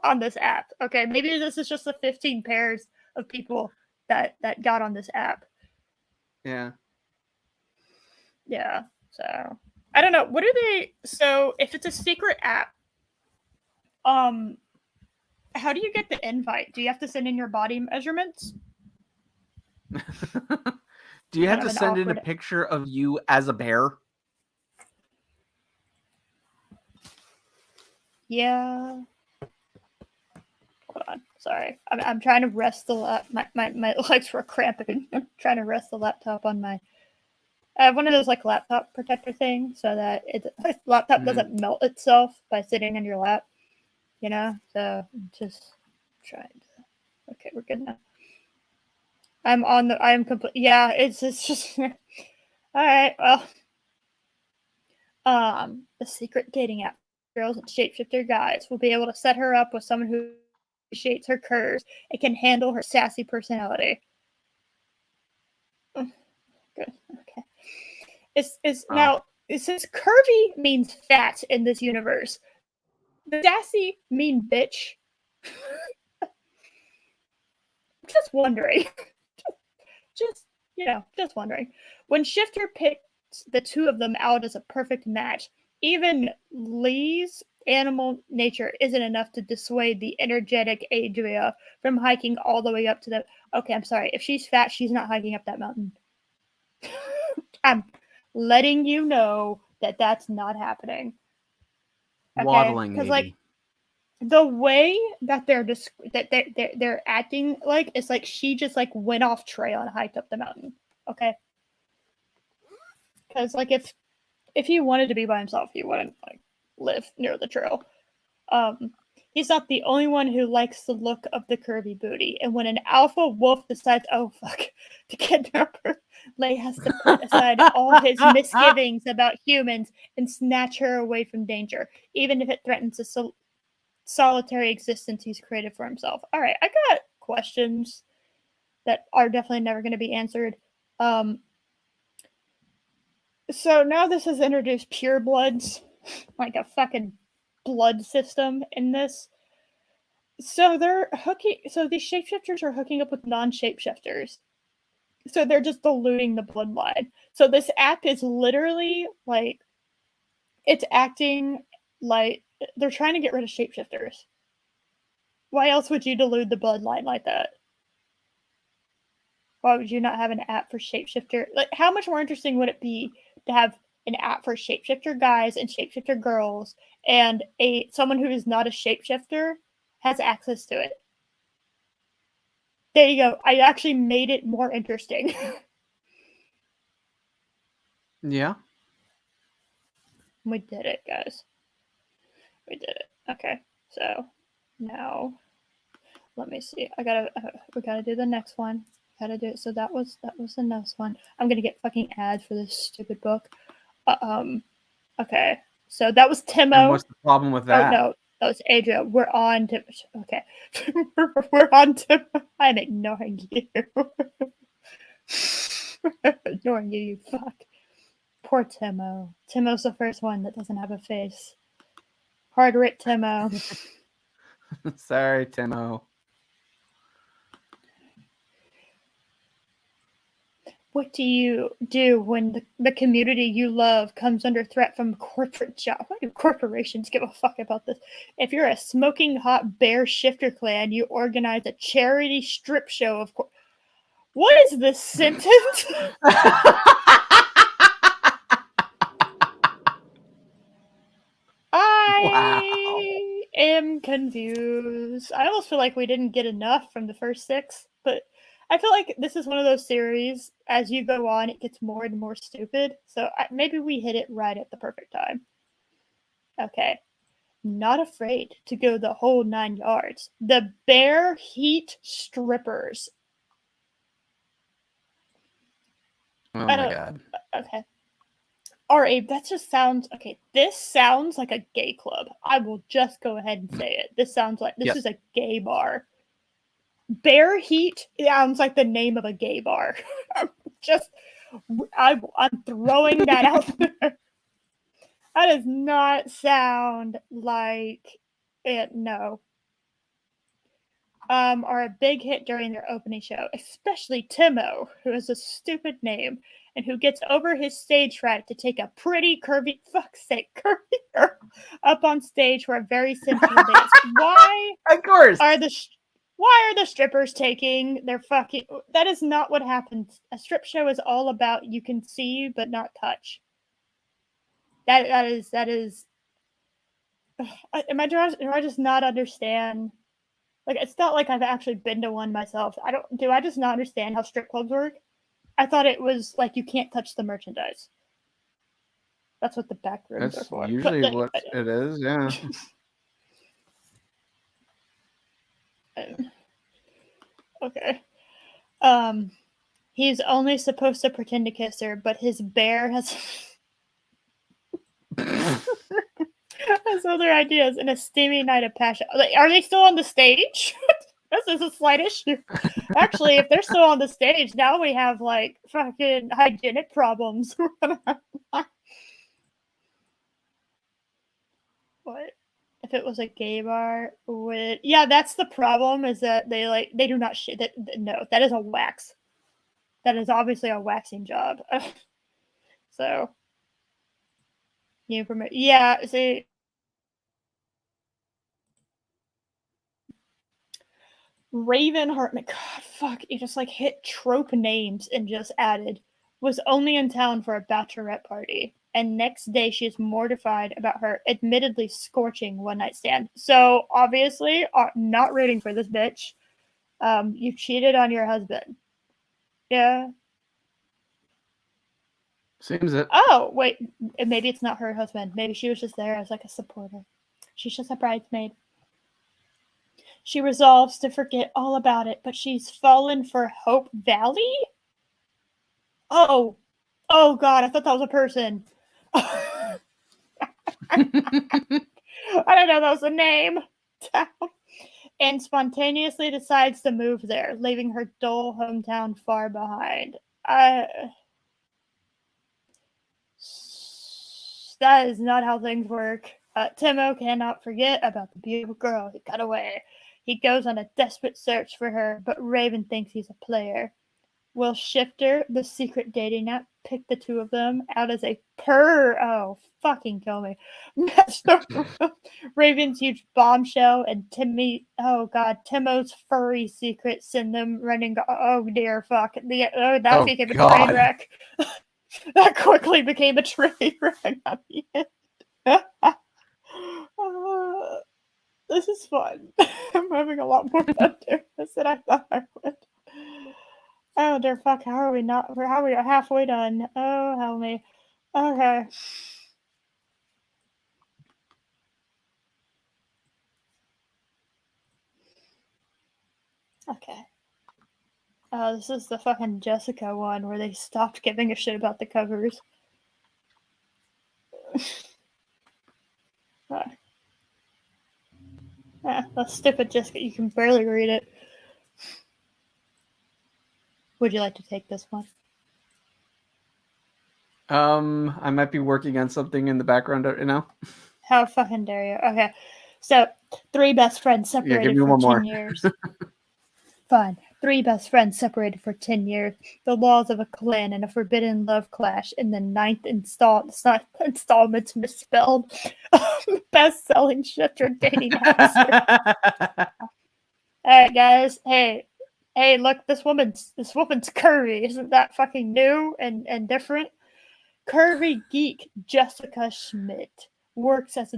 on this app. Okay, maybe this is just the 15 pairs of people that got on this app. Yeah. Yeah, so I don't know. So if it's a secret app, how do you get the invite? Do you have to send in your body measurements? Do you have to send in a picture of you as a bear? Yeah. Hold on. Sorry. I'm trying to rest the laptop. My legs were cramping. I'm trying to rest the laptop on my... I have one of those like laptop protector things so that the laptop doesn't melt itself by sitting in your lap. So I'm just trying to... Okay, we're good now. I'm complete. Yeah, it's just... All right, well... The secret dating app girls and shapeshifter guys will be able to set her up with someone who appreciates her curves and can handle her sassy personality. Good. Okay. Now, since curvy means fat in this universe, does sassy mean bitch? I'm just wondering. Just wondering. When Shifter picked the two of them out as a perfect match, even Lee's animal nature isn't enough to dissuade the energetic Adria from hiking all the way up to the... Okay, I'm sorry. If she's fat, she's not hiking up that mountain. I'm letting you know that that's not happening. Okay? Waddling, because like the way that they're acting like, it's like she just like went off trail and hiked up the mountain. Okay, because like if he wanted to be by himself, he wouldn't like live near the trail. He's not the only one who likes the look of the curvy booty. And when an alpha wolf decides, oh fuck, to kidnap her, Lei has to put aside all his misgivings about humans and snatch her away from danger, even if it threatens the solitary existence he's created for himself. All right, I got questions that are definitely never going to be answered. So now this has introduced purebloods, like a fucking blood system in this. So they're hooking. So these shapeshifters are hooking up with non-shapeshifters. So they're just diluting the bloodline. So this app is literally like, it's acting like they're trying to get rid of shapeshifters. Why else would you dilute the bloodline like that? Why would you not have an app for shapeshifter? Like, how much more interesting would it be to have an app for shapeshifter guys and shapeshifter girls, and someone who is not a shapeshifter has access to it? There you go. I actually made it more interesting. Yeah. We did it, guys. We did it. Okay, so now let me see. We gotta do the next one. Gotta do it. So that was the next one. I'm gonna get fucking ads for this stupid book. Okay. So that was Timo. And what's the problem with that? Oh no, that was Adria. We're on to okay. we're on to. I'm ignoring you. Ignoring you, you fuck. Poor Timo. Timo's the first one that doesn't have a face. Hard writ, Timo. Sorry, Timo. What do you do when the community you love comes under threat from corporate job? Why do corporations give a fuck about this? If you're a smoking hot bear shifter clan, you organize a charity strip show of course. What is this sentence? I am confused. I almost feel like we didn't get enough from the first 6, but I feel like this is one of those series, as you go on, it gets more and more stupid. So maybe we hit it right at the perfect time. Okay. Not afraid to go the whole 9 yards. The Bear Heat Strippers. Oh my god. Okay. Alright, that just sounds okay. This sounds like a gay club. I will just go ahead and say it. This sounds like this is a gay bar. Bear Heat sounds like the name of a gay bar. I'm throwing that out there. That does not sound like it. No. Are a big hit during their opening show, especially Timo, who has a stupid name and who gets over his stage fright to take a pretty curvy, curvy girl up on stage for a very sensual dance. Why? Of course. Why are the strippers taking their fucking? That is not what happens. A strip show is all about you can see but not touch. That is. Do I just not understand? Like, it's not like I've actually been to one myself. Do I just not understand how strip clubs work? I thought it was like you can't touch the merchandise. That's what the back rooms are for. That's usually what it is, yeah. Okay. He's only supposed to pretend to kiss her, but his bear has has other ideas and a steamy night of passion. Are they still on the stage? This is a slight issue. Actually, if they're still on the stage, now we have like fucking hygienic problems. What? If it was a gay bar, yeah, that's the problem. Is that they do not no, that is a wax. That is obviously a waxing job. So, yeah. See, Raven Hartman. God, fuck! You just like hit trope names and just added was only in town for a bachelorette party. And next day, she is mortified about her admittedly scorching one-night stand. So, obviously, not rooting for this bitch. You cheated on your husband. Yeah. Seems it. Oh, wait. Maybe it's not her husband. Maybe she was just there as like a supporter. She's just a bridesmaid. She resolves to forget all about it, but she's fallen for Hope Valley? Oh God, I thought that was a person. I don't know, that was a name. And spontaneously decides to move there, leaving her dull hometown far behind. That is not how things work. Timo cannot forget about the beautiful girl who got away. He goes on a desperate search for her, but Raven thinks he's a player. Will Shifter, the secret dating app, pick the two of them out as a oh, fucking kill me. Raven's huge bombshell and Timo's furry secret send them running. Oh dear, fuck. That became a train wreck. That quickly became a train wreck at the end. This is fun. I'm having a lot more fun doing this than I thought I would. Oh dear fuck, how are we halfway done? Oh, help me. Okay. Okay. Oh, this is the fucking Jessica one where they stopped giving a shit about the covers. That's stupid, Jessica. You can barely read it. Would you like to take this one? I might be working on something in the background right now. How fucking dare you? Okay. So, 3 best friends separated for 10 years. Fine. 3 best friends separated for 10 years. The laws of a clan and a forbidden love clash in the 9th installment's misspelled. Best-selling shifter dating apps. Alright, guys. Hey, look, this woman's curvy. Isn't that fucking new and different? Curvy geek Jessica Schmidt works as a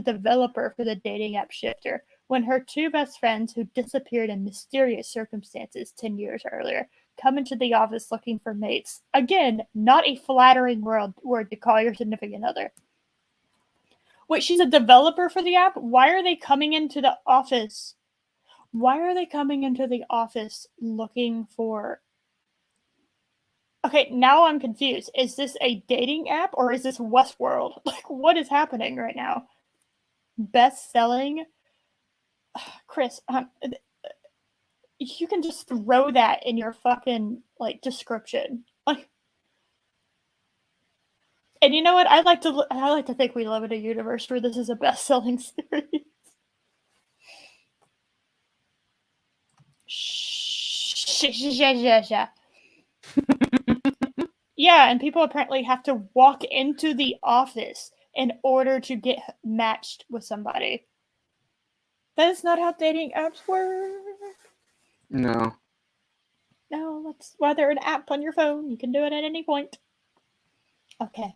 developer for the dating app Shifter when her 2 best friends, who disappeared in mysterious circumstances 10 years earlier, come into the office looking for mates. Again, not a flattering word to call your significant other. Wait, she's a developer for the app? Why are they coming into the office? Why are they coming into the office looking for... Okay, now I'm confused. Is this a dating app or is this Westworld? Like, what is happening right now? Best-selling? Chris, you can just throw that in your fucking, like, description. Like, and you know what? I like to think we live in a universe where this is a best-selling series. Yeah, and people apparently have to walk into the office in order to get matched with somebody. That is not how dating apps work. No. No, that's why they're an app on your phone. You can do it at any point. Okay.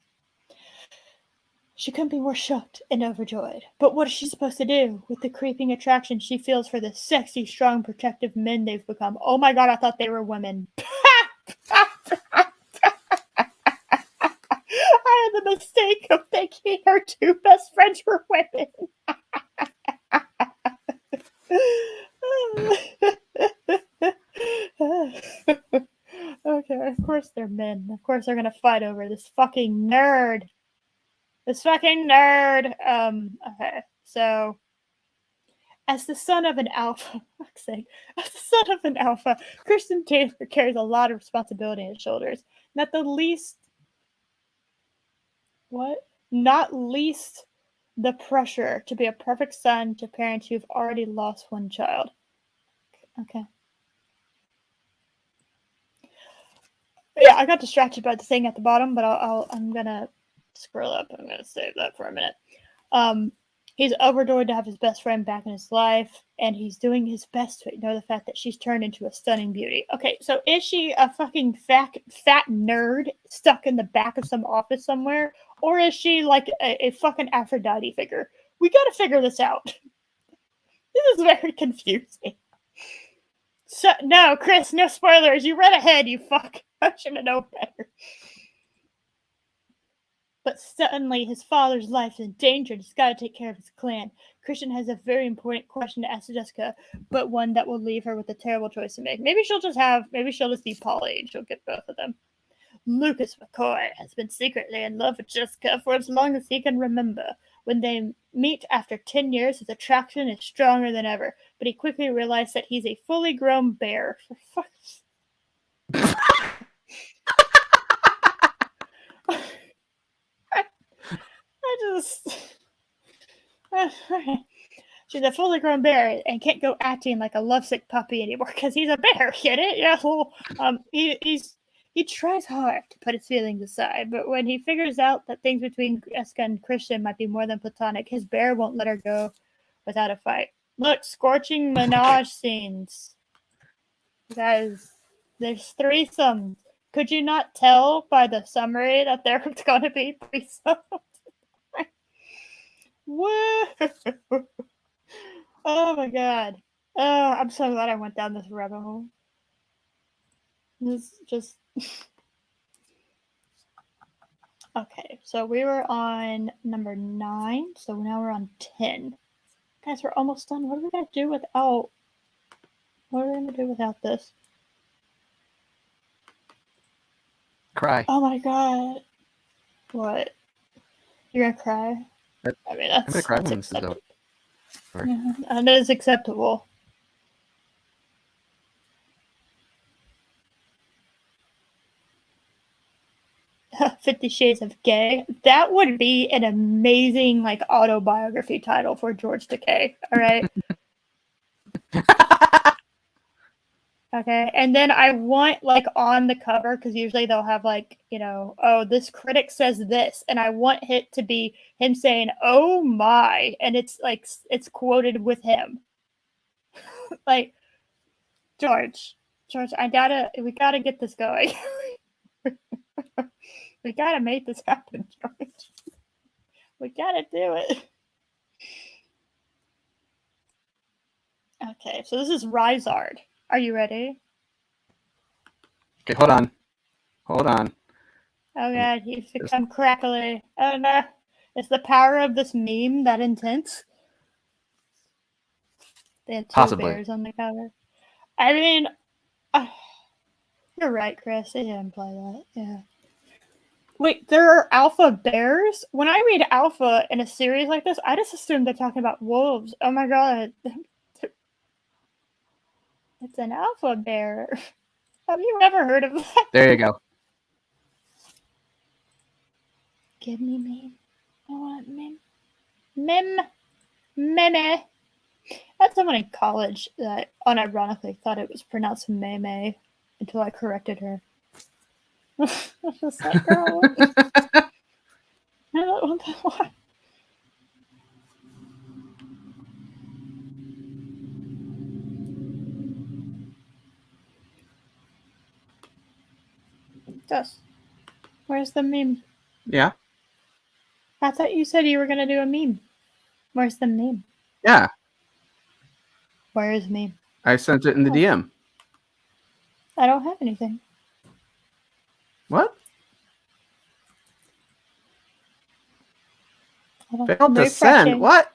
She couldn't be more shocked and overjoyed. But what is she supposed to do with the creeping attraction she feels for the sexy, strong, protective men they've become? Oh my god, I thought they were women. I had the mistake of thinking her 2 best friends were women. Okay, of course they're men. Of course they're gonna fight over this fucking nerd. Okay, so as the son of an alpha, Kristen Taylor carries a lot of responsibility on his shoulders. Not least the pressure to be a perfect son to parents who've already lost one child. Okay. Yeah, I got distracted by the thing at the bottom, but I'm gonna scroll up. I'm gonna save that for a minute. He's overjoyed to have his best friend back in his life, and he's doing his best to ignore the fact that she's turned into a stunning beauty. Okay, so is she a fucking fat nerd stuck in the back of some office somewhere, or is she like a fucking Aphrodite figure? We gotta figure this out. This is very confusing. So, no, Chris, no spoilers. You read ahead, you fuck. I should have known better. But suddenly his father's life is in danger and he's got to take care of his clan. Christian has a very important question to ask Jessica, but one that will leave her with a terrible choice to make. Maybe she'll just be Polly and she'll get both of them. Lucas McCoy has been secretly in love with Jessica for as long as he can remember. When they meet after 10 years, his attraction is stronger than ever, but he quickly realizes that he's a fully grown bear. For fuck's She's a fully grown bear and can't go acting like a lovesick puppy anymore because he's a bear. Get it? Yeah. Well, he tries hard to put his feelings aside, but when he figures out that things between Jessica and Christian might be more than platonic, his bear won't let her go without a fight. Look, scorching menage scenes, guys. There's threesomes. Could you not tell by the summary that there's going to be threesomes? Woo! Oh my god. Oh, I'm so glad I went down this rabbit hole. This just. Okay, so we were on number 9, so now we're on 10. Guys, we're almost done. What are we gonna do without? What are we gonna do without this? Cry. Oh my god. What? You're gonna cry? I mean, I'm gonna cry that's when this is over. Yeah, and it is acceptable. "50 Shades of Gay." That would be an amazing like autobiography title for George Takei. All right. Okay, and then I want like on the cover because usually they'll have like oh, this critic says this, and I want it to be him saying "oh my," and it's like it's quoted with him. Like George, we gotta get this going. We gotta make this happen, George. We gotta do it. Okay, so this is Rizard. Are you ready? Okay, hold on. Hold on. Oh god, he's become crackly. Oh no. Is the power of this meme that intense? They had 2 Possibly. bears on the cover. I mean, you're right, Chris. They didn't play that. Yeah. Wait, there are alpha bears? When I read alpha in a series like this, I just assume they're talking about wolves. Oh my god. It's an alpha bear. Have you ever heard of that? There you go. Give me meme. I want meme. Meme. Meme. I had someone in college that unironically thought it was pronounced meme until I corrected her. I was just like, girl, I don't want that one. Gus, where's the meme? Yeah. I thought you said you were going to do a meme. Where's the meme? Yeah. Where is meme? I sent it in the DM. I don't have anything. What? Failed to send? What?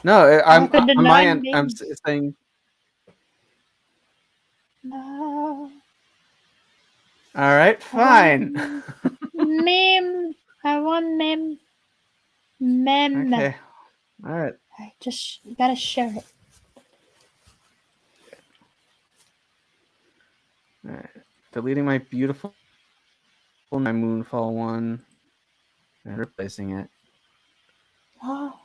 No, I'm on my end. I'm saying. No. All right, fine. Meme. I want meme. Meme. Okay. All right. Just you gotta share it. All right. Deleting my beautiful my Moonfall one and replacing it. Oh.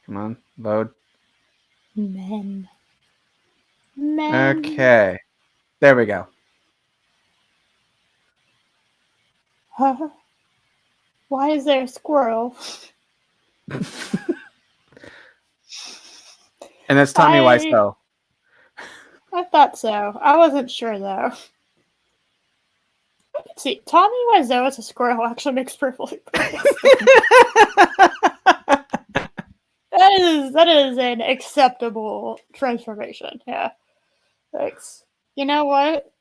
Come on, load. Men. Okay. There we go. Huh? Why is there a squirrel? And that's Tommy Wiseau. I thought so. I wasn't sure though. See, Tommy Wiseau as a squirrel actually makes perfect. That is is an acceptable transformation. Yeah. Thanks. You know what?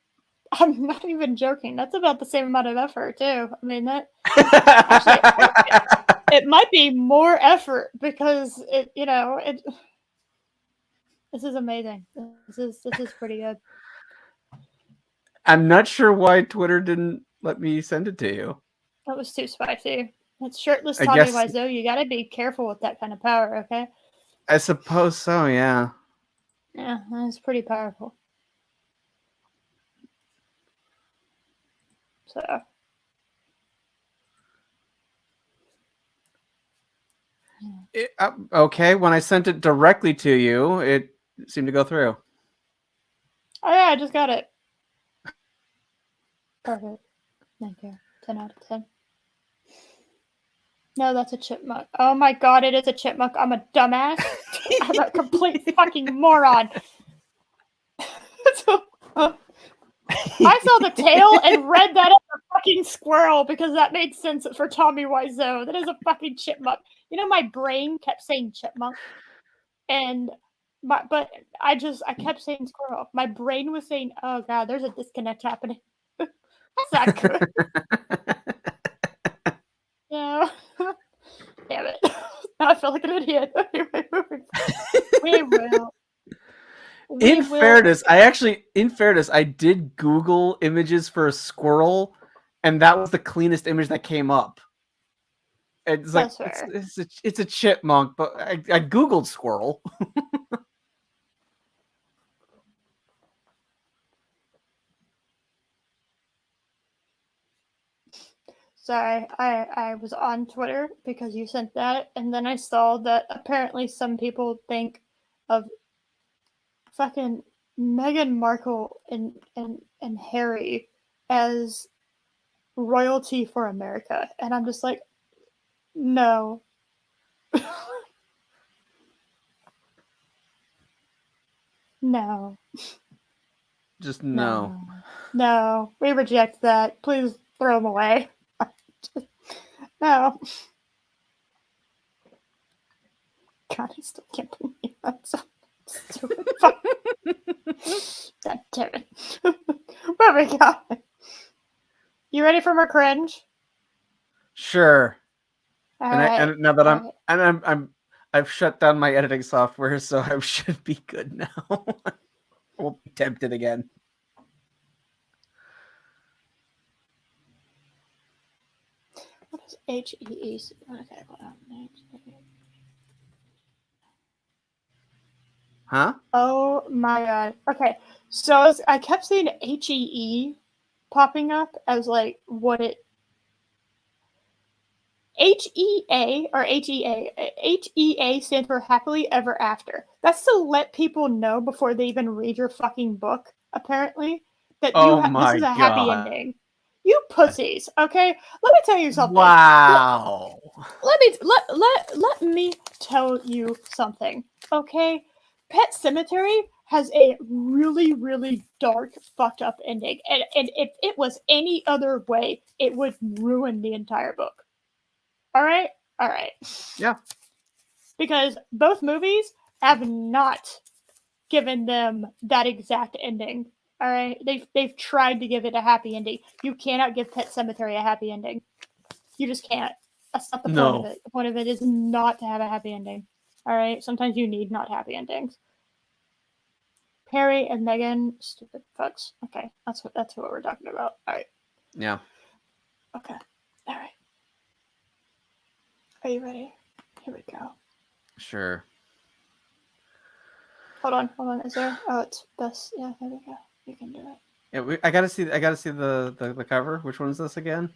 I'm not even joking. That's about the same amount of effort too. I mean that actually it might be more effort because this is amazing. This is pretty good. I'm not sure why Twitter didn't let me send it to you. That was too spicy. It's shirtless I Tommy guess Wiseau. You gotta be careful with that kind of power, okay? I suppose so. Yeah. Yeah, that's pretty powerful. So Okay, when I sent it directly to you, it seemed to go through. oh yeah, I just got it. Perfect. Thank you. 10 out of 10. No, that's a chipmunk. Oh my god, it is a chipmunk. I'm a dumbass. I'm a complete fucking moron. I saw the tail and read that as a fucking squirrel because that made sense for Tommy Wiseau. That is a fucking chipmunk. You know, my brain kept saying chipmunk, and but I kept saying squirrel. My brain was saying, "Oh god, there's a disconnect happening." That's not good. Yeah. Damn it. Now I feel like an idiot. Anyway, we will. In fairness, I did Google images for a squirrel, and that was the cleanest image that came up. It's like it's a chipmunk, but I Googled squirrel. Sorry, I was on Twitter because you sent that, and then I saw that apparently some people think of fucking Meghan Markle and Harry as royalty for America, and I'm just like, no. No. Just no. No, we reject that. Please throw them away. No. God, I still can't believe that. So stupid. God damn it. Where we go? You ready for more cringe? Sure. Right. And now that I've shut down my editing software, so I should be good now. I won't be tempted again. What is HEE? Okay, hold on. Huh? Oh my god. Okay, so I kept seeing HEE popping up as like what it. HEA or HEA stands for happily ever after. That's to let people know before they even read your fucking book, apparently, that this is a happy ending. You pussies, okay? Let me tell you something. Wow. Let me tell you something, okay? Pet Sematary has a really, really dark, fucked up ending. And if it was any other way, it would ruin the entire book. All right. Yeah. Because both movies have not given them that exact ending. All right. They've tried to give it a happy ending. You cannot give Pet Sematary a happy ending. You just can't. That's not the point of it. The point of it is not to have a happy ending. All right. Sometimes you need not happy endings. Harry and Meghan, stupid fucks. Okay, that's what we're talking about. All right. Yeah. Okay. All right. Are you ready? Here we go. Sure. Hold on. Is there? Oh, it's best. Yeah, there we go. You can do it. Yeah, I gotta see the cover. Which one is this again?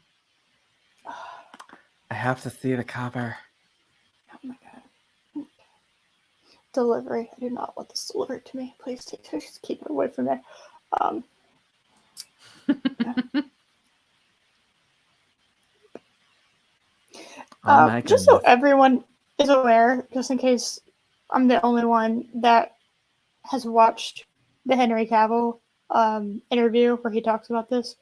I have to see the cover. Oh my god. Delivery. I do not want this delivered to me. Please just keep it away from me. Yeah. Just so everyone is aware, just in case I'm the only one that has watched the Henry Cavill interview where he talks about this.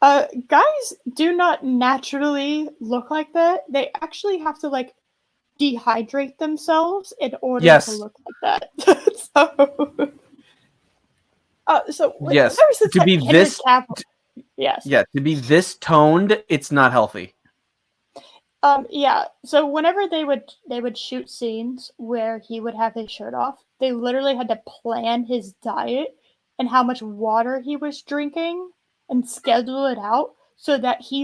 Guys do not naturally look like that. They actually have to dehydrate themselves in order Yes. to look like that. So Yes. ever since To like be Henry this, Cavill, yes, yeah, to be this toned, it's not healthy. yeah. So whenever they would shoot scenes where he would have his shirt off, they literally had to plan his diet and how much water he was drinking and schedule it out so that he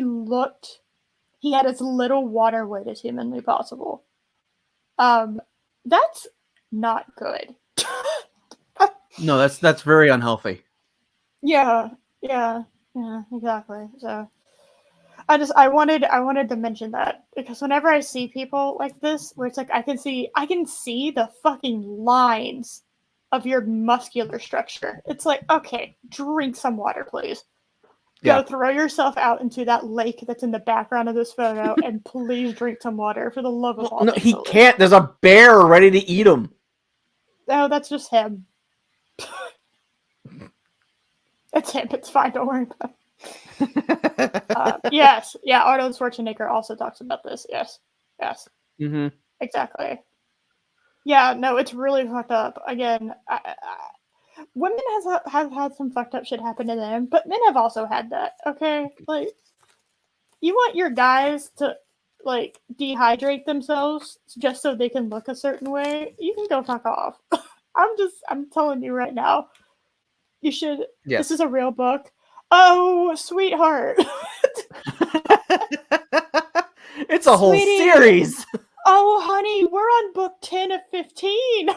had as little water weight as humanly possible. Um, that's not good. No, that's very unhealthy. Yeah, yeah, yeah, exactly. So I wanted to mention that because whenever I see people like this, where it's like I can see the fucking lines of your muscular structure. It's like, okay, drink some water, please. Go Yeah. throw yourself out into that lake that's in the background of this photo, and please drink some water for the love of all No, things he holy. can't. There's a bear ready to eat him. Oh, that's just him. It's him. It's fine. Don't worry about it. Yes. Yeah. Arnold Schwarzenegger also talks about this. Yes. Yes. Mm-hmm. Exactly. Yeah. No, it's really fucked up. Again, women have had some fucked up shit happen to them, but men have also had that. Okay, like you want your guys to like dehydrate themselves just so they can look a certain way, you can go fuck off. I'm telling you right now. You should. This Yes. is a real book. Oh, sweetheart. It's a whole Sweetie. series. Oh, honey, we're on book 10 of 15.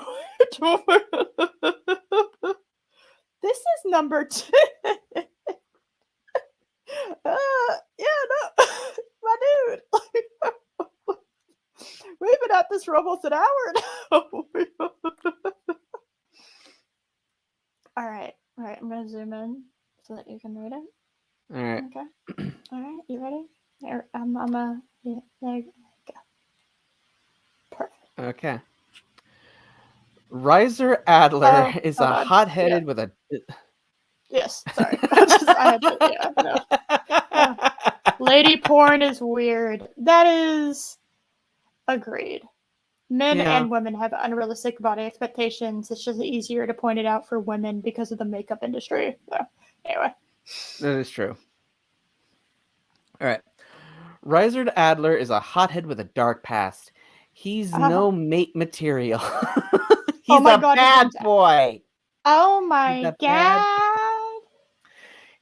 This is number 2. Yeah, no. My dude. We've been at this for almost an hour now. All right. I'm gonna zoom in so that you can read it. All right. Okay. All right. You ready? Here, I'm yeah, there you go. Perfect. Okay. Riser Adler is hold a on. hot-headed Yeah. with a. Yes. Sorry. I had to. Yeah. No. Lady porn is weird. That is agreed. Men Yeah, and women have unrealistic body expectations. It's just easier to point it out for women because of the makeup industry. So, anyway. that is true. All right. Riser Adler is a hothead with a dark past. He's no mate material. Oh He's my a god, bad boy. Oh He's my a bad. god.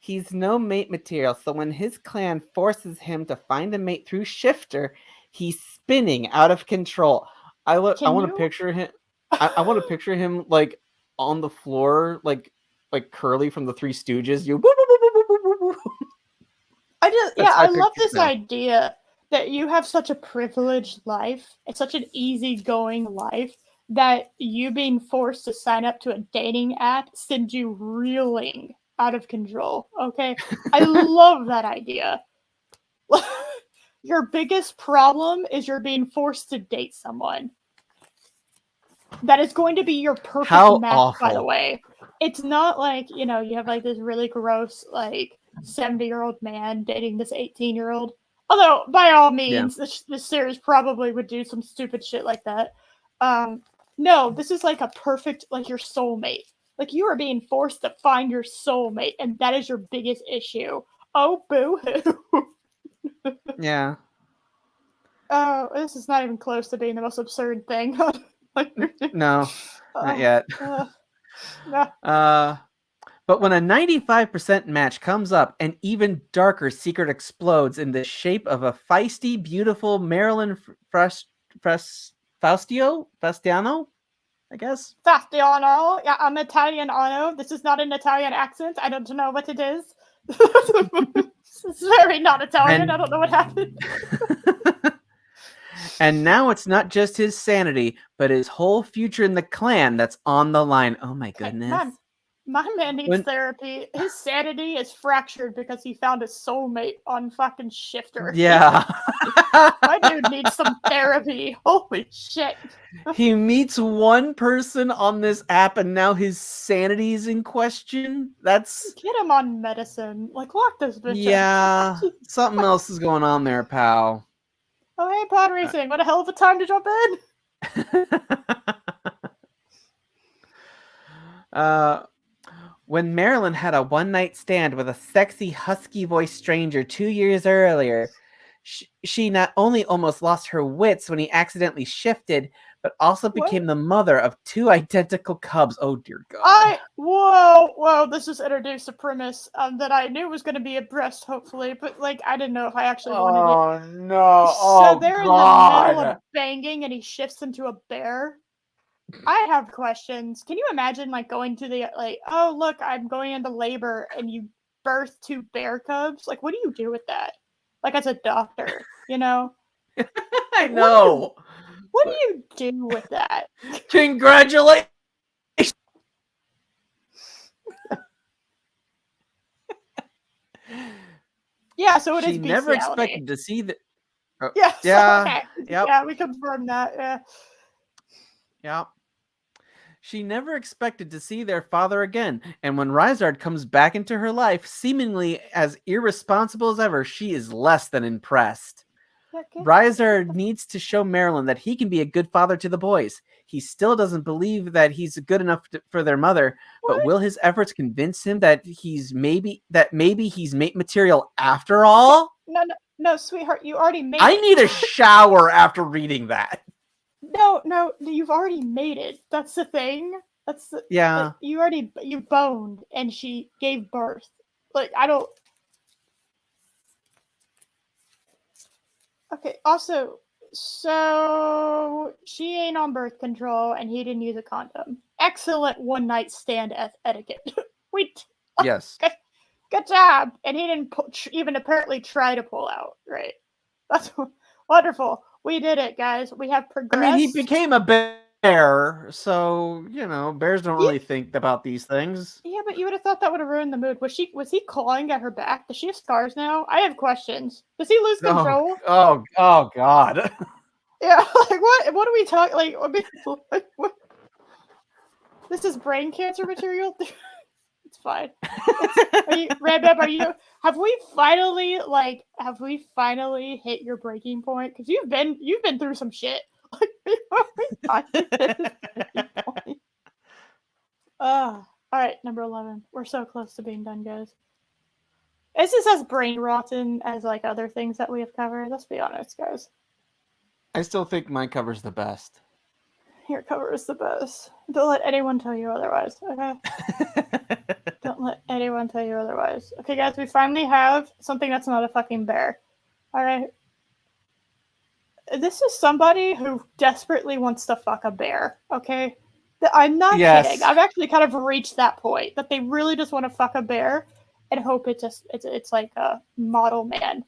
He's no mate material. So when his clan forces him to find a mate through Shifter, he's spinning out of control. I want to picture him. I want to picture him like on the floor, like Curly from the Three Stooges. You. I love this idea that you have such a privileged life. It's such an easygoing life that you being forced to sign up to a dating app sends you reeling out of control. Okay. I love that idea. Your biggest problem is you're being forced to date someone. That is going to be your perfect match, by the way. It's not like, you have like this really gross, like 70-year-old man dating this 18-year-old. Although, by all means, this series probably would do some stupid shit like that. No, this is like a perfect, like your soulmate. Like you are being forced to find your soulmate, and that is your biggest issue. Oh, boo hoo. Yeah. Oh, this is not even close to being the most absurd thing. No, not yet. No. But when a 95% match comes up, an even darker secret explodes in the shape of a feisty, beautiful Marilyn Fastiano, I guess. Fastiano. Yeah, I'm Italian. This is not an Italian accent. I don't know what it is. It's very not Italian. I don't know what happened. And now it's not just his sanity, but his whole future in the clan that's on the line. Oh my goodness. My man needs therapy. His sanity is fractured because he found his soulmate on fucking Shifter. Yeah. My dude needs some therapy. Holy shit. He meets one person on this app and now his sanity is in question. That's... Get him on medicine. Like, lock this bitch up. Yeah. Something else is going on there, pal. Oh, hey, pod racing. What a hell of a time to jump in. When Marilyn had a one-night stand with a sexy, husky-voiced stranger 2 years earlier, she not only almost lost her wits when he accidentally shifted, but also became the mother of 2 identical cubs. Oh, dear God. Whoa, this just introduced a premise that I knew was going to be addressed, hopefully, but, like, I didn't know if I actually wanted it. Oh, no. So they're in the middle of banging, and he shifts into a bear. I have questions. Can you imagine, like, going to the, like, oh, look, I'm going into labor, and you birth 2 bear cubs? Like, what do you do with that? Like, as a doctor, you know? I know. What do you do with that? Congratulations. Yeah, so it is She bestiality. never expected to see the... Oh, Yes, yeah. okay. Yep. Yeah, we confirmed that. Yeah. Yep. She never expected to see their father again, and when Rizard comes back into her life, seemingly as irresponsible as ever, she is less than impressed. Rizard needs to show Marilyn that he can be a good father to the boys. He still doesn't believe that he's good enough for their mother, but will his efforts convince him that maybe he's mate material after all? No, sweetheart, you already made it. I need a shower after reading that. No, you've already made it. That's the thing. Yeah. You boned and she gave birth. Like, I don't. Okay, also, so she ain't on birth control and he didn't use a condom. Excellent one night stand etiquette. Yes. Good job. And he didn't even apparently try to pull out, right? That's wonderful. We did it, guys. We have progressed. I mean, he became a bear, so, bears don't really think about these things. Yeah, but you would have thought that would have ruined the mood. Was he clawing at her back? Does she have scars now? I have questions. Does he lose control? Oh God. Yeah, like what are we talking? Like, what? This is brain cancer material. It's fine. Red-Beb, have we finally hit your breaking point? Because you've been through some shit. All right, number 11. We're so close to being done, guys. Is this as brain rotten as like other things that we have covered? Let's be honest, guys. I still think my cover's the best. Your cover is the best. Don't let anyone tell you otherwise, okay? Don't let anyone tell you otherwise. Okay, guys, we finally have something that's not a fucking bear. Alright? This is somebody who desperately wants to fuck a bear, okay? I'm not kidding. I've actually kind of reached that point, that they really just want to fuck a bear and hope it's like a model man.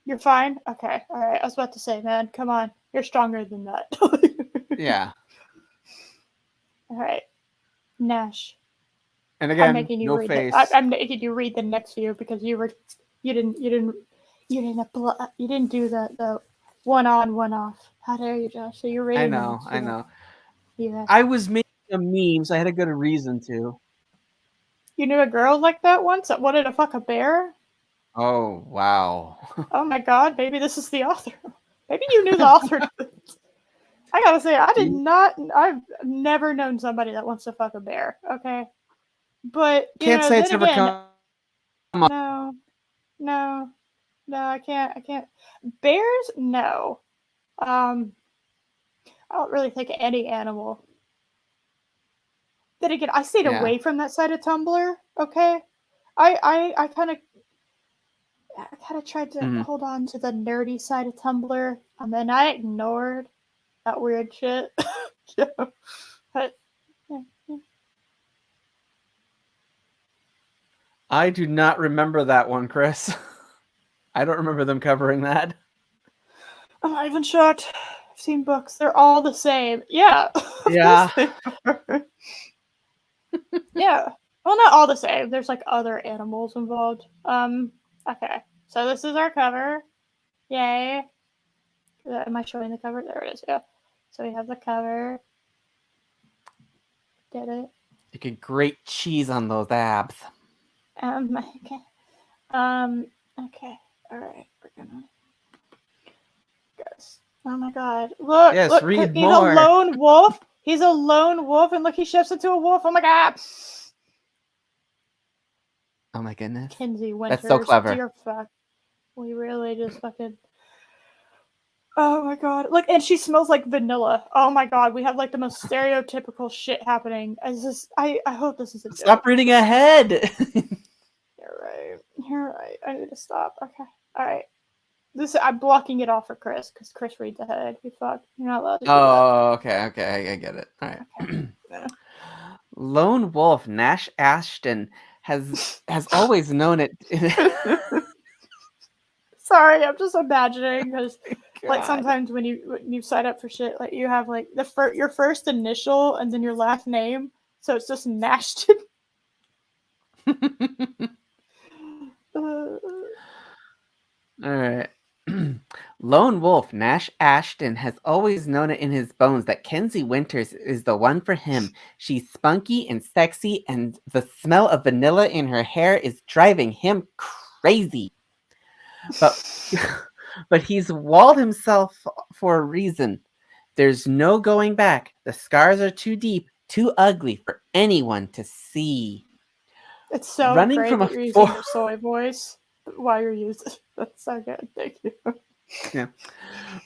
You're fine? Okay, alright. I was about to say, man, come on. You're stronger than that. Yeah. Alright. Nash. And again, I'm making you I'm making you read the next few because you didn't do the one on, one off. How dare you, Josh? So you're reading. I know. Yeah. I was making a meme, so I had a good reason to. You knew a girl like that once that wanted to fuck a bear? Oh, wow. Oh my god, maybe this is the author. Maybe you knew the author. I gotta say, I've never known somebody that wants to fuck a bear, okay? But, can't say it's ever come up. No, I can't. Bears, no. I don't really think any animal. Then again, I stayed away from that side of Tumblr, okay? I kind of tried to hold on to the nerdy side of Tumblr, and then I ignored that weird shit. But, yeah. I do not remember that one, Chris. I don't remember them covering that. I'm not even shocked. I've seen books. They're all the same. Yeah. Yeah. Yeah. Well, not all the same. There's like other animals involved. Okay. So this is our cover. Yay. Am I showing the cover? There it is. Yeah. So we have the cover. Did it. You can grate cheese on those abs. Okay. Okay. All right, we're gonna. Guys. Oh my god. Look, Yes, look, read he's more. a lone wolf. He's a lone wolf, and look, he shifts into a wolf. Oh my god. Oh my goodness. Kinsey Winters. That's so clever. Dear fuck. We really just fucking. Oh my god. Look, and she smells like vanilla. Oh my god. We have like the most stereotypical shit happening. I hope this is a joke. Stop reading ahead. You're right. You're right. I need to stop. Okay. Alright. I'm blocking it off for Chris because Chris reads ahead. You fuck. You're not allowed to do that. Okay. I get it. All right. Okay. Yeah. Lone wolf Nash Ashton has always known it. Sorry, I'm just imagining because like sometimes when you sign up for shit, like you have like your first initial and then your last name, so it's just Nashton. All right. Lone wolf Nash Ashton has always known it in his bones that Kenzie Winters is the one for him. She's spunky and sexy, and the smell of vanilla in her hair is driving him crazy. But he's walled himself for a reason. There's no going back. The scars are too deep, too ugly for anyone to see. It's so Running great from that a you're using your soy voice while you're using. That's so good. Thank you. Yeah.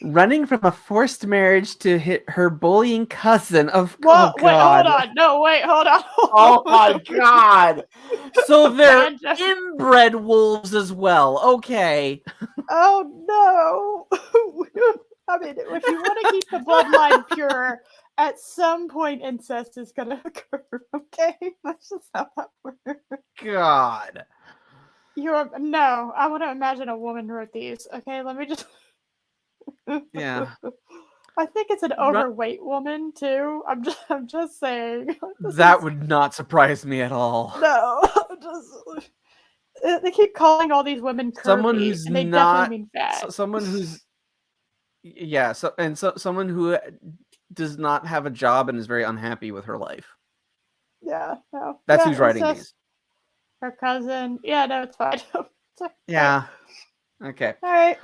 Running from a forced marriage to hit her bullying cousin of Well, oh wait, god. hold on. No, wait, hold on. Oh my god. So they're inbred wolves as well. Okay. Oh no. I mean, if you want to keep the bloodline pure, at some point incest is gonna occur, okay? That's just how that works. God. No, I want to imagine a woman wrote these. Okay, let me just. Yeah. I think it's an overweight woman too. I'm just saying. That would not surprise me at all. No, they keep calling all these women curvy, Someone who's and they not definitely mean fat. Someone who's someone who does not have a job and is very unhappy with her life. Yeah, no. That's who's writing these. Her cousin. Yeah, no, it's fine. Yeah. Okay. All right.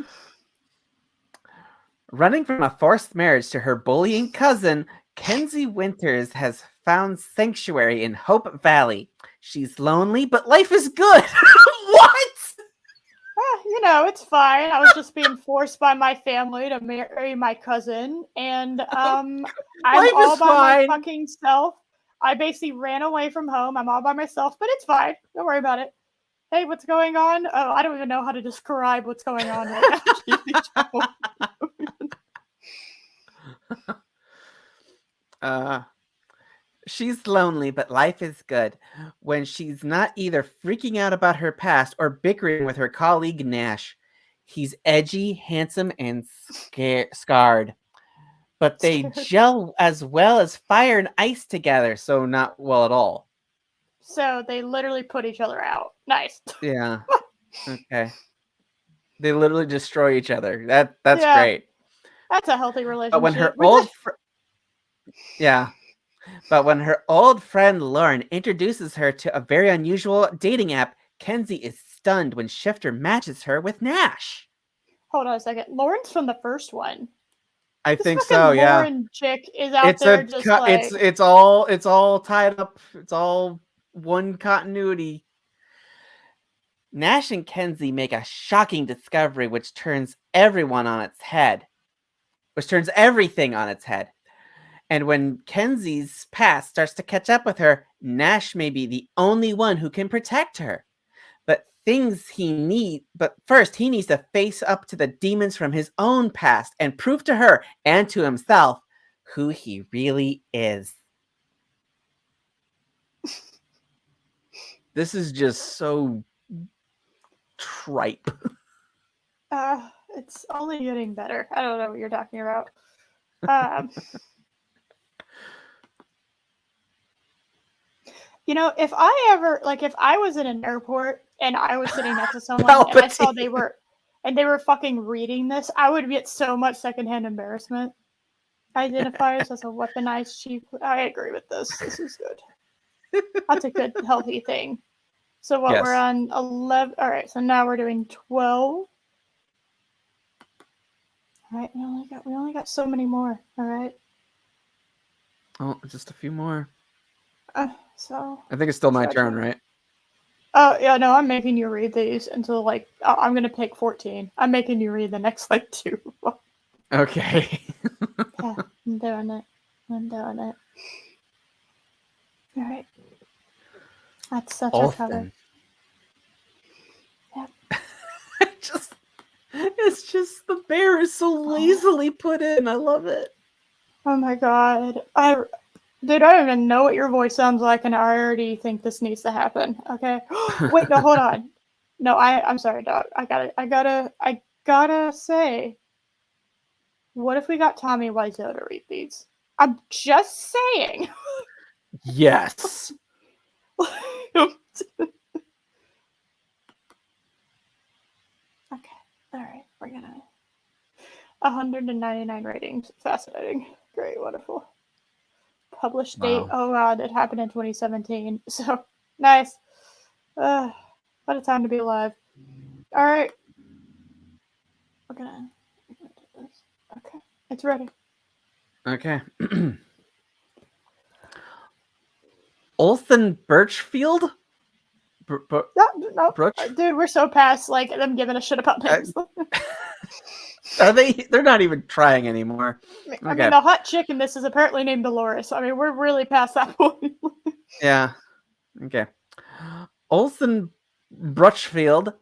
Running from a forced marriage to her bullying cousin, Kenzie Winters has found sanctuary in Hope Valley. She's lonely, but life is good. What? It's fine. I was just being forced by my family to marry my cousin, and I'm all by my fucking self. I basically ran away from home. I'm all by myself, but it's fine. Don't worry about it. Hey, what's going on? Oh, I don't even know how to describe what's going on right now. She's lonely, but life is good when she's not either freaking out about her past or bickering with her colleague Nash. He's edgy, handsome, and scarred. But they gel as well as fire and ice together, so not well at all. So they literally put each other out. Nice. Yeah. Okay. They literally destroy each other. That's great. That's a healthy relationship. But when her But when her old friend Lauren introduces her to a very unusual dating app, Kenzie is stunned when Shifter matches her with Nash. Hold on a second. Lauren's from the first one. I think so, yeah. Lauren chick is out there just like... It's all tied up. It's all one continuity. Nash and Kenzie make a shocking discovery which turns everything on its head. And when Kenzie's past starts to catch up with her, Nash may be the only one who can protect her. But first he needs to face up to the demons from his own past and prove to her and to himself who he really is. This is just so tripe. It's only getting better. I don't know what you're talking about. If I was in an airport and I was sitting next to someone and I saw they were fucking reading this, I would get so much secondhand embarrassment. Identifiers as a weaponized chief. I agree with this. This is good. That's a good, healthy thing. So we're on 11. All right, so now we're doing 12. All right, we only got so many more. All right. Oh, just a few more. So I think it's still my turn, right? Oh yeah, no, I'm making you read these until like I'm gonna pick 14. I'm making you read the next like 2. Okay. Yeah, I'm doing it. I'm doing it. All right. That's such a cover. Olsen. Yep. It's just the bear is so lazily put in. I love it. Oh my god. Dude, I don't even know what your voice sounds like, and I already think this needs to happen. Okay. Wait, no, hold on. No, I'm sorry, dog. I gotta say, what if we got Tommy Wiseau to read these? I'm just saying. Yes. Okay. All right. We're gonna 199 ratings. Fascinating. Great. Wonderful. Published date. Wow. Oh god, it happened in 2017. So nice. What a time to be alive. All right. We're gonna do this. Okay. It's ready. Okay. Olsen Birchfield? No. Brooch? Dude, we're so past like them giving a shit about names. Are they? They're not even trying anymore. I Okay. mean, the hot chick in this is apparently named Dolores. I mean, we're really past that point. Yeah. Okay. Olsen Brutchfield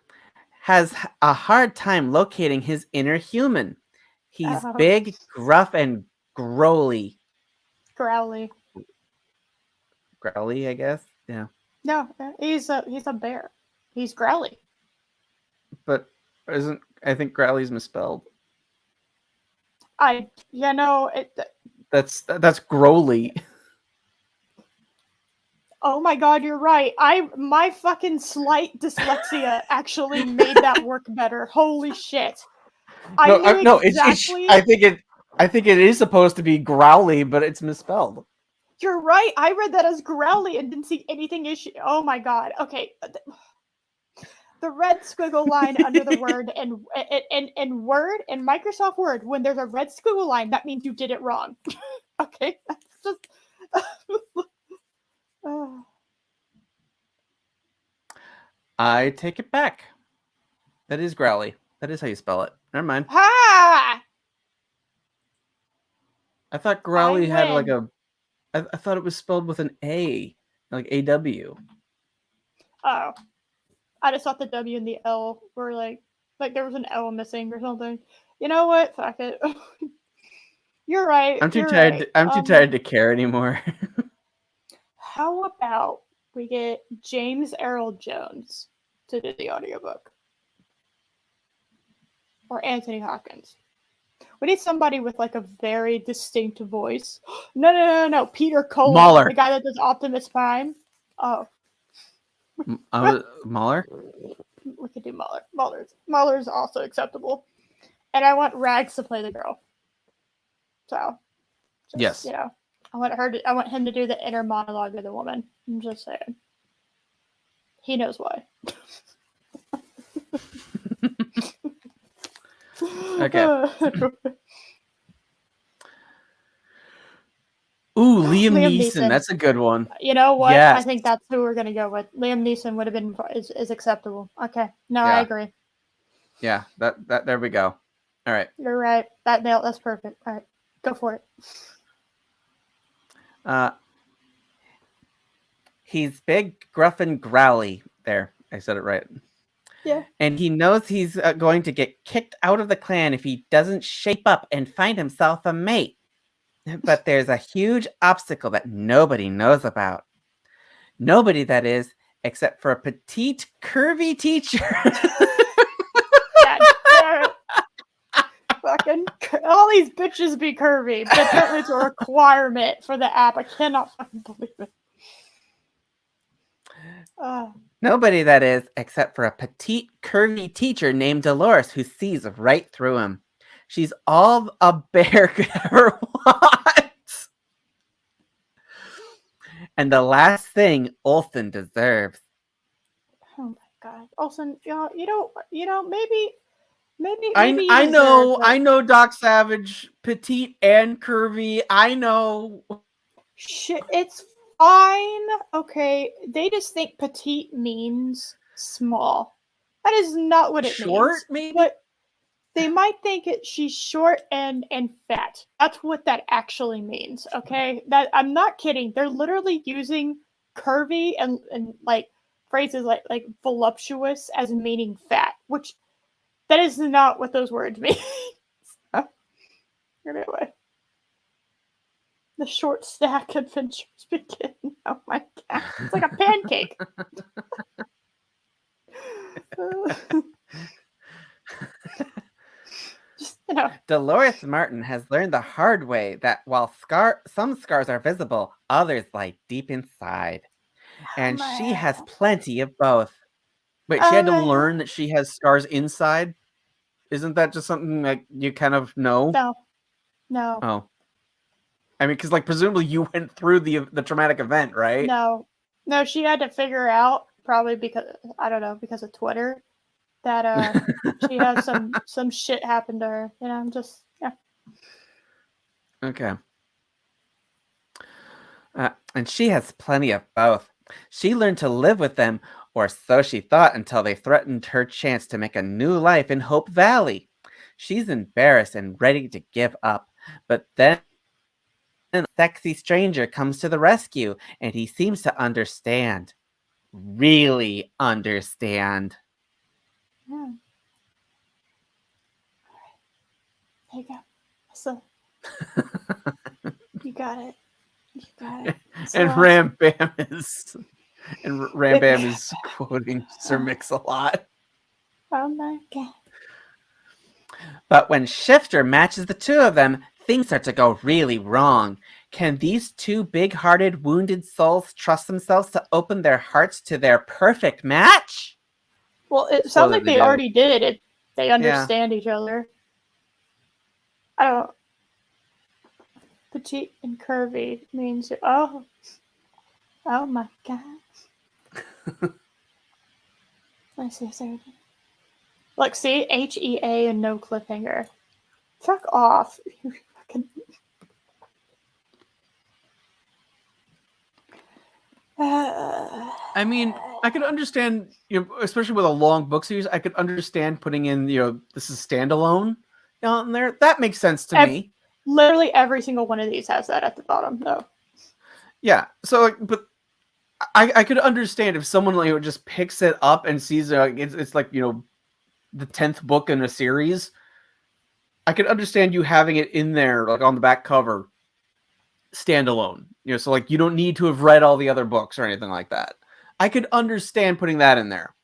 has a hard time locating his inner human. He's big, gruff, and growly. Growly. Growly, I guess. Yeah. No, he's a bear. He's growly. But isn't I think Growly's misspelled. That's growly. Oh my god, you're right. My fucking slight dyslexia actually made that work better. Holy shit. I knew exactly. I think it is supposed to be growly, but it's misspelled. You're right. I read that as growly and didn't see anything issue. Oh my god. Okay. The red squiggle line under the word and Word and Microsoft Word, when there's a red squiggle line, that means you did it wrong. Okay. That's just I take it back. That is growly. That is how you spell it. Never mind. Ha! I thought growly had like a. I thought it was spelled with an A, like AW. Oh, I just thought the W and the L were like there was an L missing or something. You know what? Fuck it. You're right. I'm too tired. Right. I'm too tired to care anymore. How about we get James Earl Jones to do the audiobook? Or Anthony Hopkins. We need somebody with like a very distinct voice. No. Peter Cullen, Mahler. the guy that does Optimus Prime. Oh. Mahler? We could do Mahler. Mahler's also acceptable. And I want Rags to play the girl. So, yes. You know, I want him to do the inner monologue of the woman. I'm just saying. He knows why. Okay. Ooh, Liam Neeson. That's a good one. You know what? Yes. I think that's who we're gonna go with. Liam Neeson would have been is acceptable. Okay. No, yeah. I agree. Yeah. That there we go. All right. You're right. That's perfect. All right. Go for it. He's big, gruff, and growly. There, I said it right. Yeah. And he knows he's going to get kicked out of the clan if he doesn't shape up and find himself a mate. But there's a huge obstacle that nobody knows about. Nobody, that is, except for a petite, curvy teacher. Fucking all these bitches be curvy, but apparently it's a requirement for the app. I cannot fucking believe it. Nobody, that is, except for a petite, curvy teacher named Dolores who sees right through him. She's all a bear could ever want. And the last thing Olsen deserves. Oh my god, Olsen, you know, maybe Maybe you I deserve that. know Doc Savage, petite and curvy. I know. Shit, it's fine. Okay, they just think petite means small. That is not what it Short, means. maybe? But they might think she's short and fat. That's what that actually means. Okay, that I'm not kidding. They're literally using curvy and like phrases like voluptuous as meaning fat, which that is not what those words mean. Anyway, the short stack adventures begin. Oh my god, it's like a pancake. Just, Dolores Martin has learned the hard way that while some scars are visible, others lie deep inside. And she has plenty of both. Wait, she had to learn that she has scars inside? Isn't that just something like you kind of know? No. Oh. I mean, because like presumably you went through the traumatic event, right? No, she had to figure out probably because I don't know because of Twitter that she has some shit happen to her. I'm just yeah. Okay. And she has plenty of both. She learned to live with them, or so she thought, until they threatened her chance to make a new life in Hope Valley. She's embarrassed and ready to give up, but then a sexy stranger comes to the rescue, and he seems to understand. Really understand. Yeah. There you go. So you got it. You got it. So And Ram Bam is quoting Sir Mix-a-Lot. Oh my god. But when Shifter matches the two of them, things start to go really wrong. Can these two big-hearted, wounded souls trust themselves to open their hearts to their perfect match? Well, it sounds like they already did. They understand each other. I don't. Petite and curvy means oh my god. Let's see, sorry. Look, see HEA and no cliffhanger. Fuck off. I mean, I could understand, especially with a long book series, I could understand putting in, this is standalone in there. That makes sense to me. Literally every single one of these has that at the bottom, though. Yeah. So, but I could understand if someone just picks it up and sees it's like the 10th book in a series. I could understand you having it in there like on the back cover, standalone. So like you don't need to have read all the other books or anything like that. I could understand putting that in there,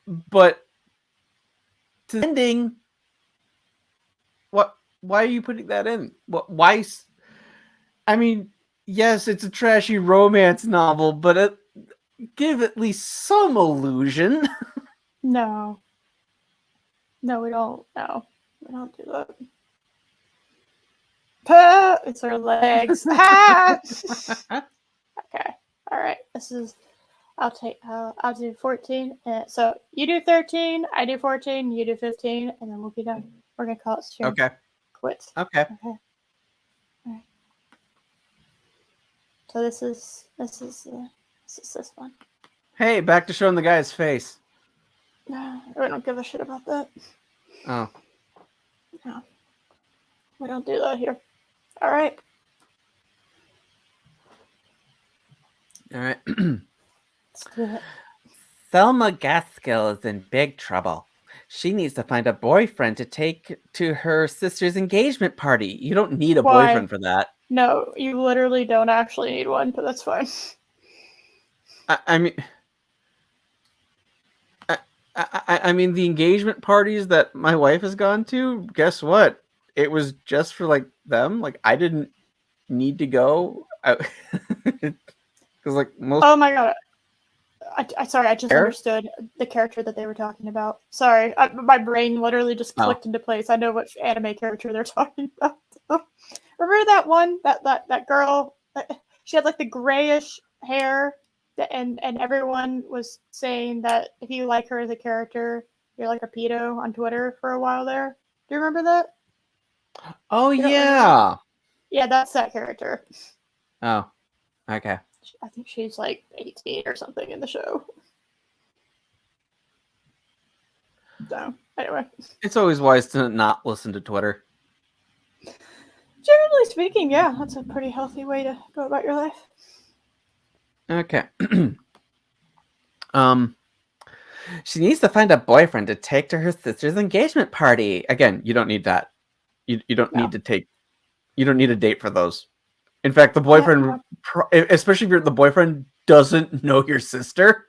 but to the ending, what? Why are you putting that in? What? Why? I mean, yes, it's a trashy romance novel, but give at least some illusion. No, we don't. No, we don't do that. It's our legs. Okay. All right. This is. I'll do 14. So you do 13, I do 14, you do 15, and then we'll be done. We're gonna call it stream. Okay. Quits. Okay. All right. So this is this one. Hey, back to showing the guy's face. No, we don't give a shit about that. Oh. No. We don't do that here. All right. All right. Let's do it. Thelma Gaskell is in big trouble. She needs to find a boyfriend to take to her sister's engagement party. You don't need a boyfriend for that. No, you literally don't actually need one, but that's fine. I mean, the engagement parties that my wife has gone to, guess what? It was just for like them. Like I didn't need to go because like most. Oh my god. Sorry, I just understood the character that they were talking about. Sorry, my brain literally just clicked into place. I know what anime character they're talking about. Remember that one, that girl? She had like the grayish hair, and everyone was saying that if you like her as a character, You're like a pedo on Twitter for a while there. Do you remember that? Oh You don't remember that? yeah. Yeah, that's that character. Oh, okay. I think she's like 18 or something in the show. So, anyway. It's always wise to not listen to Twitter. Generally speaking, yeah, that's a pretty healthy way to go about your life. Okay. She needs to find a boyfriend to take to her sister's engagement party. Again, you don't need that. You don't No. need to take. You don't need a date for those. In fact, the Yeah, boyfriend, especially if the boyfriend doesn't know your sister,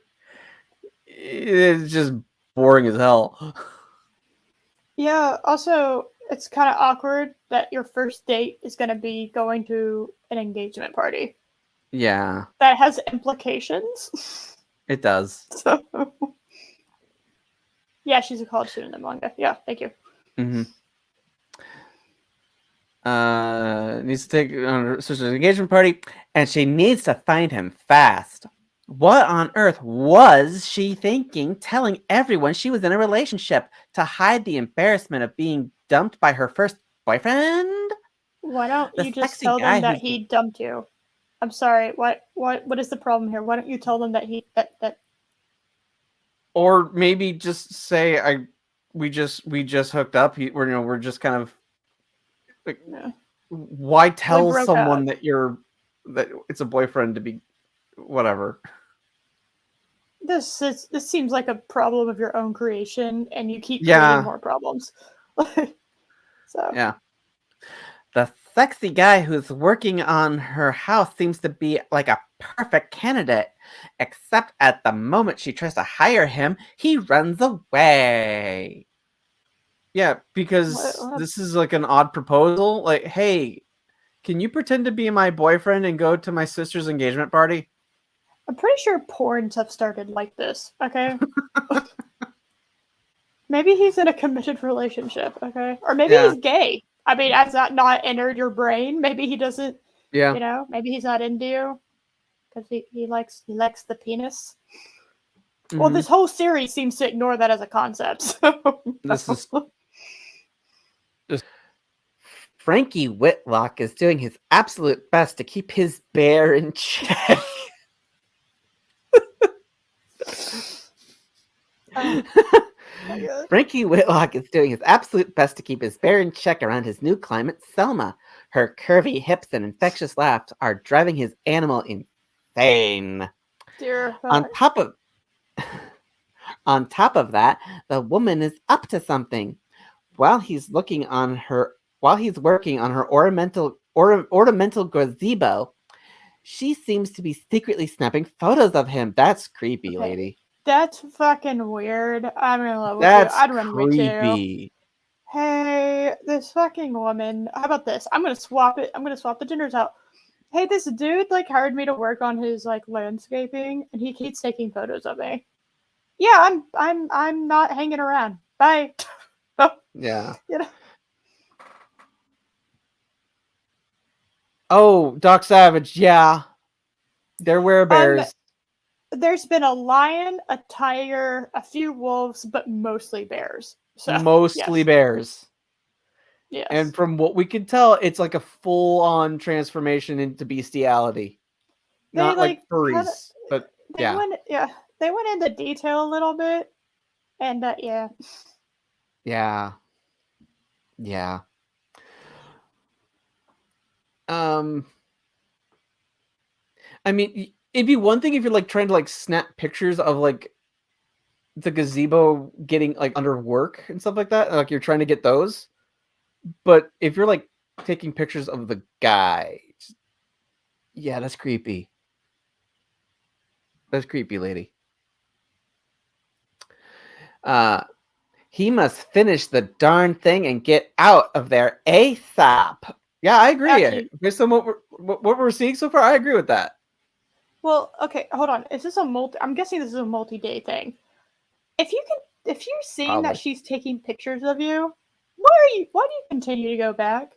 it's just boring as hell. yeah, also, it's kind of awkward that your first date is going to be going to an engagement party. Yeah, That has implications. it does. So, yeah, she's a college student in manga. Yeah, thank you. Mm-hmm. Needs to take on her sister's engagement party, and she needs to find him fast. What on earth was she thinking, telling everyone she was in a relationship to hide the embarrassment of being dumped by her first boyfriend? Why don't The you just sexy tell guy them that who's he dumped you? I'm sorry. What is the problem here? Why don't you tell them that that or maybe just say we just hooked up. We're just kind of like, yeah. why We tell broke someone up? that it's a boyfriend to be whatever. This seems like a problem of your own creation, and you keep creating Yeah, more problems. So yeah. The sexy guy who's working on her house seems to be like a perfect candidate, except at the moment she tries to hire him, he runs away. Yeah, because what this is like an odd proposal. Like, hey, can you pretend to be my boyfriend and go to my sister's engagement party? I'm pretty sure porns have started like this. Okay, maybe he's in a committed relationship. Okay, or maybe Yeah, he's gay. I mean, has that not entered your brain? Maybe he doesn't. yeah. You know, maybe he's not into you because he likes the penis. Well, Hmm. this whole series seems to ignore that as a concept. So, This is just Frankie Whitlock is doing his absolute best to keep his bear in check. Frankie Whitlock is doing his absolute best to keep his bear in check around his new client, Selma. Her curvy hips and infectious laugh are driving his animal insane. Dear On God. top of on top of that, the woman is up to something. While he's working on her ornamental gazebo, she seems to be secretly snapping photos of him. That's creepy, Okay, lady. that's fucking weird. I'm in love with you. That's I'd run away too. creepy. Hey, this fucking woman. How about this? I'm gonna swap it. I'm gonna swap the genders out. Hey, this dude like hired me to work on his like landscaping, and he keeps taking photos of me. Yeah, I'm not hanging around. Bye. Yeah. You know, Oh, Doc Savage, yeah. They're um, werebears. there's been a lion, a tiger, a few wolves, but mostly bears. So Mostly yes, bears. And yes. from what we can tell, it's like a full-on transformation into bestiality. They Not like like kind of furries, but they yeah. went yeah they went into detail a little bit, and yeah. Yeah. Yeah. Um I mean, it'd be one thing if you're like trying to like snap pictures of like the gazebo getting like under work and stuff like that. Like you're trying to get those. But if you're like taking pictures of the guy, yeah, that's creepy. That's creepy, lady. Uh, he must finish the darn thing and get out of there ASAP. Yeah, I agree. Actually, Based on what we're seeing so far, I agree with that. well, okay, hold on. Is this a multi? I'm guessing this is a multi-day thing. If you're seeing that Probably. she's taking pictures of you, why do you continue to go back?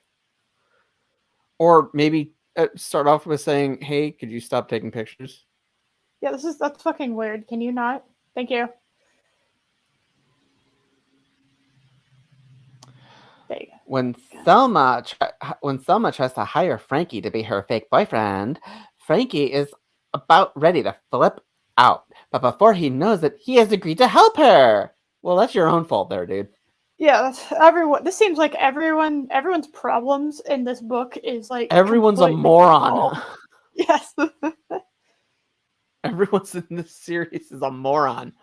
Or maybe start off with saying, "Hey, could you stop taking pictures?" Yeah, that's fucking weird. Can you not? Thank you. When Selma tries to hire Frankie to be her fake boyfriend, Frankie is about ready to flip out. But before he knows it, he has agreed to help her. Well, that's your own fault there, dude. Yeah, that's everyone. This seems like everyone's problems in this book is like Everyone's a completely moron. involved. Yes. Everyone's in this series is a moron.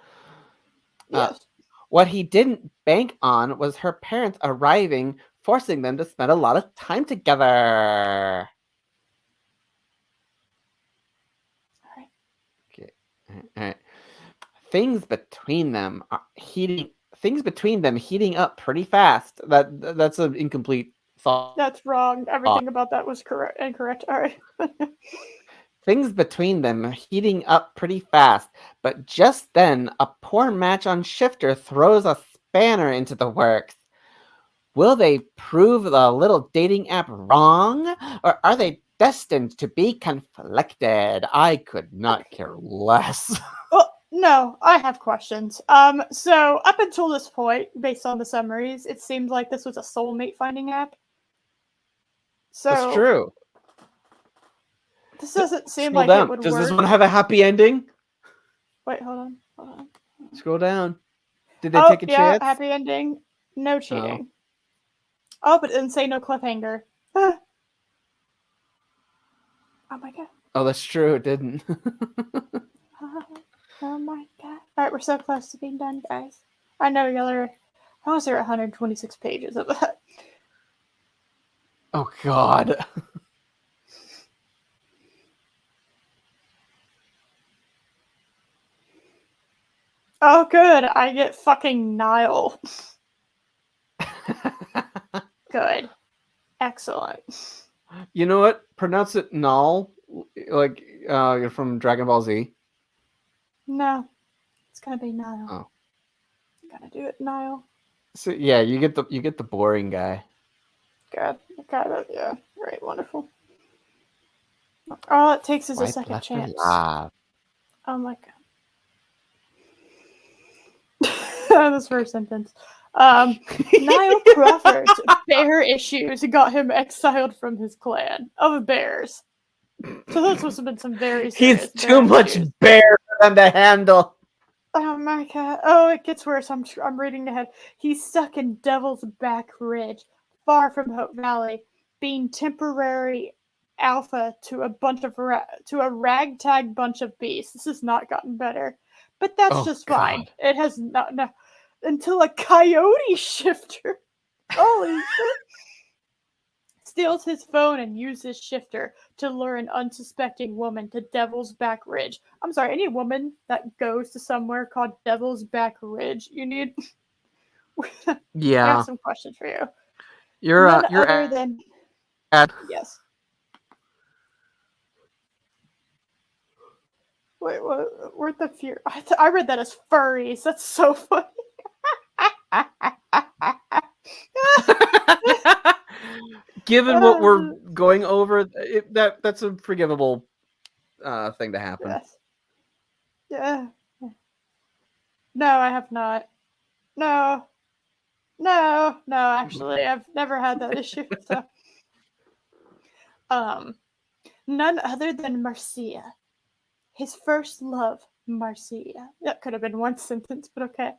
Yes. What he didn't bank on was her parents arriving, forcing them to spend a lot of time together. Okay. All right. Things between them heating up pretty fast. That's an incomplete thought. That's wrong. Everything about that was incorrect. All right. Things between them heating up pretty fast, but just then a poor match on Shifter throws a spanner into the works. Will they prove the little dating app wrong, or are they destined to be conflicted? I could not care less. Well, no, I have questions. So up until this point, based on the summaries, it seemed like this was a soulmate finding app. So That's true. This doesn't seem Scroll like down. it would Does work. this one have a happy ending? Wait, hold on. Scroll down. Did they take a chance? Happy ending. No cheating. Oh, but it didn't say no cliffhanger. Oh my god. Oh, that's true. It didn't. Oh my god. Alright, we're so close to being done, guys. I know y'all how was there 126 pages of that? Oh god. Oh good, I get fucking Nile. Good. Excellent. You know what? Pronounce it Null, like from Dragon Ball Z. No. It's gonna be Nile. Oh. Gotta do it, Nile. So yeah, you get the boring guy. God. Yeah. Right, wonderful. All it takes is a second chance. Live. Oh my god. This first sentence. Niall Crawford's bear issues got him exiled from his clan of bears. So those must have been some very serious He's too much issues. bear for them to handle. Oh my god. Oh, it gets worse. I'm reading ahead. He's stuck in Devil's Back Ridge, far from Hope Valley, being temporary alpha to a ragtag bunch of beasts. This has not gotten better. But that's just fine. It has not until a coyote shifter. Holy shit. Steals his phone and uses Shifter to lure an unsuspecting woman to Devil's Back Ridge. I'm sorry, any woman that goes to somewhere called Devil's Back Ridge, you need. Yeah. I have some questions for you. You're other than yes. Wait, what? Where'd the fear? I read that as furries. That's so funny. Given what we're going over, that's a forgivable thing to happen. Yes. Yeah. No, I have not. No. Actually, I've never had that issue. So. None other than Marcia. His first love, Marcia. That could have been one sentence, but okay.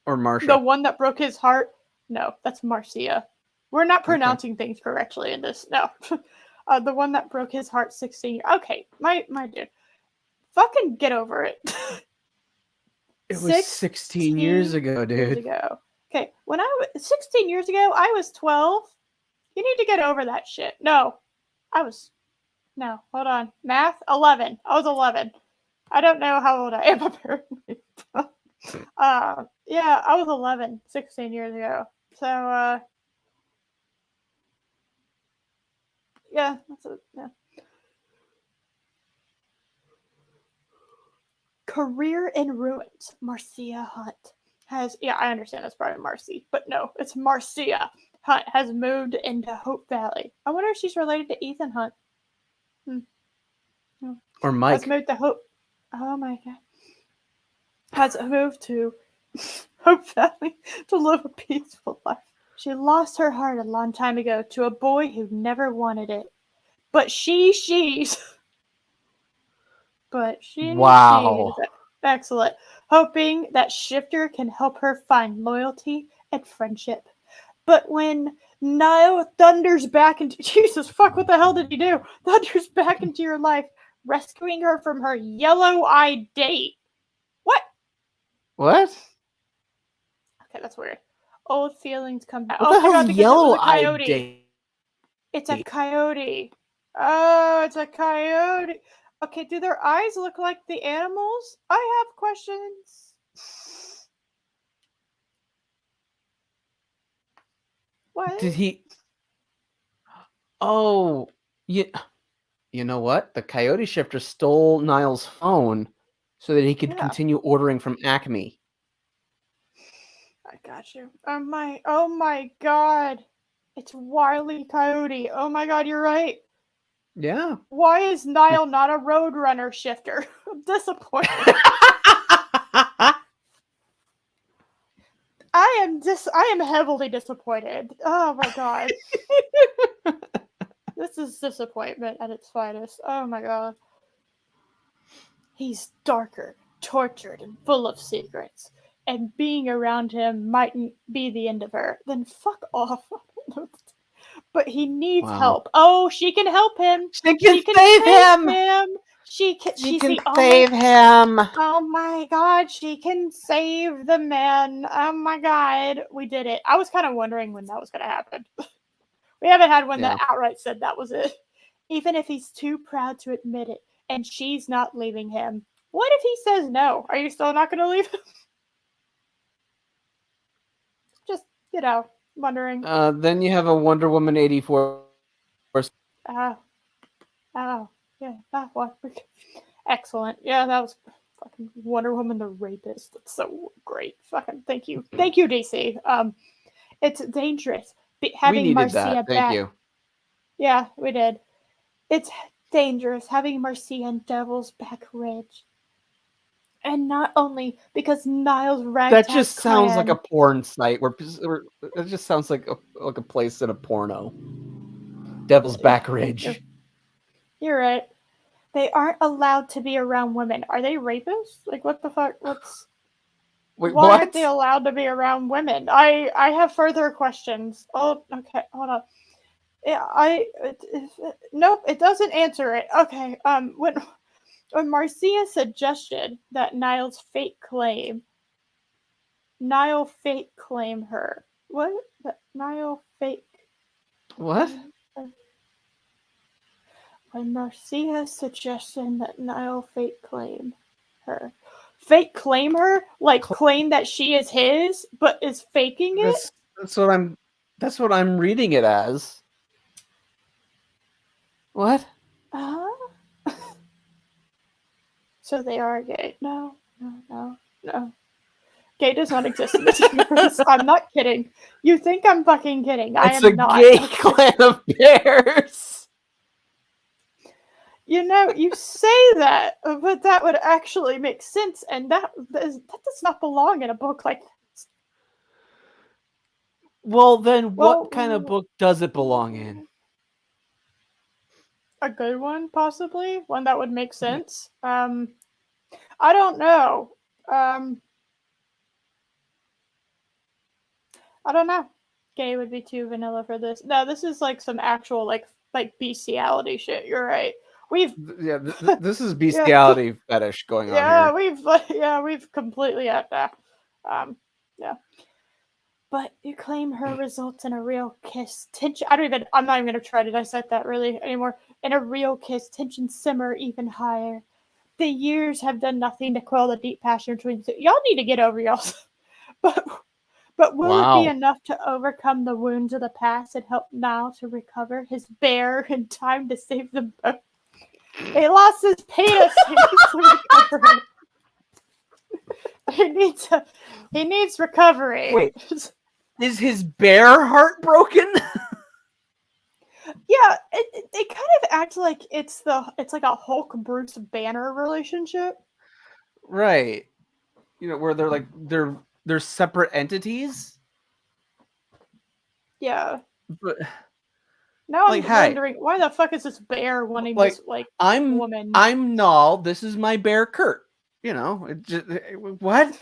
Or Marcia. The one that broke his heart? No, that's Marcia. We're not pronouncing things correctly in this. No. The one that broke his heart 16 years. Okay, my dude. Fucking get over it. It was 16 years ago, dude. Okay, when I was 16 years ago, I was 12. You need to get over that shit. No, hold on. Math? 11. I was 11. I don't know how old I am, apparently. Yeah, I was 11 16 years ago. So, yeah, that's it. Yeah. Career in ruins. Marcia Hunt has, I understand that's probably Marcy, but no, it's Marcia Hunt has moved into Hope Valley. I wonder if she's related to Ethan Hunt. Or Mike. Has moved to Hope. Oh my god. Has moved to Hope Valley to live a peaceful life. She lost her heart a long time ago to a boy who never wanted it. But she's. But she's. Wow. Excellent. Hoping that Shifter can help her find loyalty and friendship. But when Nile thunders back into Jesus fuck, what the hell did he do? Thunders back into your life, rescuing her from her yellow-eyed date. What? What? Okay, that's weird. Old feelings come back. What Oh the my hell's god, because it was a yellow-eyed coyote. date? It's a coyote. Oh, it's a coyote. Okay, do their eyes look like the animals? I have questions. What? Did he? Oh, you know what? The coyote shifter stole Niall's phone so that he could Yeah, continue ordering from Acme. I got you. Oh my god. It's Wile E. Coyote. Oh my god, you're right. Yeah. Why is Niall not a Roadrunner shifter? I'm disappointed. I am heavily disappointed. Oh my god. This is disappointment at its finest. Oh my god. He's darker, tortured, and full of secrets. And being around him mightn't be the end of her. Then fuck off. But he needs Wow. help. Oh, she can help him. She can She can save save him. him. She She's can the only. save him. Oh my god, she can save the man. Oh my god, we did it. I was kind of wondering when that was going to happen. We haven't had one Yeah. that outright said that was it. Even if he's too proud to admit it, and she's not leaving him. What if he says no? Are you still not going to leave him? Just, wondering. Then you have a Wonder Woman 84. Oh, oh, yeah, that one. Excellent. Yeah, that was fucking Wonder Woman the Rapist. That's so great. Fucking thank you. Thank you, DC. It's dangerous We having needed that. Marcia Thank back. you. Yeah, we did. It's dangerous having Marcia in Devil's Back Ridge. And not only because Niles' That ragtag just sounds like a clan. porn site where it just sounds like a place in a porno. Devil's Back You're, Ridge. you're right. They aren't allowed to be around women. Are they rapists? Like, what the fuck? Wait, Why aren't what? they allowed to be around women? I have further questions. Oh, okay, hold on. Yeah, nope, it doesn't answer it. Okay, when Marcia suggested that Niall fake claim her. What? That Niall fake What? claim her. When Marcia suggested that Niall fake claim her. Fake claim her? Like claim that she is his, but is faking it? That's what I'm reading it as. What? Uh-huh. So they are gay. No. Gay does not exist in this universe. I'm not kidding. You think I'm fucking kidding. I It's a am not. gay Okay. clan of bears. You say that, but that would actually make sense, and that does not belong in a book like this. Well, then what kind of Well, book does it belong in? a good one, possibly. One that would make sense. I don't know. Um, I don't know. Gay would be too vanilla for this. No, this is like some actual like bestiality shit. You're right. We've Yeah, this is yeah bestiality fetish going on yeah here. we've completely at that. Yeah. But you claim her results in a real kiss. Tension. I'm not even gonna try to dissect that really anymore. In a real kiss, tension simmer even higher. The years have done nothing to quell the deep passion between the two. Y'all need to get over y'all. but but will it be Wow. enough to overcome the wounds of the past and help Niall to recover his bear in time to save them both? He lost his penis. He needs to recover it. He needs recovery. Wait, is his bear heartbroken? Yeah, it kind of acts like it's like a Hulk Bruce Banner relationship. Right. Where they're separate entities. Yeah. But Now like, I'm hey, wondering why the fuck is this bear wanting like, this like I'm woman? Null. This is my bear, Kurt. You know, it just, what?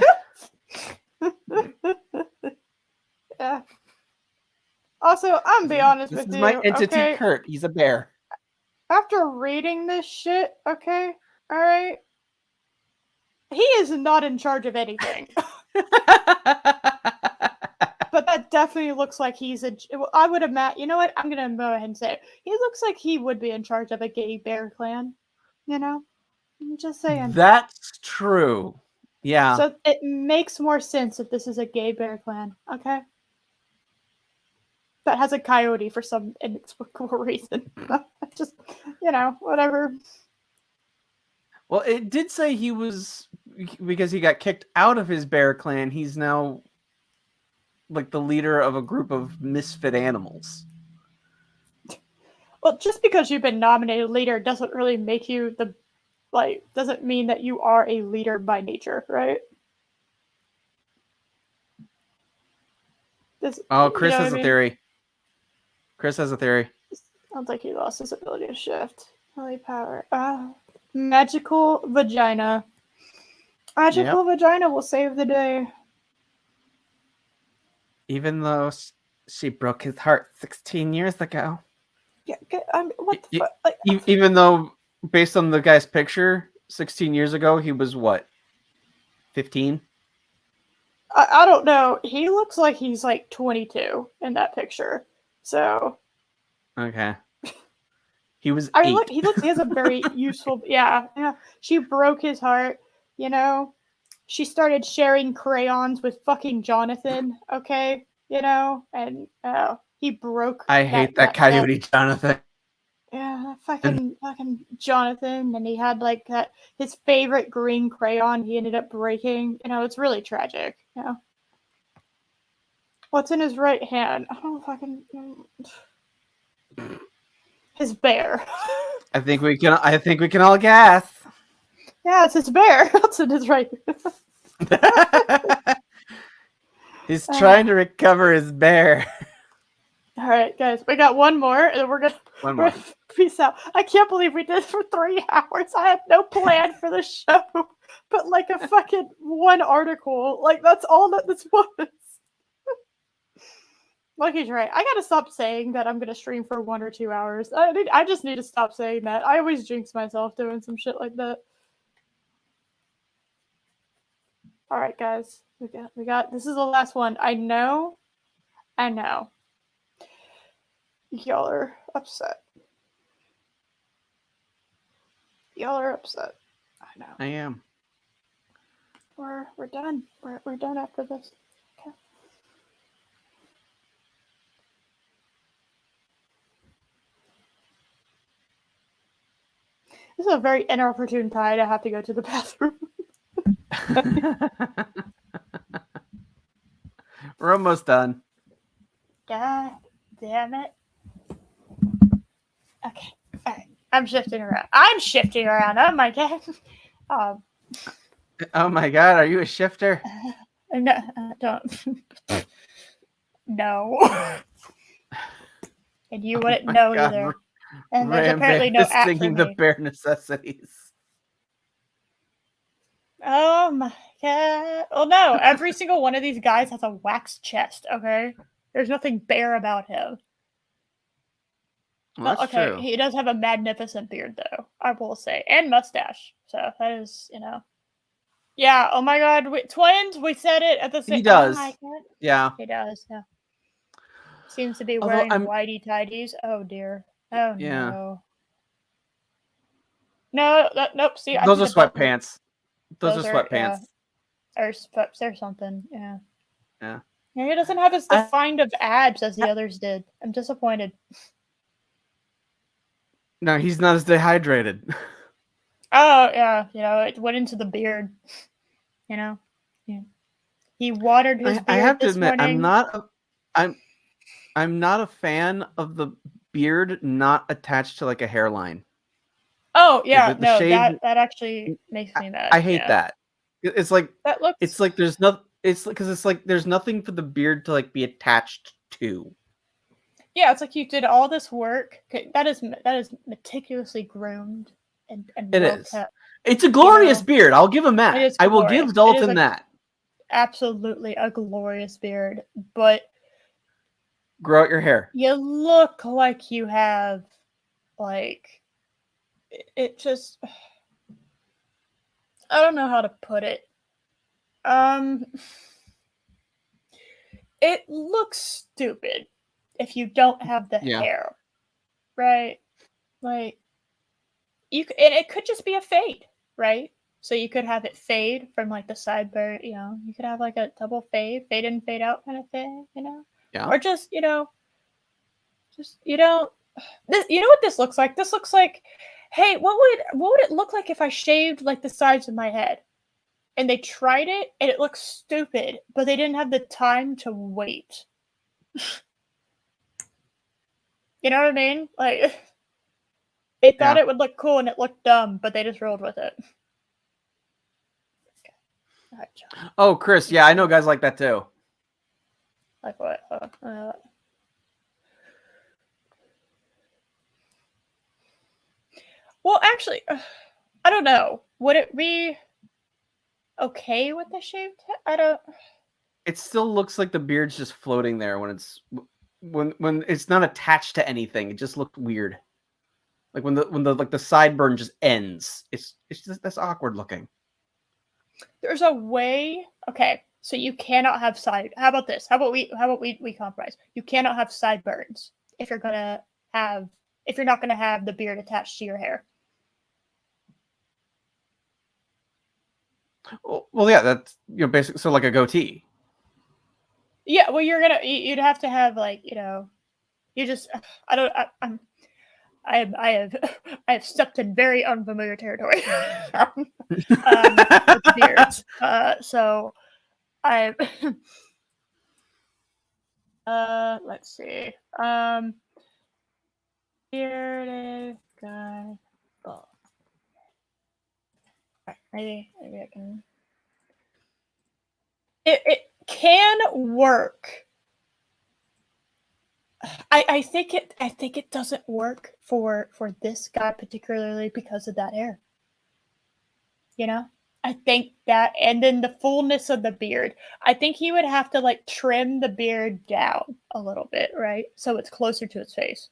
Yeah. Also, I'm be honest This with is my you, entity, okay? Kurt. He's a bear. After reading this shit, okay, all right, he is not in charge of anything. But that definitely looks like he's a. I would imagine. You know what? I'm gonna go ahead and say it. He looks like he would be in charge of a gay bear clan. You know, I'm just saying. That's true. Yeah. So it makes more sense if this is a gay bear clan. Okay. That has a coyote for some inexplicable reason. Just, whatever. Well, it did say he was, because he got kicked out of his bear clan. He's now like the leader of a group of misfit animals. Well, just because you've been nominated leader doesn't really make you doesn't mean that you are a leader by nature, right? Chris has a theory. Chris has a theory. Sounds like he lost his ability to shift. Holy power. Magical vagina. Magical vagina will save the day. Even though she broke his heart 16 years ago. Yeah, what the fuck? Like, even though, based on the guy's picture, 16 years ago, he was what? 15? I don't know. He looks like he's like 22 in that picture. So. Okay. He was 8. I mean, look, he has a very useful. Yeah. She broke his heart. You know, she started sharing crayons with fucking Jonathan. Okay, and he broke. I hate that coyote, Jonathan. Yeah, fucking Jonathan, and he had like his favorite green crayon. He ended up breaking. It's really tragic. What's in his right hand? I don't fucking. His bear. I think we can all guess. Yeah, it's his bear. What's in his right? He's trying to recover his bear. All right, guys, we got one more, and we're gonna peace out. I can't believe we did it for 3 hours. I had no plan for the show, but like a fucking one article, like that's all that this was. Lucky's right. I gotta stop saying that I'm gonna stream for 1 or 2 hours. I just need to stop saying that. I always jinx myself doing some shit like that. All right, guys, we got. This is the last one. I know. Y'all are upset. I know. I am. We're done. We're done after this. Okay. This is a very inopportune time to have to go to the bathroom. We're almost done. God damn it. Okay. All right. I'm shifting around. Oh my god. Oh my god, are you a shifter? No, don't. No. And you wouldn't know either. And there's apparently no app for me. The bare necessities. Oh my god. Well, no. Every single one of these guys has a wax chest, okay? There's nothing bare about him. Well, that's true. He does have a magnificent beard, though, I will say. And mustache. So that is, Yeah, oh my god. Twins, we said it at the same time. He does. Oh my god. Yeah. He does, yeah. Seems to be wearing whitey tidies. Oh dear. Oh yeah. No. Nope. See, those are sweatpants. Those are sweatpants. Yeah. Or something. Yeah. Yeah. And he doesn't have as defined of abs as the others did. I'm disappointed. No, he's not as dehydrated. Oh yeah, it went into the beard. Yeah. He watered his beard. I have to admit, morning. I'm not a fan of the beard not attached to like a hairline. Oh yeah, that actually makes me mad. I hate that. It's like that looks. It's like there's no. It's because it's like there's nothing for the beard to like be attached to. Yeah, it's like you did all this work. That is meticulously groomed and It well is. kept. It's a glorious know, beard. I'll give him it that. is I will glorious. give It is Dalton that. absolutely a glorious beard, but Grow out your hair. you look like you have like it just I don't know how to put it. Um it looks stupid if you don't have the Yeah. hair, right? Like and it could just be a fade, right? So you could have it fade from like the sideburn, you could have like a double fade in, fade out kind of thing, Yeah. or just just you don't. You know what this looks like? This looks like, hey, what would it look like if I shaved like the sides of my head? And they tried it, and it looks stupid, but they didn't have the time to wait. You know what I mean? Like they thought Yeah. it would look cool, and it looked dumb, but they just rolled with it. Okay. All right, John. Oh, Chris. Yeah, I know guys like that too. Like what? Well, actually, I don't know. Would it be okay with the shaved head? I don't. It still looks like the beard's just floating there when it's not attached to anything. It just looked weird. Like when the sideburn just ends. It's just that's awkward looking. There's a way. Okay, so you cannot have side. How about this? How about we compromise? You cannot have sideburns if you're not gonna have the beard attached to your hair. Well, yeah, that's basically so like a goatee. Yeah, well, you'd have to have like you just I don't I have I have stepped in very unfamiliar territory with beards. So I let's see. Bearded guy. Oh. Maybe I can. It can work. I think it doesn't work for this guy particularly because of that hair. I think that, and then the fullness of the beard. I think he would have to like trim the beard down a little bit, right? So it's closer to his face.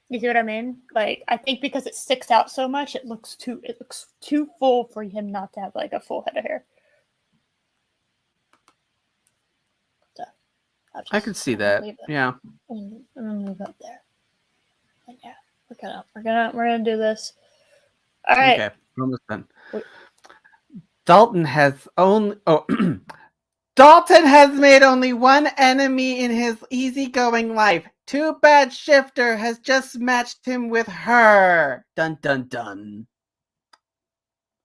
You see what I mean? Like I think because it sticks out so much, it looks too full for him not to have like a full head of hair. So I could see that. Yeah. I'm gonna move up there. And yeah, we're gonna do this. All right. Okay, almost done. Dalton has Dalton has made only one enemy in his easygoing life. Too bad Shifter has just matched him with her. Dun dun dun.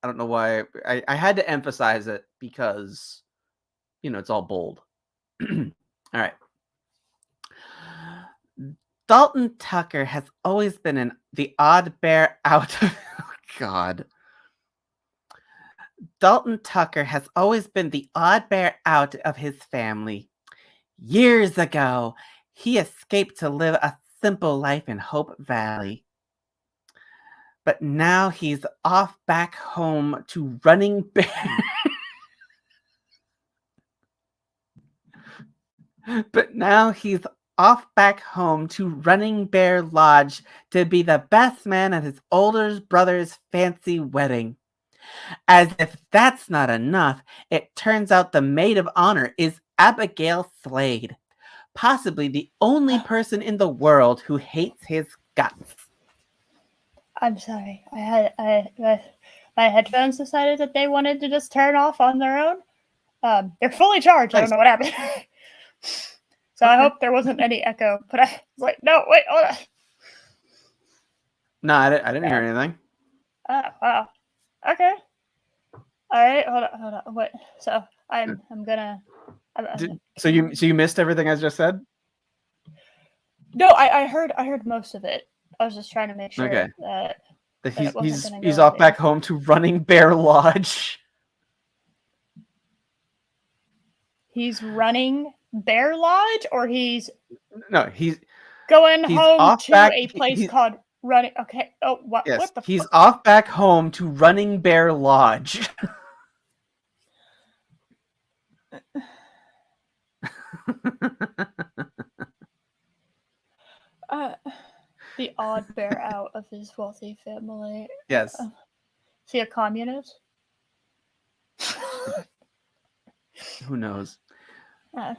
I don't know why I had to emphasize it because it's all bold. All right. Dalton Tucker has always been the odd bear out of God. Dalton Tucker has always been the odd bear out of his family. Years ago, he escaped to live a simple life in Hope Valley. But now he's off back home to Running Bear. But now he's off back home to Running Bear Lodge to be the best man at his older brother's fancy wedding. As if that's not enough, it turns out the maid of honor is Abigail Slade, possibly the only person in the world who hates his guts. I'm sorry. My headphones decided that they wanted to just turn off on their own. They're fully charged. Nice. I don't know what happened. So okay. I hope there wasn't any echo. But I was like, no, wait, hold on. No, I didn't hear anything. Oh, wow. Okay. All right, hold on. What? So I'm gonna. So you missed everything I just said? No, I heard most of it. I was just trying to make sure that he's off back home to Running Bear Lodge. He's running Bear Lodge, or he's No, he's going he's home off to back. a place called Running. Okay. Oh, what? Yes, What the he's fuck? off back home to Running Bear Lodge. Uh, the odd bear out of his wealthy family. Yes. Is he a communist? Who knows? Uh,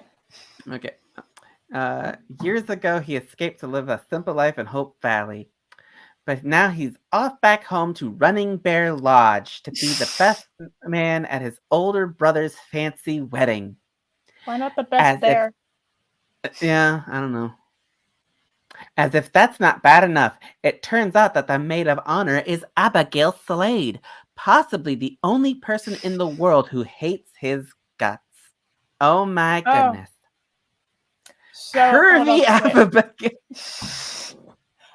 Okay. Years ago, he escaped to live a simple life in Hope Valley. But now he's off back home to Running Bear Lodge to be the best man at his older brother's fancy wedding. why not the best As if, bear? yeah, I don't know. As if that's not bad enough, it turns out that the maid of honor is Abigail Slade, possibly the only person in the world who hates his guts. Oh my Oh, goodness. so hold Curvy on. Wait. Abigail.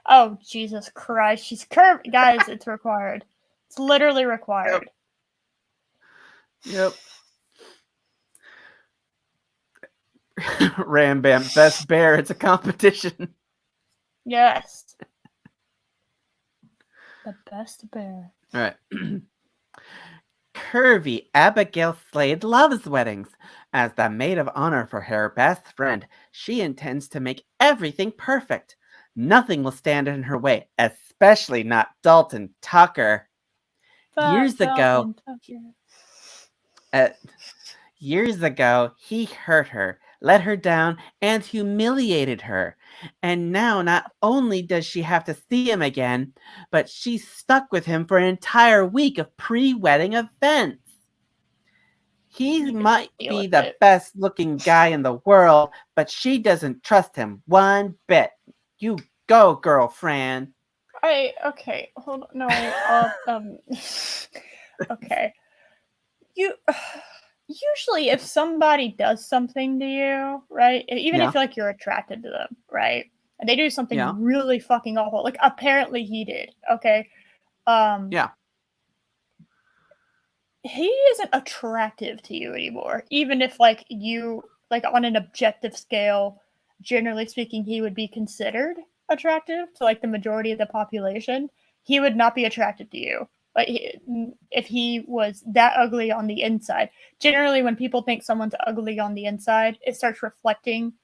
Oh, Jesus Christ. She's curvy. Guys, it's required. It's literally required. Yep. Ram Bam, best bear. It's a competition. Yes. The best bear. All right. Curvy Abigail Slade loves weddings. As the maid of honor for her best friend, she intends to make everything perfect. Nothing will stand in her way, especially not Dalton Tucker. Years ago, uh, Years ago, he hurt her, let her down, and humiliated her. And now, not only does she have to see him again, but she's stuck with him for an entire week of pre-wedding events. He might be the best looking guy in the world, but she doesn't trust him one bit. You go, girlfriend. Okay, hold on. No, okay. Usually if somebody does something to you, right? Even if like you're attracted to them, right? And they do something really fucking awful, like apparently he did, okay? Yeah. He isn't attractive to you anymore. Even if like you like on an objective scale, generally speaking, he would be considered attractive to like the majority of the population. He would not be attracted to you. Like if he was that ugly on the inside. Generally, when people think someone's ugly on the inside, it starts reflecting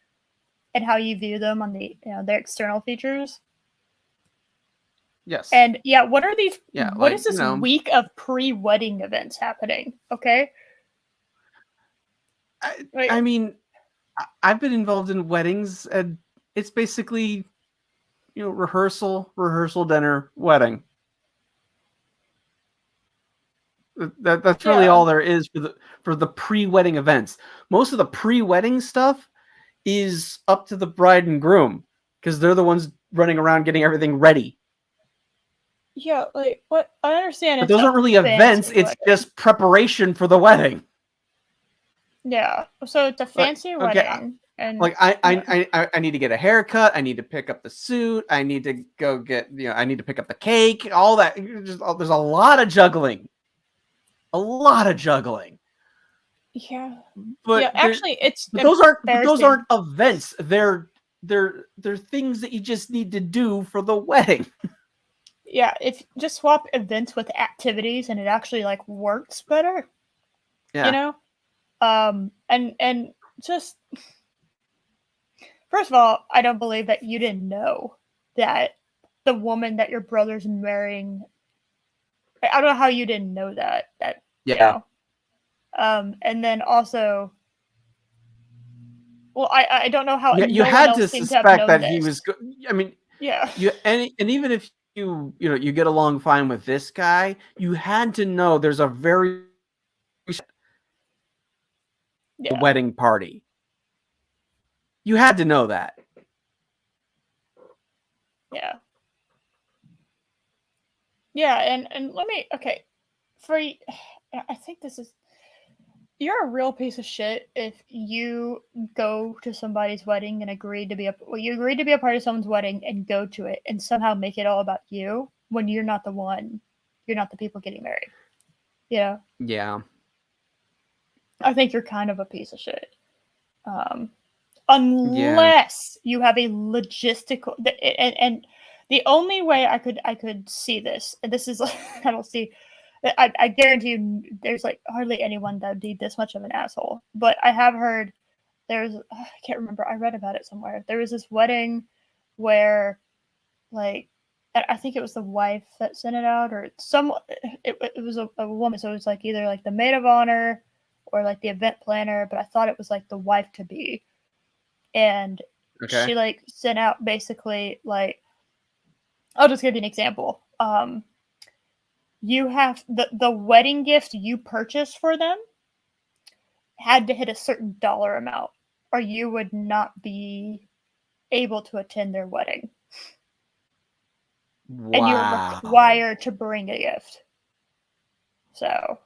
in how you view them on the their external features. Yes. And yeah, what are these? Yeah, what is this week of pre-wedding events happening? Okay. I mean, I've been involved in weddings, and it's basically, rehearsal, dinner, wedding. That's really all there is for the pre-wedding events. Most of the pre-wedding stuff is up to the bride and groom because they're the ones running around getting everything ready. Yeah, like what I understand. But those aren't really events; it's just preparation for the wedding. Yeah, so it's a fancy wedding, and like I need to get a haircut. I need to pick up the suit. I need to go get I need to pick up the cake. All that. There's a lot of juggling. A lot of juggling. Yeah, but yeah. Actually, but those aren't events. They're things that you just need to do for the wedding. Yeah, if just swap events with activities, and it actually like works better. Yeah. And just first of all, I don't believe that you didn't know that the woman that your brother's marrying. I don't know how you didn't know that. And then also, well, I don't know how you had to suspect that he was. I mean, yeah. And even if you get along fine with this guy, you had to know there's a very wedding party. You had to know that. Yeah. Yeah, and let me I think this is you're a real piece of shit if you go to somebody's wedding and agreed to be a part of someone's wedding and go to it and somehow make it all about you when you're not the one. You're not the people getting married. Yeah. Yeah. I think you're kind of a piece of shit. Um, Yeah. unless you have a logistical and the only way I could see this, and this is I don't see, I guarantee you there's like hardly anyone that would be this much of an asshole, but I have heard there's I can't remember, I read about it somewhere. There was this wedding where like I think it was the wife that sent it out or some it was a woman, so it was like either like the maid of honor or like the event planner, but I thought it was like the wife to be, and Okay. she like sent out basically like I'll just give you an example. You have the wedding gift you purchased for them had to hit a certain dollar amount, or you would not be able to attend their wedding, and you were Wow. required to bring a gift. So,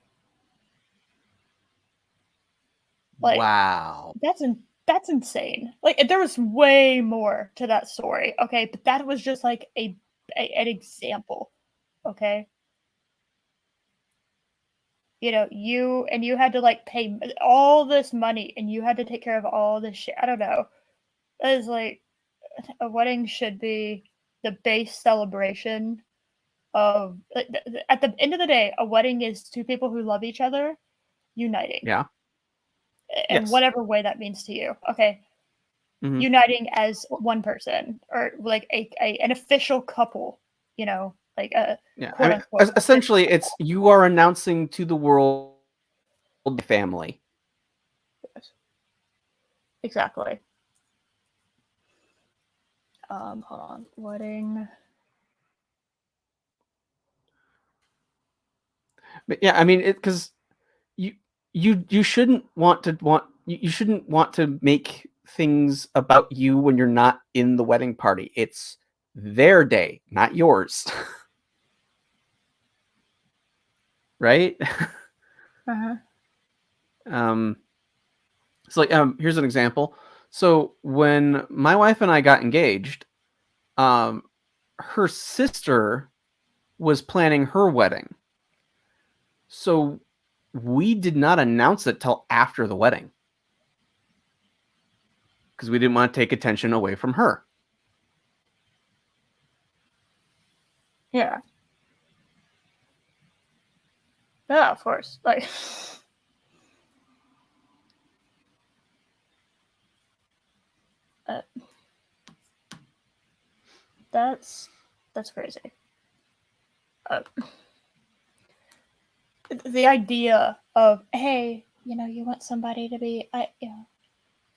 like, Wow. that's insane. Like, there was way more to that story, okay? But that was just like an example, okay? You know, you had to like pay all this money, and you had to take care of all this shit. I don't know. It is like a wedding should be the base celebration of at the end of the day, a wedding is two people who love each other uniting Yeah. in Yes. whatever way that means to you. Okay, Mm-hmm. uniting as one person or like an official couple. You know, like a Yeah. I quote mean, unquote official essentially, it's couple. you are announcing to the world family. Yes, exactly. Hold on, wedding. But yeah, I mean, because you you shouldn't you shouldn't want to make things about you when you're not in the wedding party. It's their day, not yours, right? Uh-huh. um, so like here's an example. So when my wife and I got engaged, um, her sister was planning her wedding. So we did not announce it till after the wedding because we didn't want to take attention away from her. Yeah. Yeah, of course. Like, uh, that's that's crazy. Uh, the idea of hey, you know, you want somebody to be,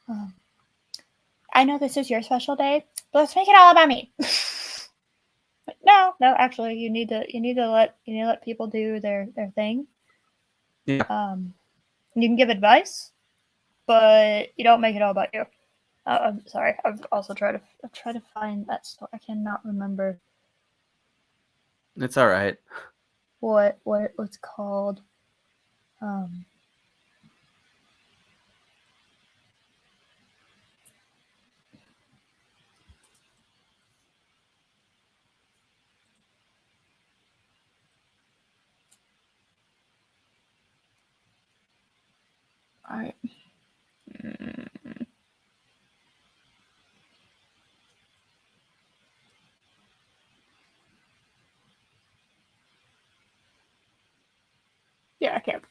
um, I know this is your special day, but let's make it all about me. No, no, actually, you need to let people do their thing. Yeah, You can give advice, but you don't make it all about you. I'm sorry. I've tried to find that story. I cannot remember it's all right. what it was called. Um, all right. Yeah, I can't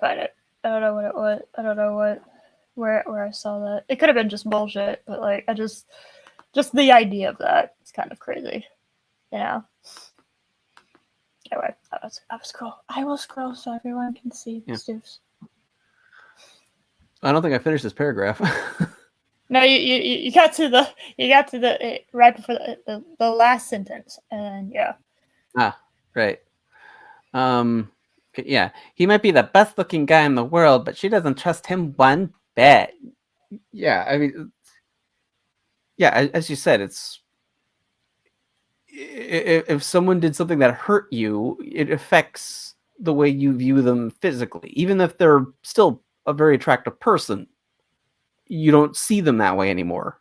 find it. I don't know what it was. I don't know where I saw that. It could have been just bullshit, but like just the idea of that is kind of crazy. You know. Anyway, I will scroll. I will scroll so everyone can see the Yeah. Stoofs. I don't think I finished this paragraph. No, you got to the right before the last sentence, and yeah. Ah, right. Um, yeah, he might be the best looking guy in the world, but she doesn't trust him one bit. Yeah, I mean, yeah, as you said, it's if someone did something that hurt you, it affects the way you view them physically. Even if they're still a very attractive person, you don't see them that way anymore.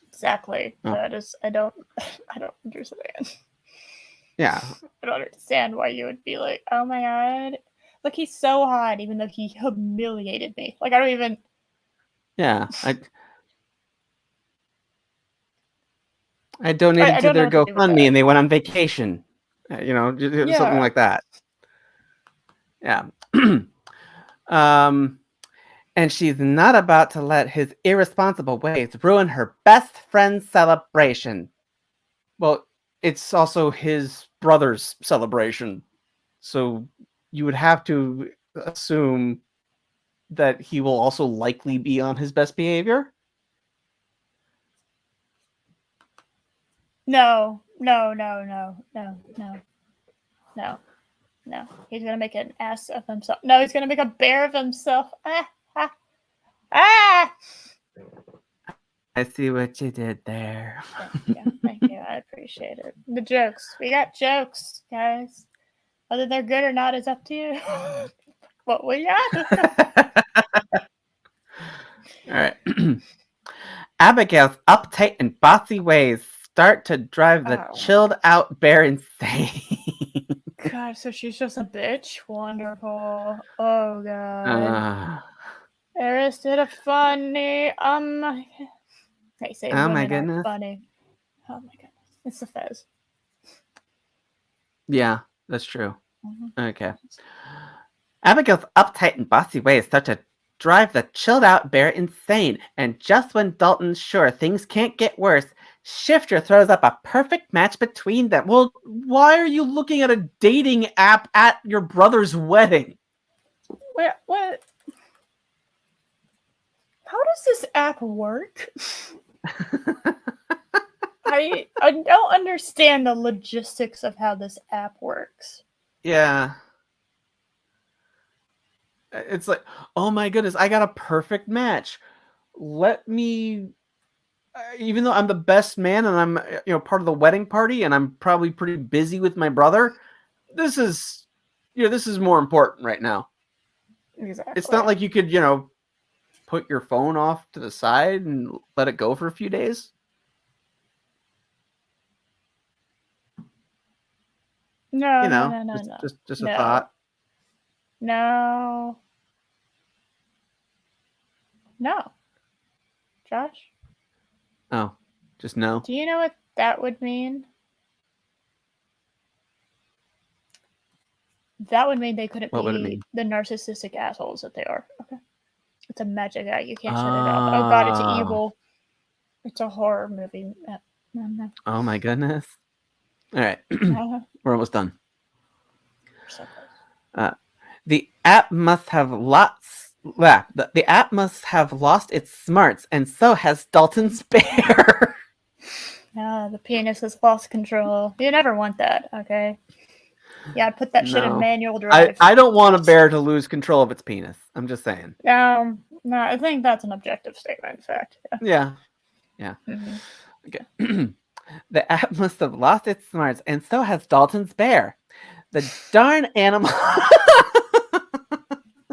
Exactly. Oh, That is, I don't I don't understand. Yeah. I don't understand why you would be like, oh my god. Look, he's so hot, even though he humiliated me. Like, I don't even. Yeah. I donated I to don't know their what to do with GoFundMe that. and they went on vacation. Something Yeah. like that. Yeah. um, and she's not about to let his irresponsible ways ruin her best friend's celebration. Well, it's also his brother's celebration. So you would have to assume that he will also likely be on his best behavior. No. He's gonna make an ass of himself. No, he's gonna make a bear of himself. Ah! I see what you did there. Thank you. I appreciate it. The jokes. We got jokes, guys. Whether they're good or not is up to you. What we got? All right. Abigail's uptight and bossy ways start to drive the chilled out bear insane. God, so she's just a bitch? Wonderful. Oh, God. Eris did a funny. They say Oh my women aren't goodness. funny. Oh my goodness. It's the Fez. Yeah, that's true. Okay. Abigail's uptight and bossy ways start to drive the chilled out bear insane, and just when Dalton's sure things can't get worse, Shifter throws up a perfect match between them. Well, why are you looking at a dating app at your brother's wedding? What? How does this app work? I don't understand the logistics of how this app works. Yeah. It's like, oh my goodness, I got a perfect match. Let me, even though I'm the best man and I'm part of the wedding party and I'm probably pretty busy with my brother, this is more important right now. Exactly. It's not like you could put your phone off to the side and let it go for a few days. No, just a thought. No. Josh? Oh, just no. Do you know what that would mean? That would mean they couldn't be the narcissistic assholes that they are. Okay. It's a magic eye. You can't shut it off. Oh god, it's evil. It's a horror movie. No. Oh my goodness. All right. We're almost done. So close. The app must have the app must have lost its smarts, and so has Dalton's bear. The penis has lost control. You never want that, okay? Yeah, put that shit in manual drive. I don't want a bear to lose control of its penis. I'm just saying. No, I think that's an objective statement, in fact. Yeah. Mm-hmm. Okay. The app must have lost its smarts, and so has Dalton's bear. The darn animal.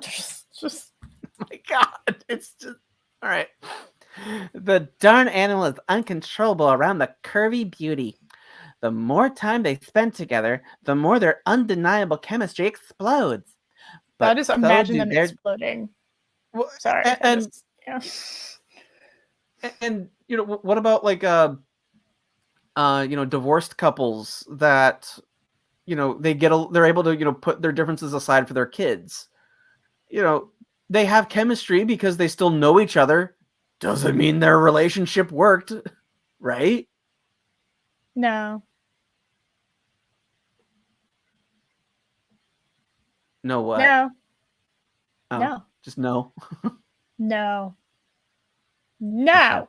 just oh my god, it's just all right. The darn animal is uncontrollable around the curvy beauty. The more time they spend together, the more their undeniable chemistry explodes. But I just imagine them exploding. Well, sorry. And what about like divorced couples that they're able to put their differences aside for their kids. They have chemistry because they still know each other. Doesn't mean their relationship worked, right? No. No what? No. Oh, no. Just no. No. No. Okay.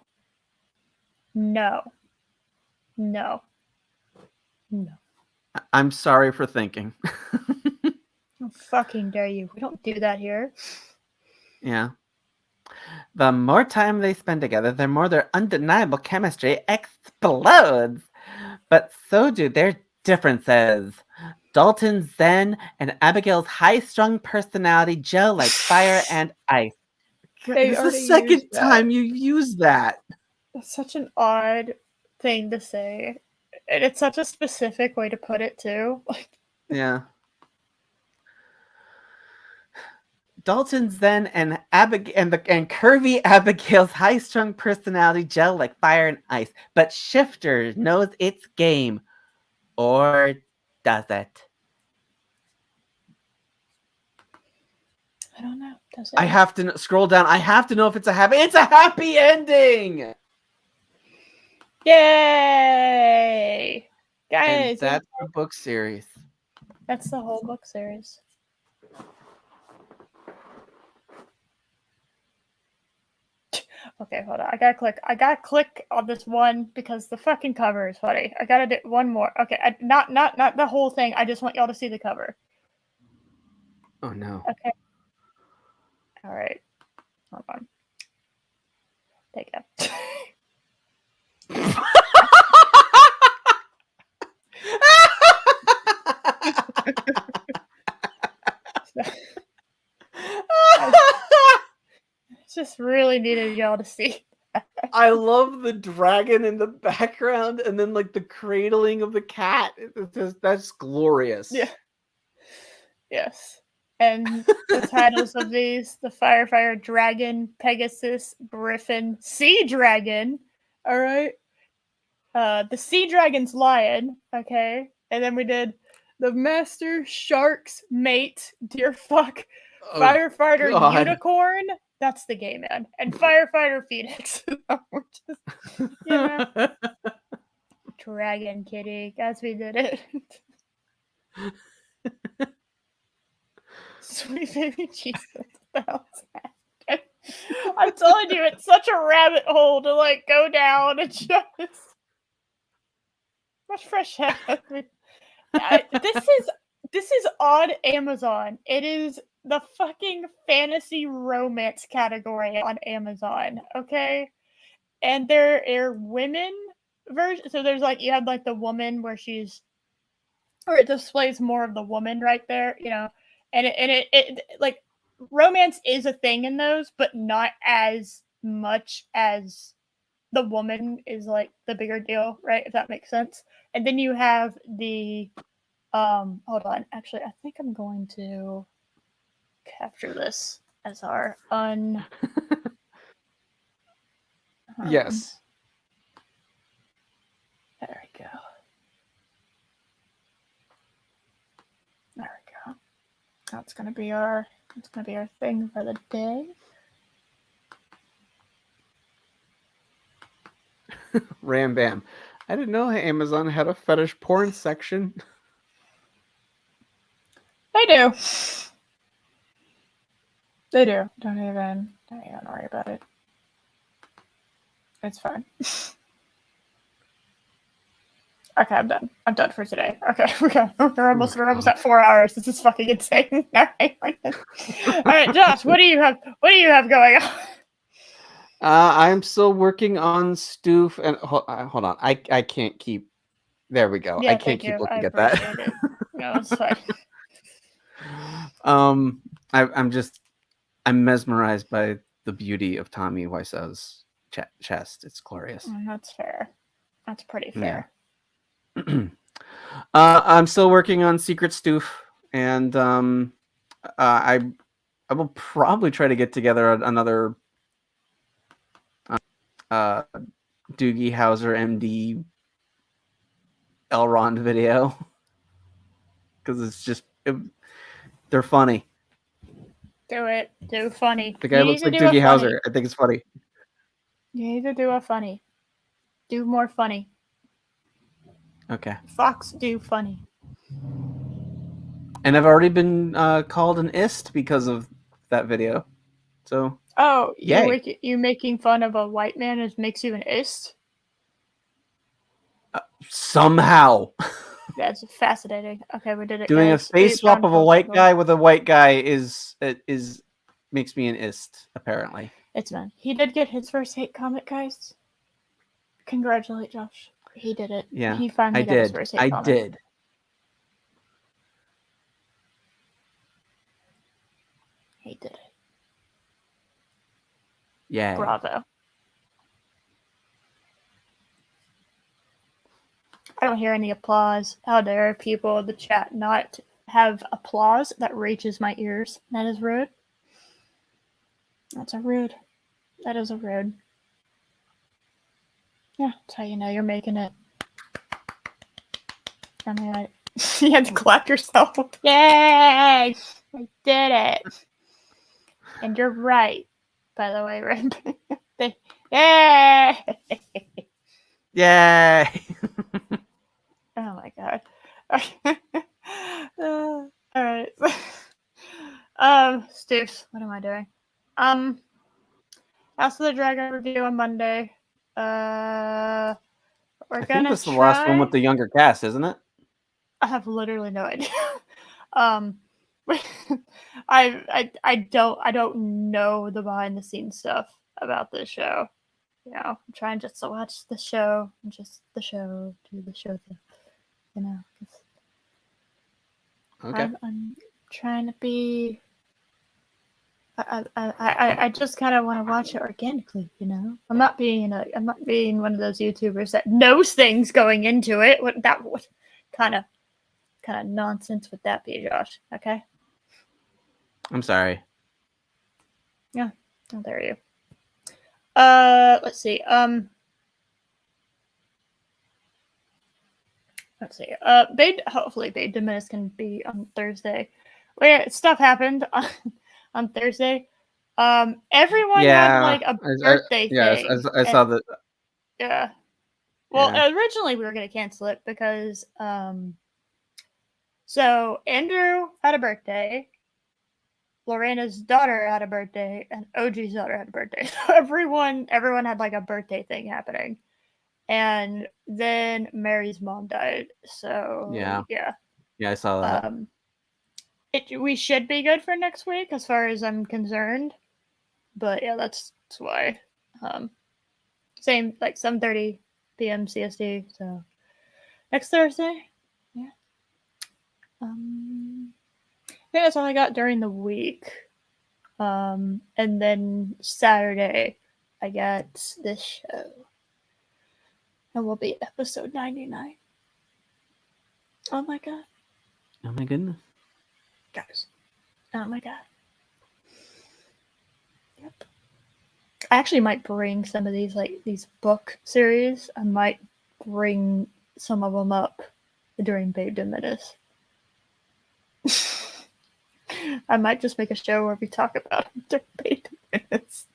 No. No. No. I'm sorry for thinking. How fucking dare you? We don't do that here. Yeah. The more time they spend together, the more their undeniable chemistry explodes. But so do their differences. Dalton's zen and Abigail's high-strung personality gel like fire and ice. This is the second time you've used that. That's such an odd thing to say. it's such a specific way to put it too. Yeah. Dalton's then and curvy Abigail's high-strung personality gel like fire and ice, but Shifter knows its game. Or does it? I don't know. Does it? I have to scroll down. I have to know if it's a happy. It's a happy ending! Yay! Guys, And that's the book series. that's the whole book series. Okay, hold on. I gotta click on this one because the fucking cover is funny. I gotta do one more. Okay, not the whole thing. I just want y'all to see the cover. Oh no. Okay. All right. Hold on. Take it. Just really needed y'all to see. I love the dragon in the background and then like the cradling of the cat. That's glorious. Yeah. Yes. And the titles of these: the Firefighter Dragon, Pegasus, Griffin, Sea Dragon. All right. The Sea Dragon's Lion. Okay. And then we did the Master Shark's Mate, Dear Fuck, Firefighter God. Unicorn. That's the gay man. And Firefighter Phoenix. We're just, you know. Dragon Kitty. Guys, we did it. Sweet baby Jesus. What the hell's that? I'm telling you, it's such a rabbit hole to like go down and just much fresh air. This is on Amazon. It is the fucking fantasy romance category on Amazon. Okay, and there are women version. So there's like you have like the woman where she's, or it displays more of the woman right there, you know, and it like romance is a thing in those, but not as much as the woman is like the bigger deal, right? If that makes sense. And then you have the hold on, actually I think I'm going to capture this as our Yes. There we go. There we go. That's gonna be our thing for the day. Ram Bam. I didn't know Amazon had a fetish porn section. They do. They do. Don't even worry about it. It's fine. Okay, I'm done. I'm done for today. Okay, we're almost at 4 hours. This is fucking insane. All right, Josh, what do you have going on? I'm still working on Stoof and hold on. I can't keep. There we go. Yeah, I can't keep looking at that. It. No, it's fine. I'm mesmerized by the beauty of Tommy Wiseau's chest. It's glorious. That's fair. That's pretty fair. Yeah. I'm still working on Secret Stoof, and I will probably try to get together another Doogie Howser MD Elrond video because it's just they're funny. Do it. Do funny. The guy looks like Doogie Howser. I think it's funny. You need to do a funny. Do more funny. Okay. Fox, do funny. And I've already been called an ist because of that video. So. Oh, you making fun of a white man makes you an ist? Somehow. That's fascinating. Okay, we did it. Doing guys. A face swap of a white guy with a white guy is makes me an ist, apparently. It's man. He did get his first hate comic, guys. Congratulate Josh. He did it. Yeah. He finally got his first hate comic. I did. He did it. Yeah. Bravo. I don't hear any applause. How dare people in the chat not have applause that reaches my ears? That is rude. That's a rude. That is a rude. Yeah, that's how you know you're making it. I mean, you had to clap yourself. Yay! I did it. And you're right, by the way, right? Yay! Yay! Oh my god. Alright. Stoops, what am I doing? House of the Dragon review on Monday. We're I gonna think that's the last one with the younger cast, isn't it? I have literally no idea. I don't know the behind the scenes stuff about this show. You know, I'm trying just to watch the show, just the show, do the show thing. You know, Okay. I'm trying to be. I just kind of want to watch it organically, you know. I'm not being one of those YouTubers that knows things going into it. What kind of nonsense would that be, Josh? Okay. I'm sorry. Yeah, how dare you? Let's see. Let's see. Hopefully, Babe Diminis can be on Thursday. Where stuff happened on Thursday. Everyone had like a birthday thing. Yes, I saw that. Yeah. Well, originally we were gonna cancel it because so Andrew had a birthday, Lorena's daughter had a birthday, and OG's daughter had a birthday. So everyone had like a birthday thing happening. And then Mary's mom died. So yeah. Yeah, I saw that. We should be good for next week as far as I'm concerned. But yeah, that's why. Same like 7:30 p.m. CST. So next Thursday. Yeah. I think that's all I got during the week. And then Saturday I got this show. And we'll be episode 99. Oh my god. Oh my goodness. Guys. Oh my god. Yep. I actually might bring some of these, like, these book series. I might bring some of them up during Babe Diminis. I might just make a show where we talk about them during Babe Diminis.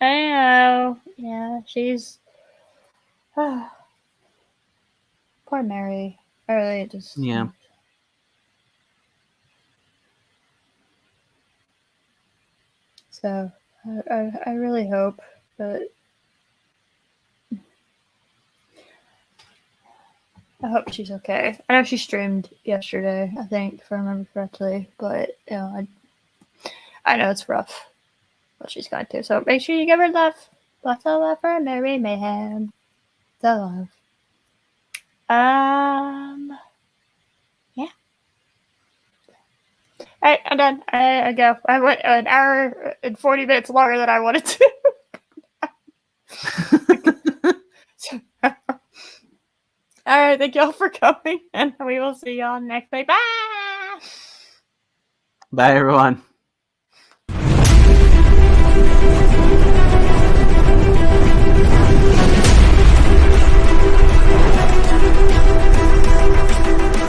I know. Yeah, she's... poor Mary. I really just... Yeah. So, I really hope that... I hope she's okay. I know she streamed yesterday, I think, if I remember correctly. But, you know, I know it's rough what she's going through. So make sure you give her love. Lots of love for Mary Mayhem. The love. Yeah. Alright, I'm done. I go. I went an hour and 40 minutes longer than I wanted to. Alright, thank y'all for coming, and we will see y'all next week. Bye! Bye, everyone.